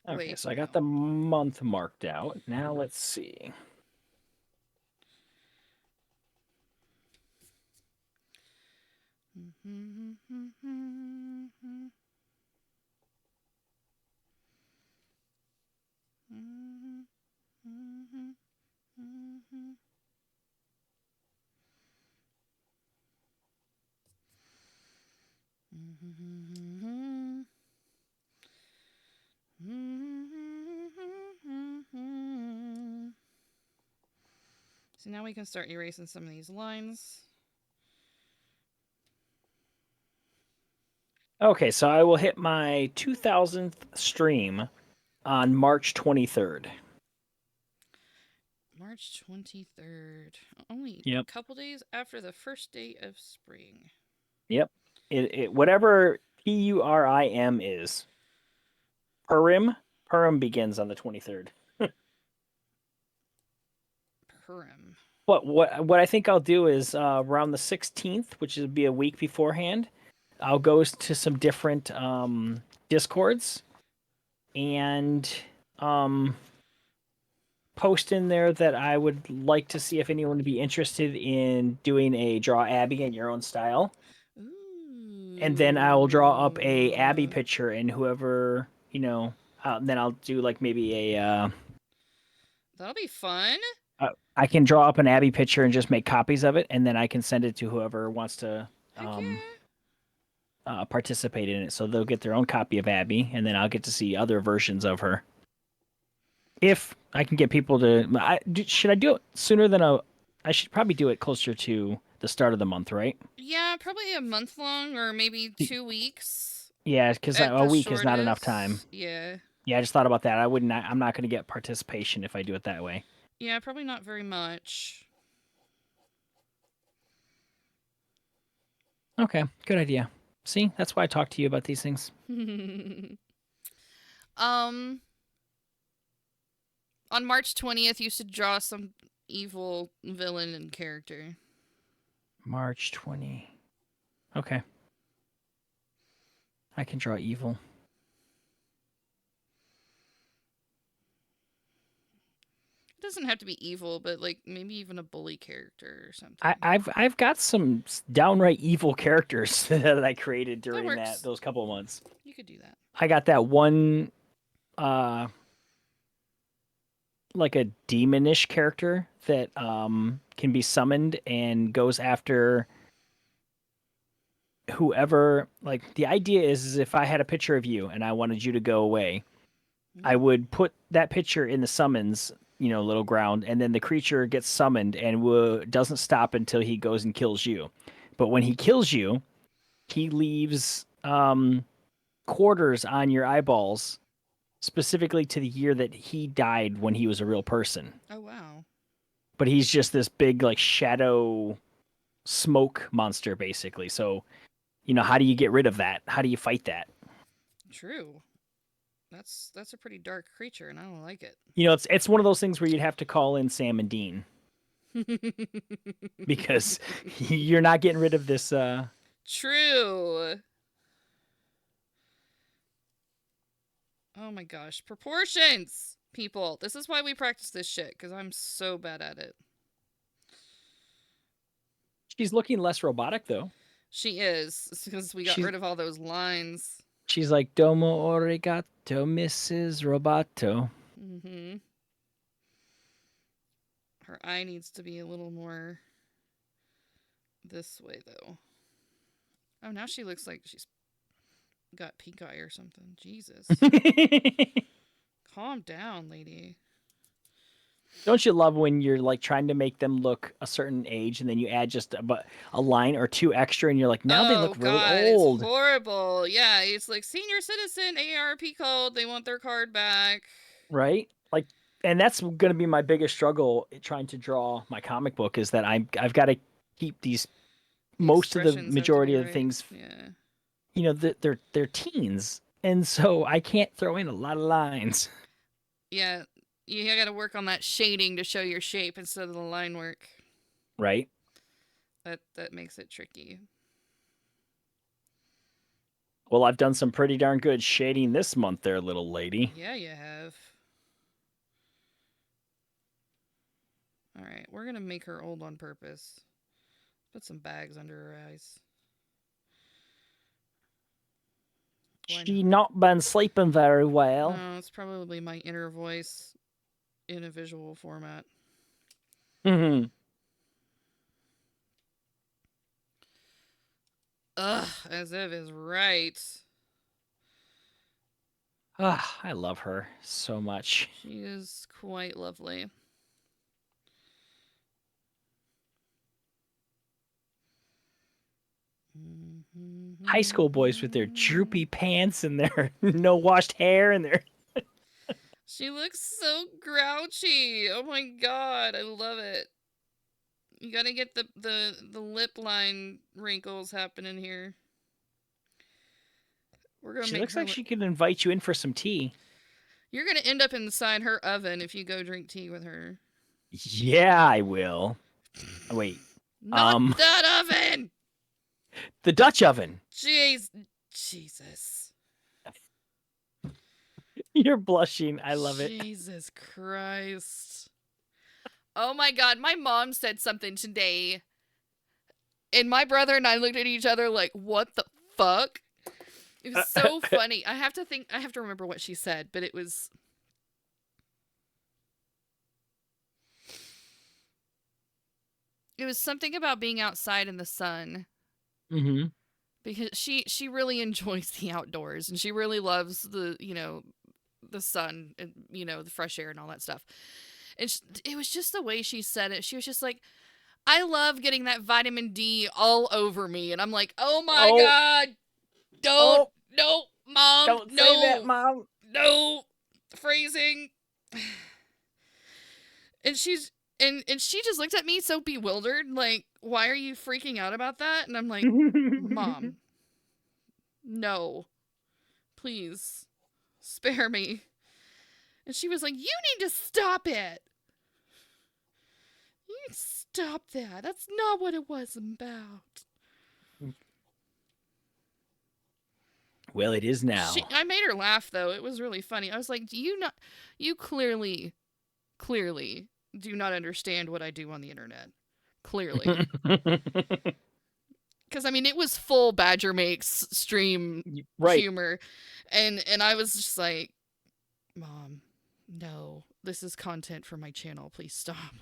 Okay, Wait, so I got no. the month marked out. Now let's see. So now we can start erasing some of these lines. Okay, so I will hit my 2000th stream on March 23rd. March 23rd. Only Yep. a couple days after the first day of spring. Yep. It whatever Purim is. Purim begins on the 23rd. Purim. What I think I'll do is around the 16th, which would be a week beforehand, I'll go to some different discords and um post in there that I would like to see if anyone would be interested in doing a draw Abby in your own style. And then I will draw up a Abby Ooh. picture, and whoever then I'll do like maybe That'll be fun. I can draw up an Abby picture and just make copies of it, and then I can send it to whoever wants to Heck yeah. participate in it. So they'll get their own copy of Abby, and then I'll get to see other versions of her. If I can get people to, should I do it sooner than a? I should probably do it closer to the start of the month, right? Yeah, probably a month long or maybe 2 weeks Yeah, because at a the week is not enough time. shortest. Yeah. Yeah, I just thought about that. I wouldn't. I'm not going to get participation if I do it that way. Yeah, probably not very much. Okay, good idea. See, that's why I talk to you about these things. um on March 20th you should draw some evil villain and character. March 20. Okay, I can draw evil. It doesn't have to be evil, but like maybe even a bully character or I, something. I've I've got some downright evil characters that I created That during works. those couple of months. You could do that. I got that one uh like a demonish character that can be summoned and goes after whoever. Like the idea is if I had a picture of you and I wanted you to go away, I Ooh. would put that picture in the summons, little ground, and then the creature gets summoned and doesn't stop until he goes and kills you. But when he kills you, he leaves quarters on your eyeballs, specifically to the year that he died when he was a real person. Oh wow. But he's just this big like shadow smoke monster, basically. So, how do you get rid of that? How do you fight that? True. That's a pretty dark creature and I don't like it. It's one of those things where you'd have to call in Sam and Dean because you're not getting rid of this. True. Oh my gosh. Proportions! People. This is why we practice this shit, because I'm so bad at it. She's looking less robotic though. She is, because we got She's rid of all those lines. she's like Domo Origato, Mrs. Roboto. Mm-hmm. Her eye needs to be a little more this way, though. Oh, now she looks like she's got pink eye or something. Jesus. Calm down, lady. Don't you love when you're like trying to make them look a certain age and then you add just a line or two extra and you're like, now they Oh look really God, it's old, horrible. Yeah, it's like senior citizen AARP code. They want their card back. right? Like, and that's going to be my biggest struggle trying to draw my comic book is that I've got to keep these The most of the expressions have to be majority of the right. things, Yeah. they're teens, and so I can't throw in a lot of lines, Yeah. You got to work on that shading to show your shape instead of the line work. right? That makes it tricky. Well, I've done some pretty darn good shading this month, there, little lady. Yeah, you have. All right, we're gonna make her old on purpose. Put some bags under her eyes. One. She not been sleeping very well. No, it's probably my inner voice in a visual format. Hmm. Ugh, as if is right. Ah, I love her so much. She is quite lovely. High school boys with their droopy pants and their no washed hair and their She looks so grouchy. Oh my god, I love it. You gotta get the lip line wrinkles happening here. We're gonna she make looks her like look. she could invite you in for some tea. You're gonna end up inside her oven if you go drink tea with her. Yeah, I will. Wait. Not Um that oven! the Dutch oven. Jeez. Jesus. You're blushing. I love it. Jesus Christ. Oh my god, my mom said something today, and my brother and I looked at each other like, what the fuck? It was so funny. I have to remember what she said, but it was. It was something about being outside in the sun. Mm-hmm. Because she really enjoys the outdoors and she really loves the sun and the fresh air and all that stuff. And it was just the way she said it. She was just like, I love getting that vitamin D all over me. And I'm like, oh my Oh, God. Don't. oh, No, Mom. don't say that, No. Mom. No. Phrasing. And she just looked at me so bewildered, like, why are you freaking out about that? And I'm like, Mom, no. Please. Spare me. And she was like, you need to stop it. You need to stop that. That's not what it was about. Well, it is now. I made her laugh though. It was really funny. I was like, you clearly do not understand what I do on the internet. Clearly. Because I mean, it was full Badger Makes stream Right. humor, and I was just like, Mom, no, this is content for my channel. Please stop.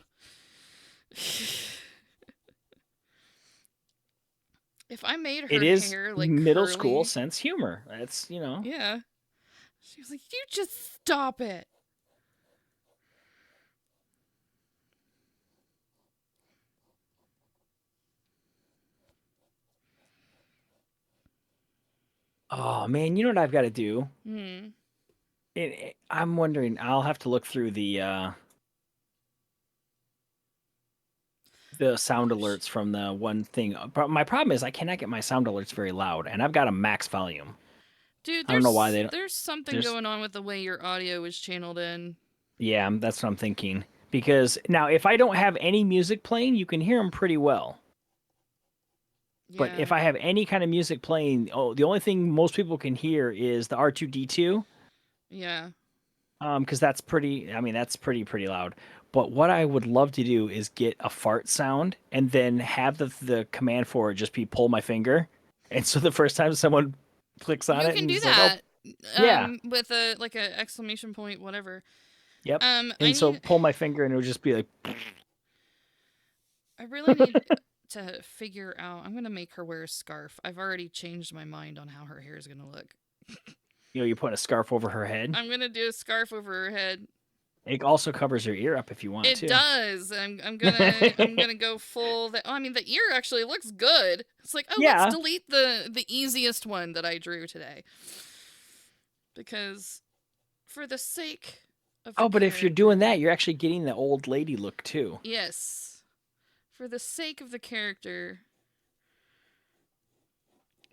If I made her It is hair like middle school curly, sense humor. That's, yeah, she was like, you just stop it. Oh man, you know what I've got to do? Hmm. I'm wondering. I'll have to look through the sound Gosh. alerts from the one thing. My problem is I cannot get my sound alerts very loud, and I've got a max volume. Dude, I don't know why they don't. there's something There's going on with the way your audio is channeled in. Yeah, that's what I'm thinking. Because now, if I don't have any music playing, you can hear them pretty well. But Yeah. if I have any kind of music playing, the only thing most people can hear is the R2D2. Yeah. Because that's pretty. I mean, that's pretty loud. But what I would love to do is get a fart sound and then have the command for it just be pull my finger, and so the first time someone clicks on You it can and do it's like, oh that. yeah, With a exclamation point, whatever. yep. I And so need. pull my finger and it would just be like, I really need to figure out. I'm gonna make her wear a scarf. I've already changed my mind on how her hair is gonna look. You're putting a scarf over her head. I'm gonna do a scarf over her head. It also covers her ear up if you want It to. does. I'm gonna go full. I mean, the ear actually looks good. It's like, oh, let's Yeah. delete the easiest one that I drew today, because for the sake of the Oh, but if you're doing character, that, you're actually getting the old lady look too. yes, for the sake of the character,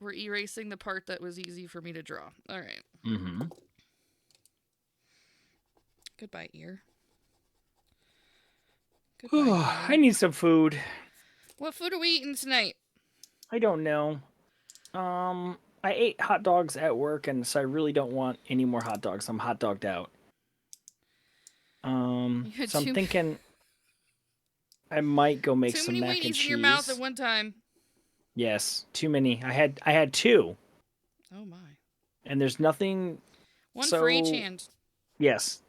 we're erasing the part that was easy for me to draw. All right. Mm-hmm. Goodbye, ear. Goodbye, I ear. need some food. What food are we eating tonight? I don't know. I ate hot dogs at work, and so I really don't want any more hot dogs. I'm hot dogged out. You had So I'm thinking I might go make too some many mac and weenies in your mouth at cheese. one time. Yes, too many. I had two, Oh my. and there's nothing. One for each So hand. yes,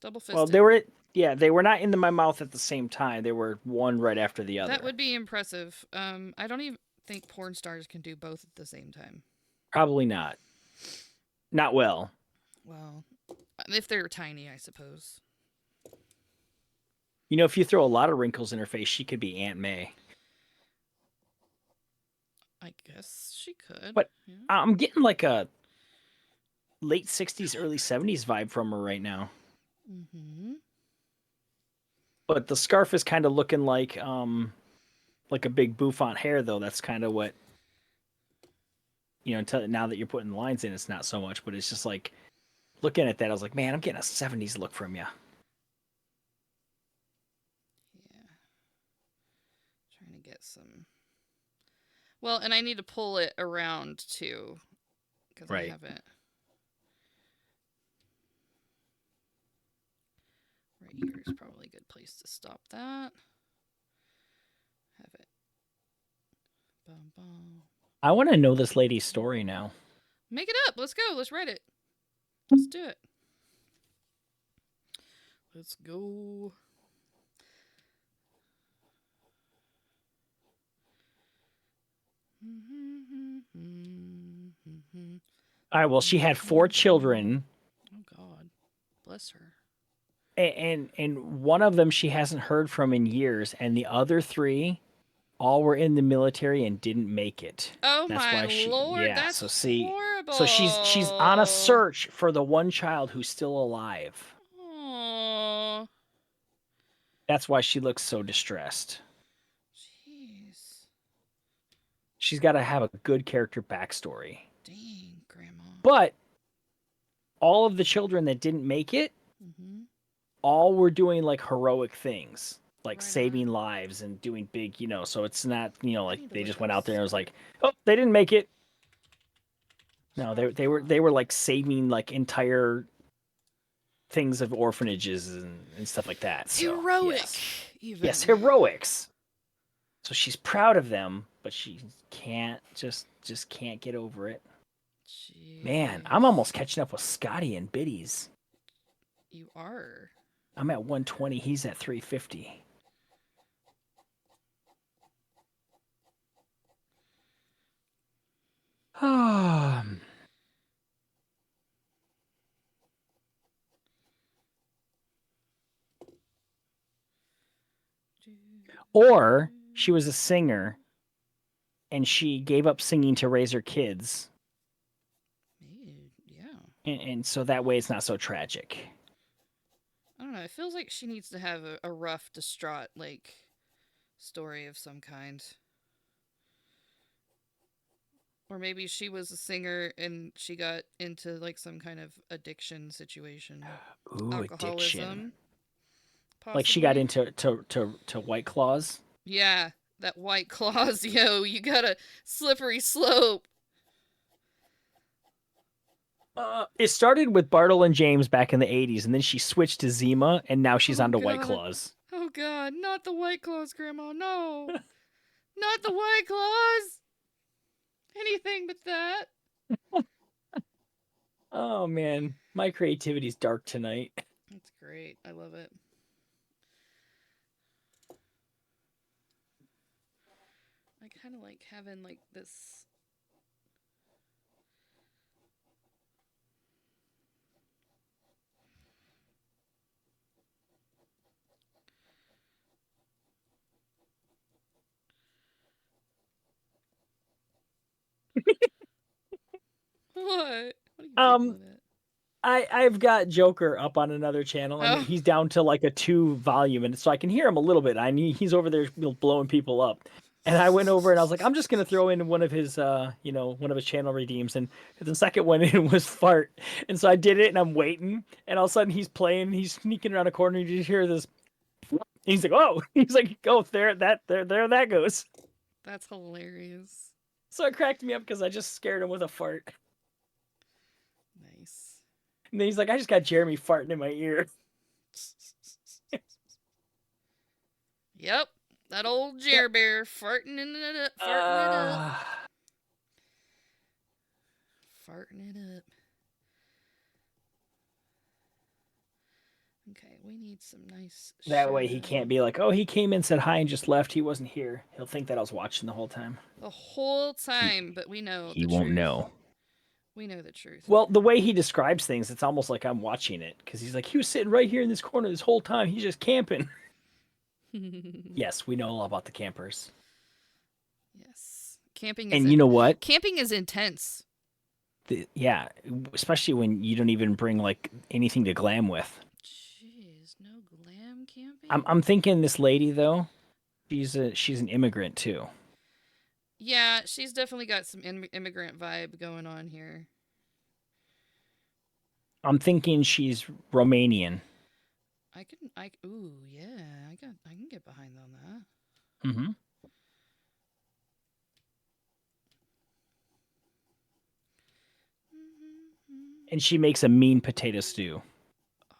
Double well fisted. they were not into my mouth at the same time. They were one right after the That other. would be impressive. I don't even think porn stars can do both at the same time. Probably not. Not well. Well, if they're tiny, I suppose. If you throw a lot of wrinkles in her face, she could be Aunt May. I guess she could. But Yeah. I'm getting like a late 60s, early 70s vibe from her right now. Mm-hmm. But the scarf is kind of looking like a big bouffant hair though. That's kind of what until now that you're putting the lines in, it's not so much, but it's just like looking at that, I was like, man, I'm getting a 70s look from you. Yeah. Trying to get some. Well, and I need to pull it around too, because I Right. haven't. Right here is probably a good place to stop that. Have it. Bum, bum. I want to know this lady's story now. Make it up. Let's go. Let's write it. Let's do it. Let's go. All right, well, she had 4 children. Oh God, bless her. And one of them she hasn't heard from in years, and the other three all were in the military and didn't make it. Oh That's my why lord, yeah, that's so see, horrible. so she's on a search for the one child who's still alive. Oh, That's why she looks so distressed. jeez. She's got to have a good character backstory. Dang, Grandma. But all of the children that didn't make it, Mm-hmm. all were doing like heroic things, like Right saving on. lives and doing big, so it's not, I like need to they look just up went out there and was stuff. like, oh, they didn't make it. No, Sorry, they were like saving like entire things of orphanages and stuff like that. So heroic, yes, even. yes, heroics. So she's proud of them, but she can't just can't get over it. Jeez. Man, I'm almost catching up with Scotty and Biddies. You are. I'm at 120. He's at 350. Or she was a singer and she gave up singing to raise her kids. Yeah. And so that way it's not so tragic. I don't know. It feels like she needs to have a rough, distraught, like, story of some kind. Or maybe she was a singer and she got into, like, some kind of addiction situation. Ooh, addiction. Alcoholism, Like she got possibly. into to White Claws. Yeah, that white claws, yo. You got a slippery slope. It started with Bartle and James back in the 80s, and then she switched to Zima, and now she's Oh, on to White God. Claws. Oh, God. Not the white claws, Grandma. No. Not the white claws. Anything but that. Oh man, my creativity's dark tonight. That's great. I love it. I kind of like having like this What? What are you Um, giggling at? I've got Joker up on another channel, and Oh. he's down to like a 2 volume, and so I can hear him a little bit. He's over there blowing people up, and I went over and I was like, I'm just gonna throw in one of his one of his channel redeems, and the second one in was fart, and so I did it, and I'm waiting, and all of a sudden he's playing, he's sneaking around a corner, and you just hear this. And he's like, oh, he's like, oh, there that goes. That's hilarious. So it cracked me up because I just scared him with a fart. Nice. And then he's like, I just got Jeremy farting in my ear. Yep. That old Jer Yep. Bear farting it up. Farting it up. Uh, Farting it up. Okay, we need some nice that way he can't shadow. be like, oh, he came in, said hi, and just left. He wasn't here. He'll think that I was watching the whole time. The whole He time, but we know he the won't truth. know. We know the truth. Well, the way he describes things, it's almost like I'm watching it because he's like, he was sitting right here in this corner this whole time. He's just camping. Yes, we know all about the campers. Yes. Camping is And you know what? camping is intense. Yeah, especially when you don't even bring like anything to glam with. Jeez, no glam I'm camping? I'm thinking this lady though, she's an immigrant too. Yeah, she's definitely got some immigrant vibe going on here. I'm thinking she's Romanian. Ooh, yeah, I can get behind on that. Mm-hmm. And she makes a mean potato stew. Oh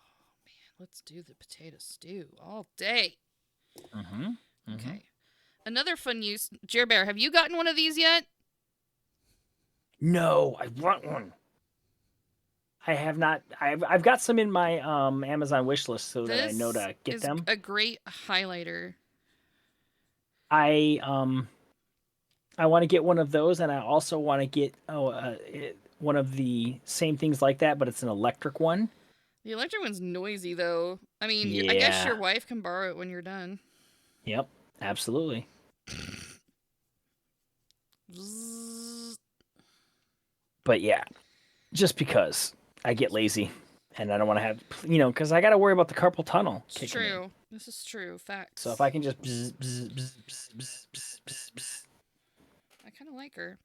man, let's do the potato stew all day. Mm-hmm. Mm-hmm. Okay. Another fun use, Jer Bear, have you gotten one of these yet? No, I want one. I have not. I've got some in my Amazon wish list so that I know This to get is them. a great highlighter. I I want to get one of those, and I also want to get one of the same things like that, but it's an electric one. The electric one's noisy though. I mean, I guess your Yeah. wife can borrow it when you're done. Yep. Absolutely. Bzzz. But yeah, just because I get lazy and I don't want to have, because I got to worry about the carpal tunnel It's kicking in. true. This is true. So if Facts. I can just bzz, bzz, bzz, bzz, bzz, bzz, bzz, bzz. I kind of like her.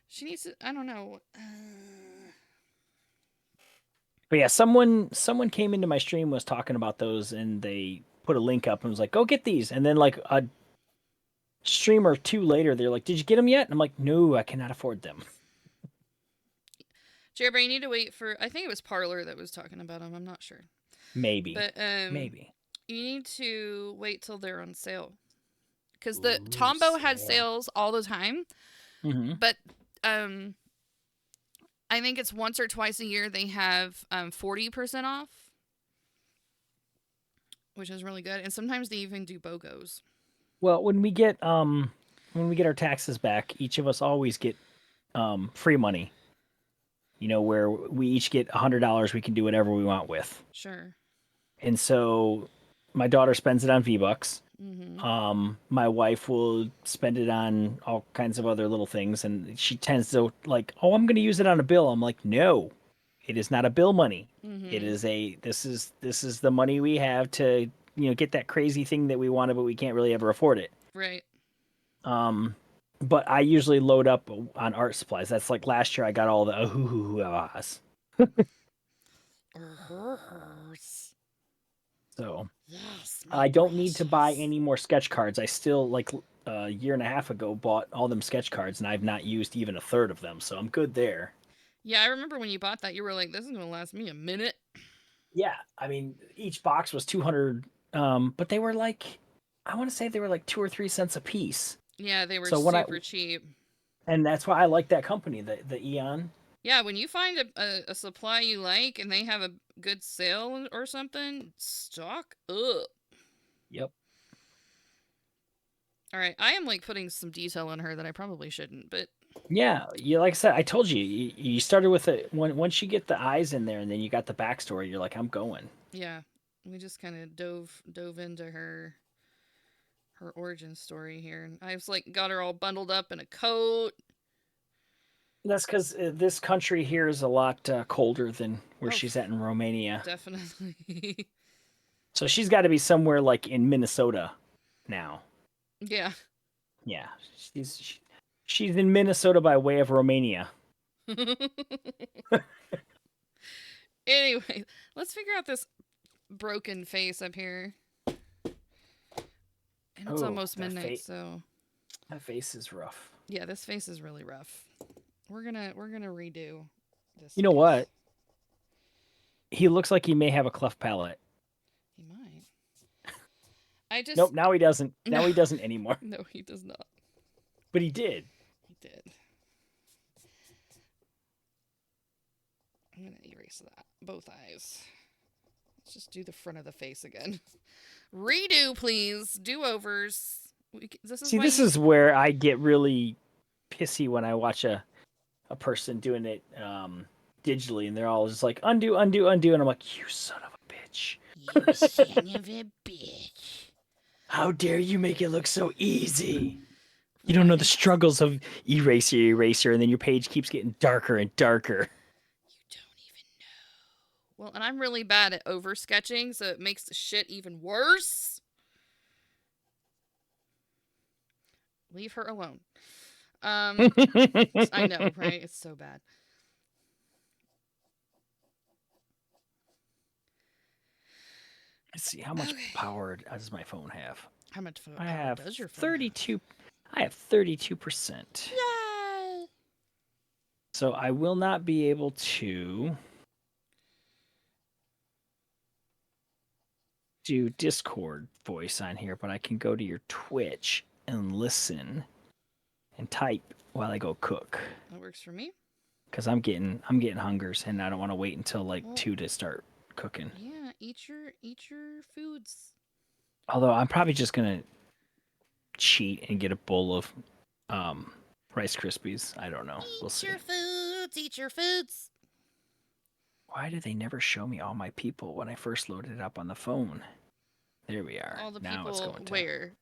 She needs to. I don't know. But yeah, someone came into my stream was talking about those and they put a link up and was like, "Go get these." And then like a stream or two later, they're like, "Did you get them yet?" And I'm like, "No, I cannot afford them." Jerry, you need to wait for. I think it was Parlor that was talking about them. I'm not sure, Maybe, but maybe. you need to wait till they're on sale because the Ooh, Tombow had sale. sales all the time, Mm-hmm. but um, I think it's once or twice a year they have 40% off, which is really good. And sometimes they even do BOGOs. Well, when we get our taxes back, each of us always get free money. Where we each get $100, we can do whatever we want with. Sure. And so my daughter spends it on V-Bucks. Mm-hmm. My wife will spend it on all kinds of other little things, and she tends to like, oh, I'm going to use it on a bill. I'm like, no, it is not a bill money. It Mm-hmm. is this is the money we have to get that crazy thing that we wanted, but we can't really ever afford it. Right. Um, but I usually load up on art supplies. That's like last year I got all the ahs. So Yes, my I don't need to buy precious. any more sketch cards. I still like a year and a half ago bought all them sketch cards and I've not used even a third of them. So I'm good there. Yeah, I remember when you bought that, you were like, "This is gonna last me a minute." Yeah, I mean each box was 200 but they were like I want to say they were like 2 or 3 cents a piece. Yeah, they were So when I super cheap. and that's why I like that company, the Eon. Yeah, when you find a supply you like and they have a good sale or something, stock up. Yep. All right, I am like putting some detail on her that I probably shouldn't, but Yeah, like I said, I told you, you started with it once you get the eyes in there, and then you got the backstory. You're like, I'm going. yeah, we just kind of dove into her origin story here, and I was like got her all bundled up in a coat, That's because this country here is a lot colder than where Oh, she's at in Romania. definitely. So she's got to be somewhere like in Minnesota now. Yeah. Yeah, she's in Minnesota by way of Romania. Anyway, let's figure out this broken face up here. And it's Oh, almost midnight, so that face is rough. yeah, this face is really rough. We're gonna redo this You know face. what? He looks like he may have a cleft palate. He might. I Nope, just now he doesn't. no, Now he doesn't anymore. no, he does not. But he did. He did. I'm gonna erase that. Both eyes. Let's just do the front of the face again. Redo, please. Do overs. This is See, why this you. is where I get really pissy when I watch a person doing it digitally, and they're all just like undo, undo, undo, and I'm like, you son of a bitch! You son of a bitch. How dare you make it look so easy? You don't know the Right. struggles of eraser, eraser, and then your page keeps getting darker and darker. You don't even know. Well, and I'm really bad at over sketching, so it makes the shit even worse. Leave her alone. I know, right? It's so bad. Let's see, how much Okay. power does my phone have? How much I power have does your phone have? 32. I have 32%. Yay! So I will not be able to do Discord voice on here, but I can go to your Twitch and listen and type while I go cook. That works for me. Cause I'm getting hungers, and I don't want to wait until like Well, 2 to start cooking. yeah, eat your foods. Although I'm probably just gonna cheat and get a bowl of um, Rice Krispies. I don't know. We'll Eat see. your foods. Eat your foods. Why did they never show me all my people when I first loaded it up on the phone? There we are. All the Now it's people going to. where? Where?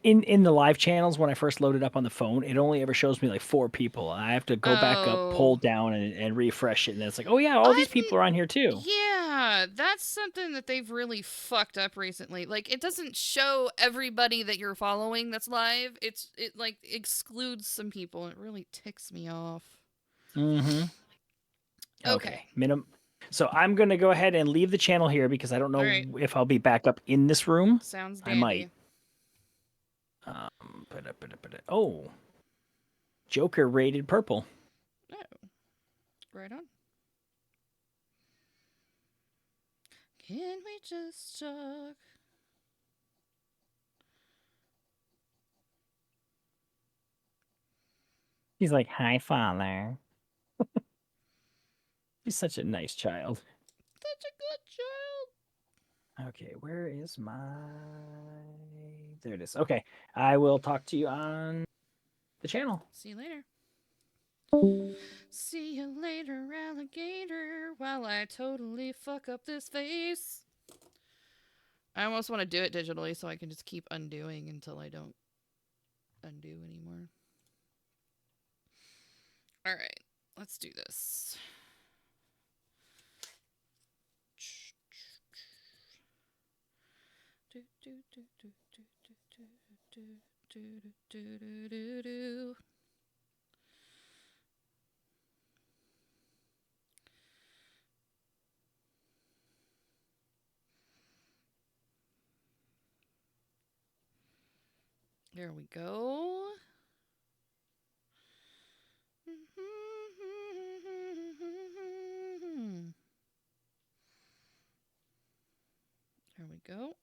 In the live channels when I first loaded up on the phone, it only ever shows me like 4 people. I have to go back up, pull Oh, down, and refresh it, and it's like, oh yeah, all these I've people are on here too. yeah, that's something that they've really fucked up recently. Like it doesn't show everybody that you're following that's live. It like excludes some people. It really ticks me off. Mm-hmm. Okay. Okay. So I'm gonna go ahead and leave the channel here because I don't All know right. if I'll be back up in this room. Sounds I might. dandy. Oh, Joker rated purple. Oh, right on. Can we just talk? He's like, hi, father. He's such a nice child. Such a good child. Okay, where is my... There it is. Okay, I will talk to you on the channel. See you later. See you later, alligator, while I totally fuck up this face. I almost want to do it digitally so I can just keep undoing until I don't undo anymore. Alright, let's do this. There we go. There we go.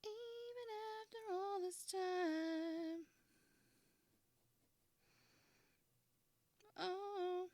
Even after all this time. Oh.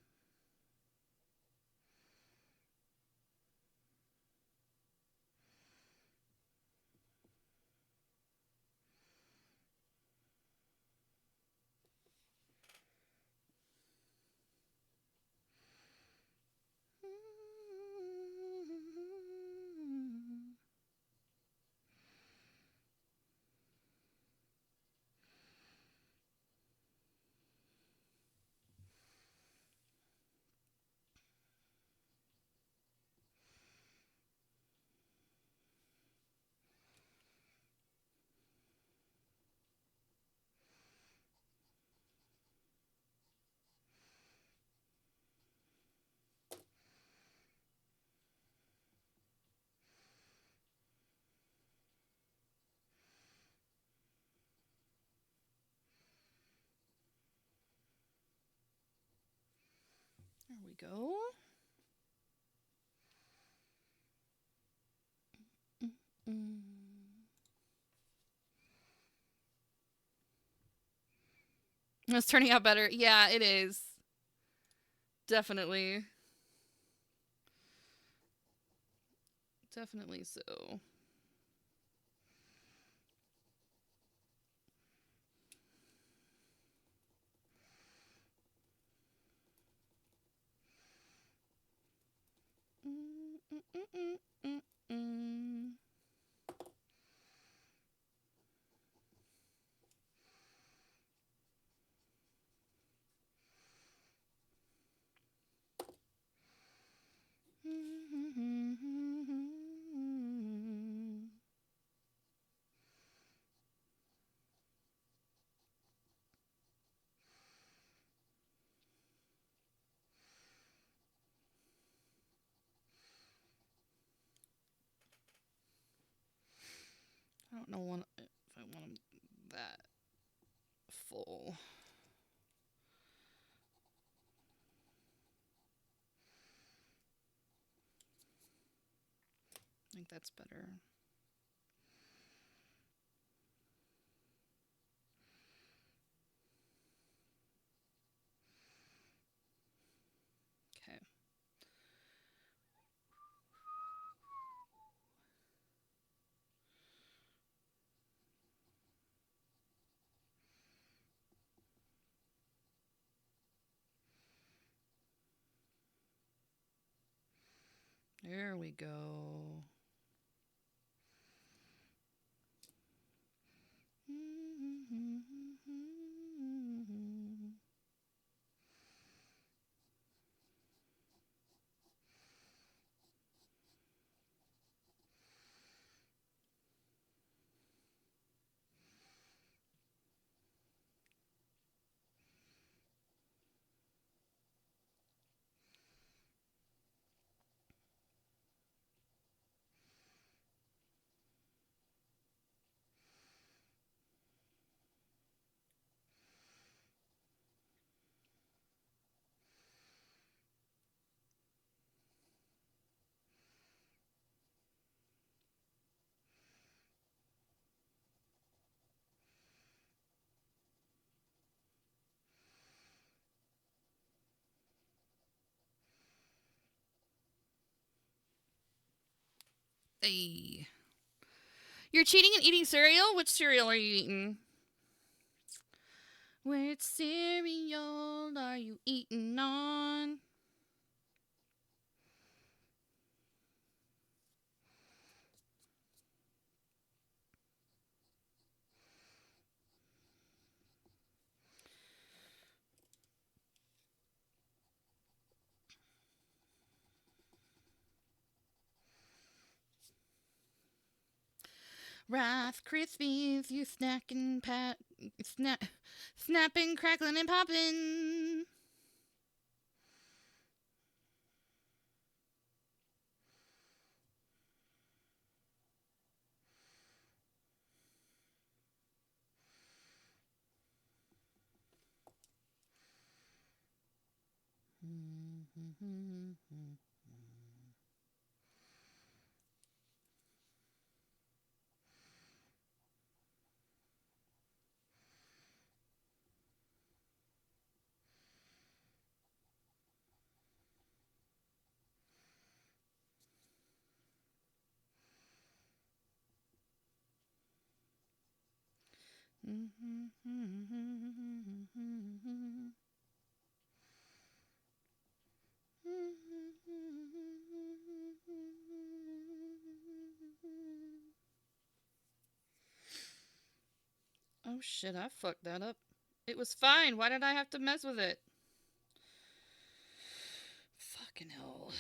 There we go. It's turning out better. Yeah, it is. Definitely. Definitely so. I don't know if I want them that full. I think that's better. Okay. There we go. Hey. You're cheating and eating cereal? Which cereal are you eating? Which cereal are you eating on? Rice Krispies, you snacking, snapping, crackling, and popping. Oh shit, I fucked that up. It was fine. Why did I have to mess with it? Fucking hell.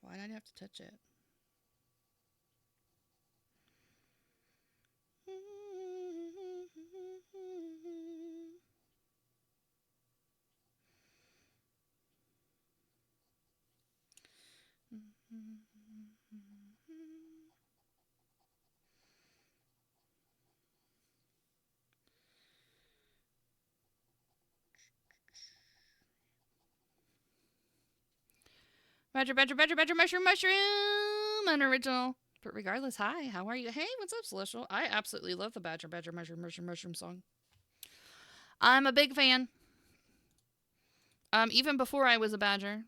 Why did I have to touch it? Badger, mushroom, unoriginal. But regardless, hi, how are you? Hey, what's up, Celestial? I absolutely love the badger, mushroom song. I'm a big fan. Even before I was a badger,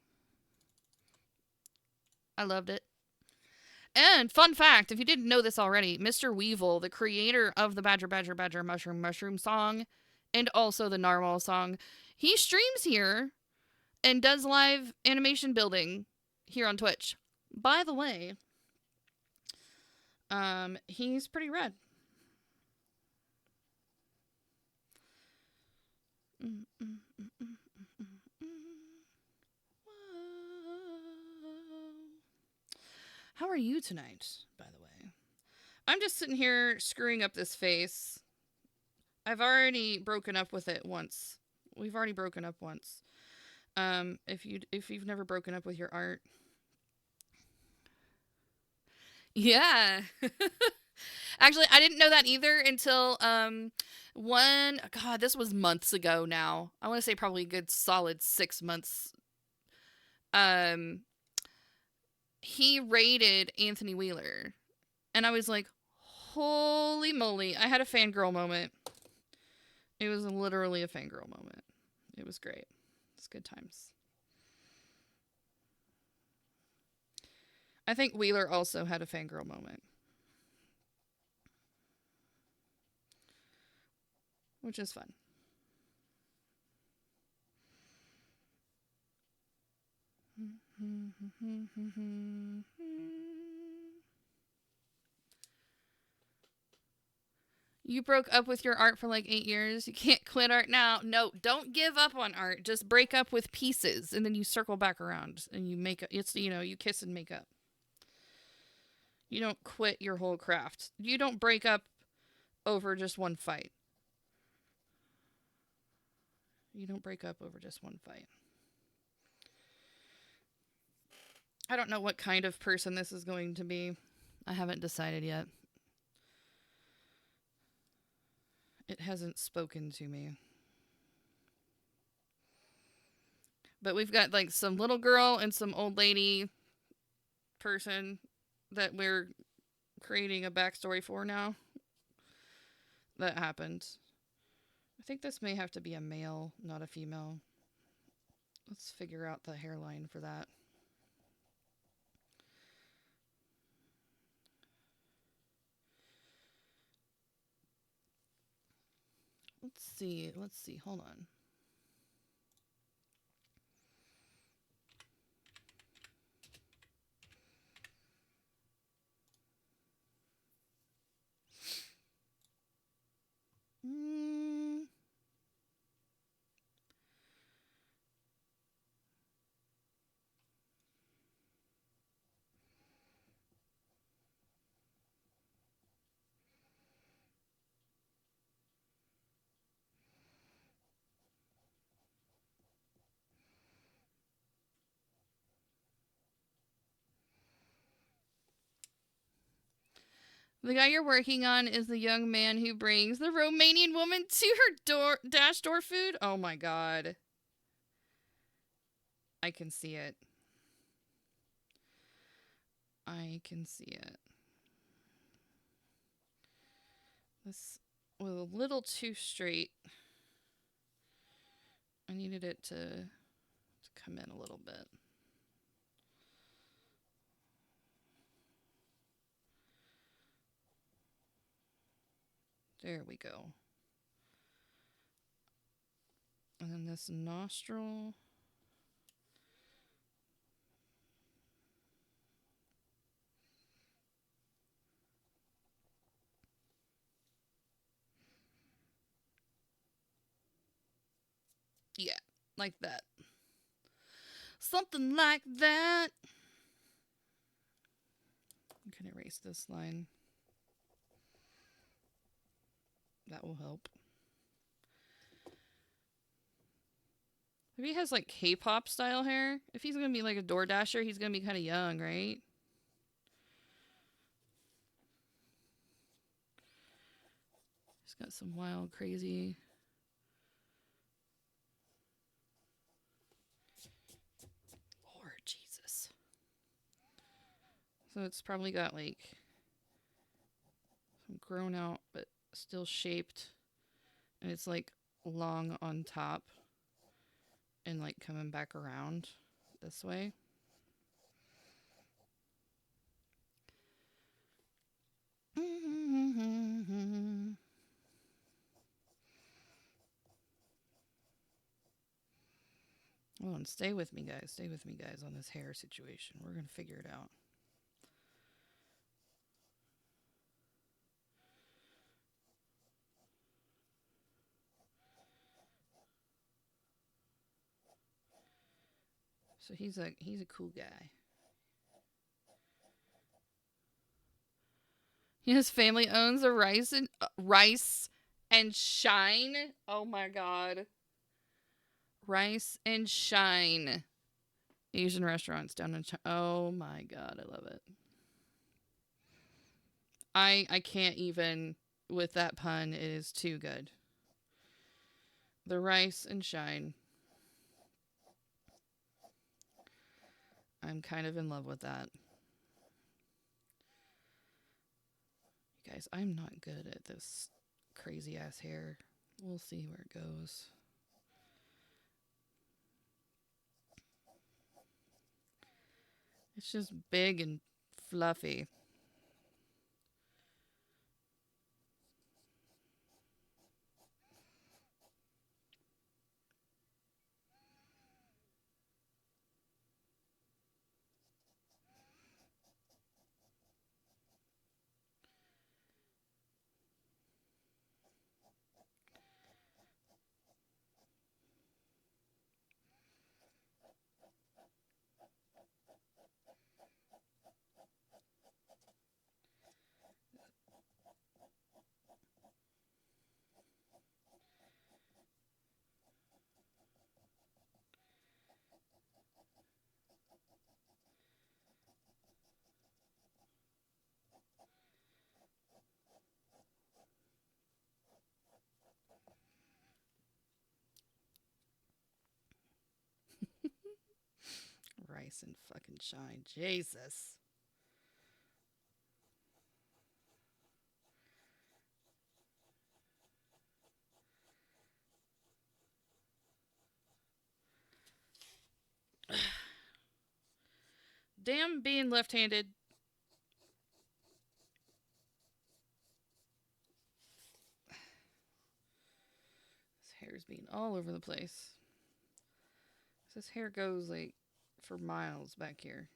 I loved it. And fun fact, if you didn't know this already, Mr. Weevil, the creator of the badger, mushroom song, and also the narwhal song, he streams here and does live animation building here on Twitch. By the way, he's pretty rad. How are you tonight, by the way? I'm just sitting here screwing up this face. I've already broken up with it once. We've already broken up once. If you've never broken up with your art. Yeah. Actually, I didn't know that either until this was months ago now. I want to say probably a good solid 6 months. He raided Anthony Wheeler. And I was like, holy moly. I had a fangirl moment. It was literally a fangirl moment. It was great. It's good times. I think Wheeler also had a fangirl moment. Which is fun. You broke up with your art for like 8 years. You can't quit art now. No, don't give up on art. Just break up with pieces and then you circle back around and you make it. It's, you kiss and make up. You don't quit your whole craft. You don't break up over just one fight. You don't break up over just one fight. I don't know what kind of person this is going to be. I haven't decided yet. It hasn't spoken to me. But we've got like some little girl and some old lady person that we're creating a backstory for now. That happened. I think this may have to be a male, not a female. Let's figure out the hairline for that. Let's see. Let's see. Hold on. Mm. The guy you're working on is the young man who brings the Romanian woman to her dash door food. Oh my god. I can see it. I can see it. This was a little too straight. I needed it to come in a little bit. There we go. And then this nostril. Yeah, like that. Something like that. I can erase this line. That will help. If he has like K-pop style hair, if he's gonna be like a door dasher, he's gonna be kind of young, right? He's got some wild, crazy. Lord Jesus. So it's probably got like some grown out, but still shaped, and it's like long on top, and like coming back around this way. Oh, and stay with me, guys. Stay with me, guys, on this hair situation. We're going to figure it out. So he's a cool guy. His family owns a rice and shine. Oh my god. Rice and shine. Asian restaurants down in China. Oh my god, I love it. I can't even with that pun. It is too good. The rice and shine. I'm kind of in love with that. You guys, I'm not good at this crazy ass hair. We'll see where it goes. It's just big and fluffy. Rice and fucking shine. Jesus. Damn being left handed. hair's being all over the place. This hair goes like for miles back here.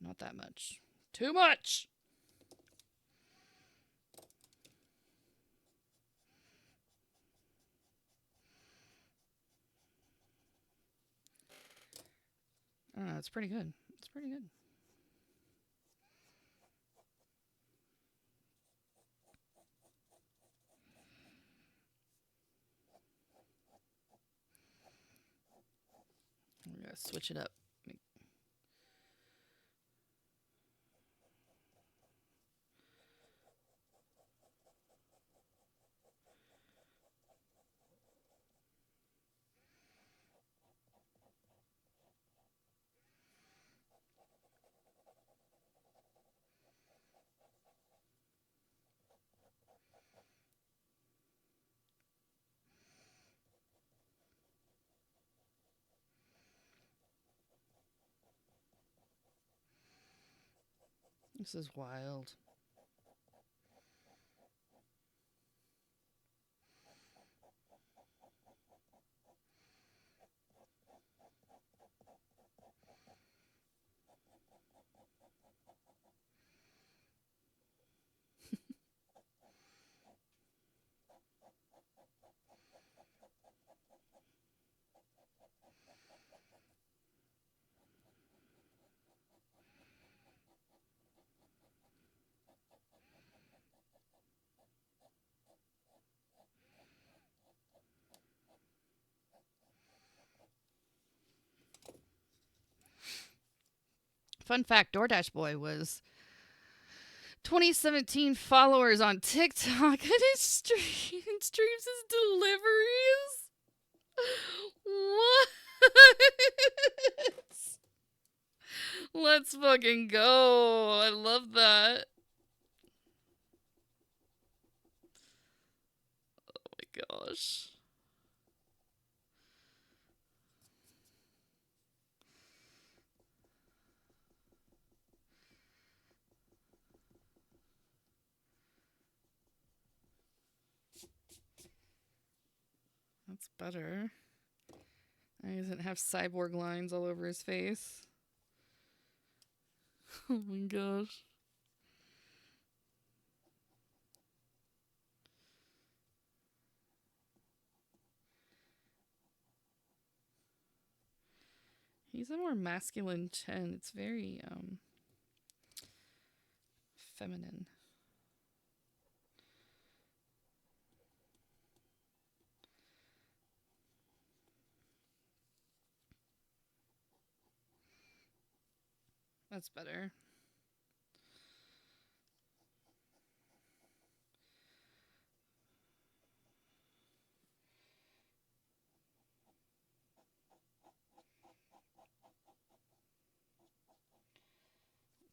Not that much. Too much! I don't know, it's pretty good. It's pretty good. We gotta switch it up. This is wild. Fun fact, DoorDash Boy was 2017 followers on TikTok and it streams his deliveries. What? Let's fucking go. I love that. Oh my gosh. That's better. He doesn't have cyborg lines all over his face. Oh my gosh. He's a more masculine chin. It's very feminine. That's better.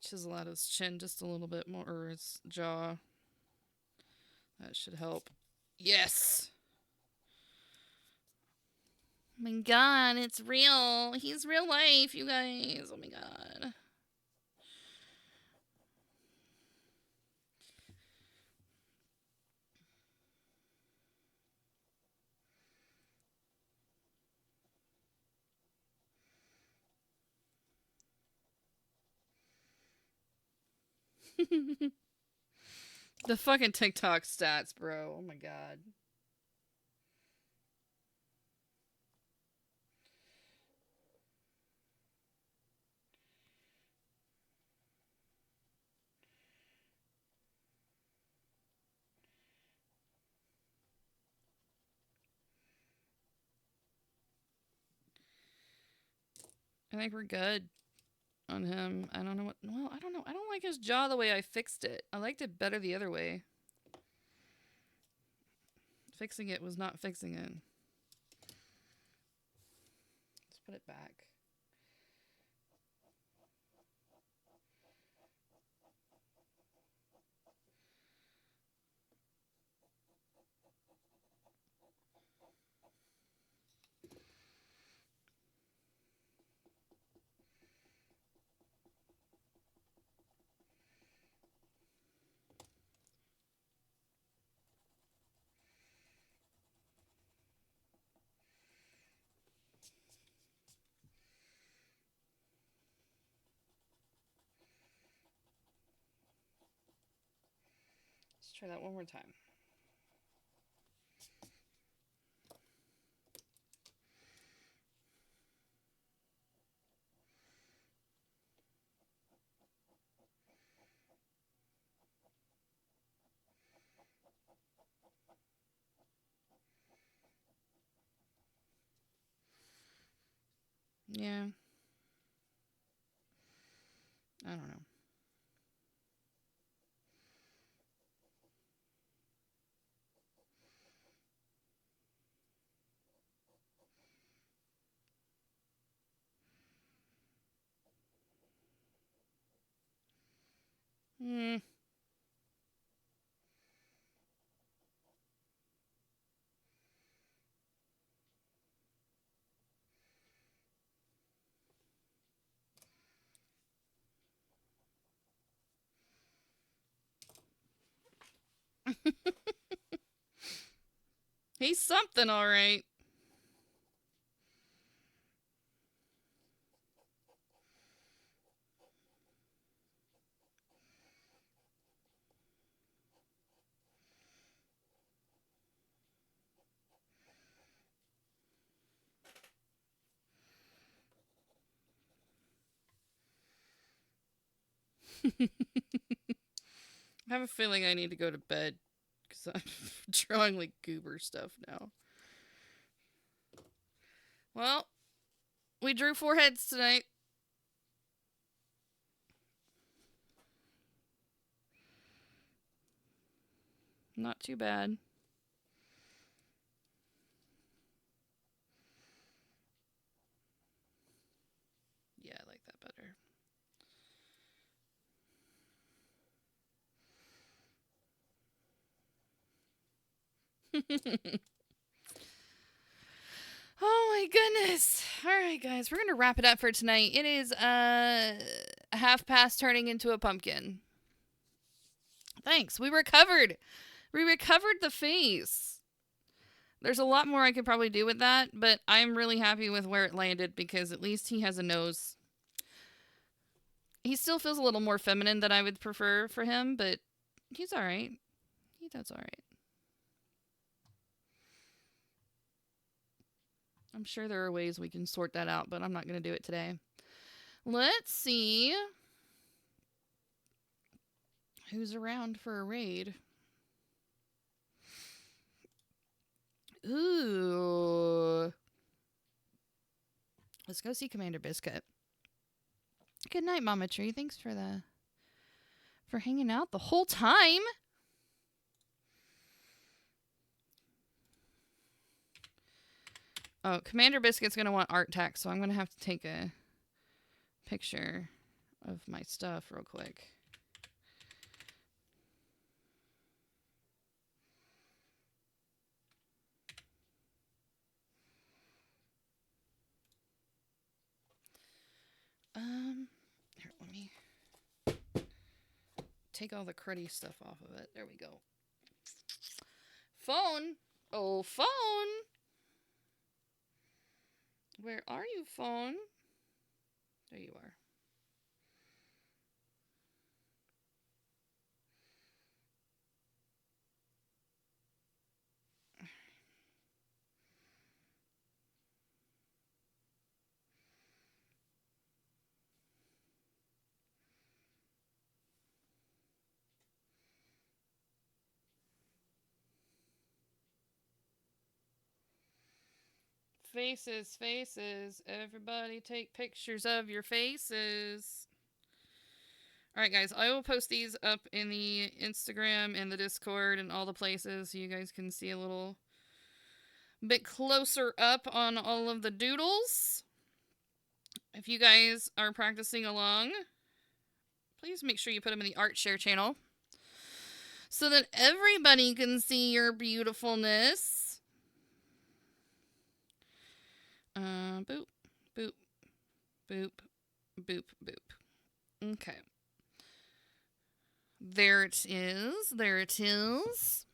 Chisel out his chin just a little bit more, or his jaw. That should help. Yes! Oh my god, it's real. He's real life, you guys. Oh my god. The fucking TikTok stats, bro. Oh my god. I think we're good on him. I don't know what. Well, I don't know. I don't like his jaw the way I fixed it. I liked it better the other way. Fixing it was not fixing it. Let's put it back. try that one more time. Yeah. I don't know. Hmm. He's something, all right. I have a feeling I need to go to bed because I'm drawing like goober stuff now. Well, we drew 4 heads tonight. Not too bad. Yeah, I like that better. Oh my goodness. All right, guys, we're going to wrap it up for tonight. It is half past turning into a pumpkin. Thanks. We recovered. We recovered the face. There's a lot more I could probably do with that, but I'm really happy with where it landed because at least he has a nose. He still feels a little more feminine than I would prefer for him, but he's all right. He does all right. I'm sure there are ways we can sort that out, but I'm not going to do it today. Let's see who's around for a raid. Ooh. Let's go see Commander Biscuit. Good night, Mama Tree. Thanks for hanging out the whole time. Oh, Commander Biscuit's going to want art tax, so I'm going to have to take a picture of my stuff real quick. Here, let me take all the cruddy stuff off of it. There we go. Phone. Oh, phone. Where are you, phone? There you are. Faces, faces. Everybody take pictures of your faces. Alright, guys, I will post these up in the Instagram and the Discord and all the places so you guys can see a little bit closer up on all of the doodles. If you guys are practicing along, please make sure you put them in the Art Share channel so that everybody can see your beautifulness. Boop, boop, boop, boop, boop. Okay. There it is. There it is.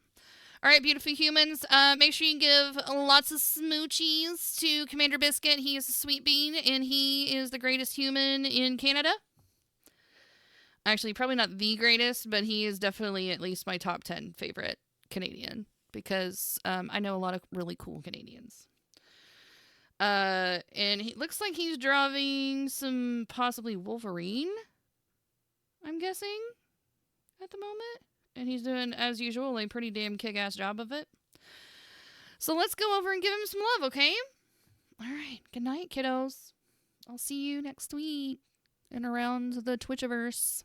All right, beautiful humans. Make sure you give lots of smoochies to Commander Biscuit. He is a sweet bean, and he is the greatest human in Canada. Actually, probably not the greatest, but he is definitely at least my top 10 favorite Canadian because I know a lot of really cool Canadians. And he looks like he's drawing some possibly Wolverine, I'm guessing, at the moment. And he's doing, as usual, a pretty damn kick ass job of it. So let's go over and give him some love, okay? All right. Good night, kiddos. I'll see you next week and around the Twitchiverse.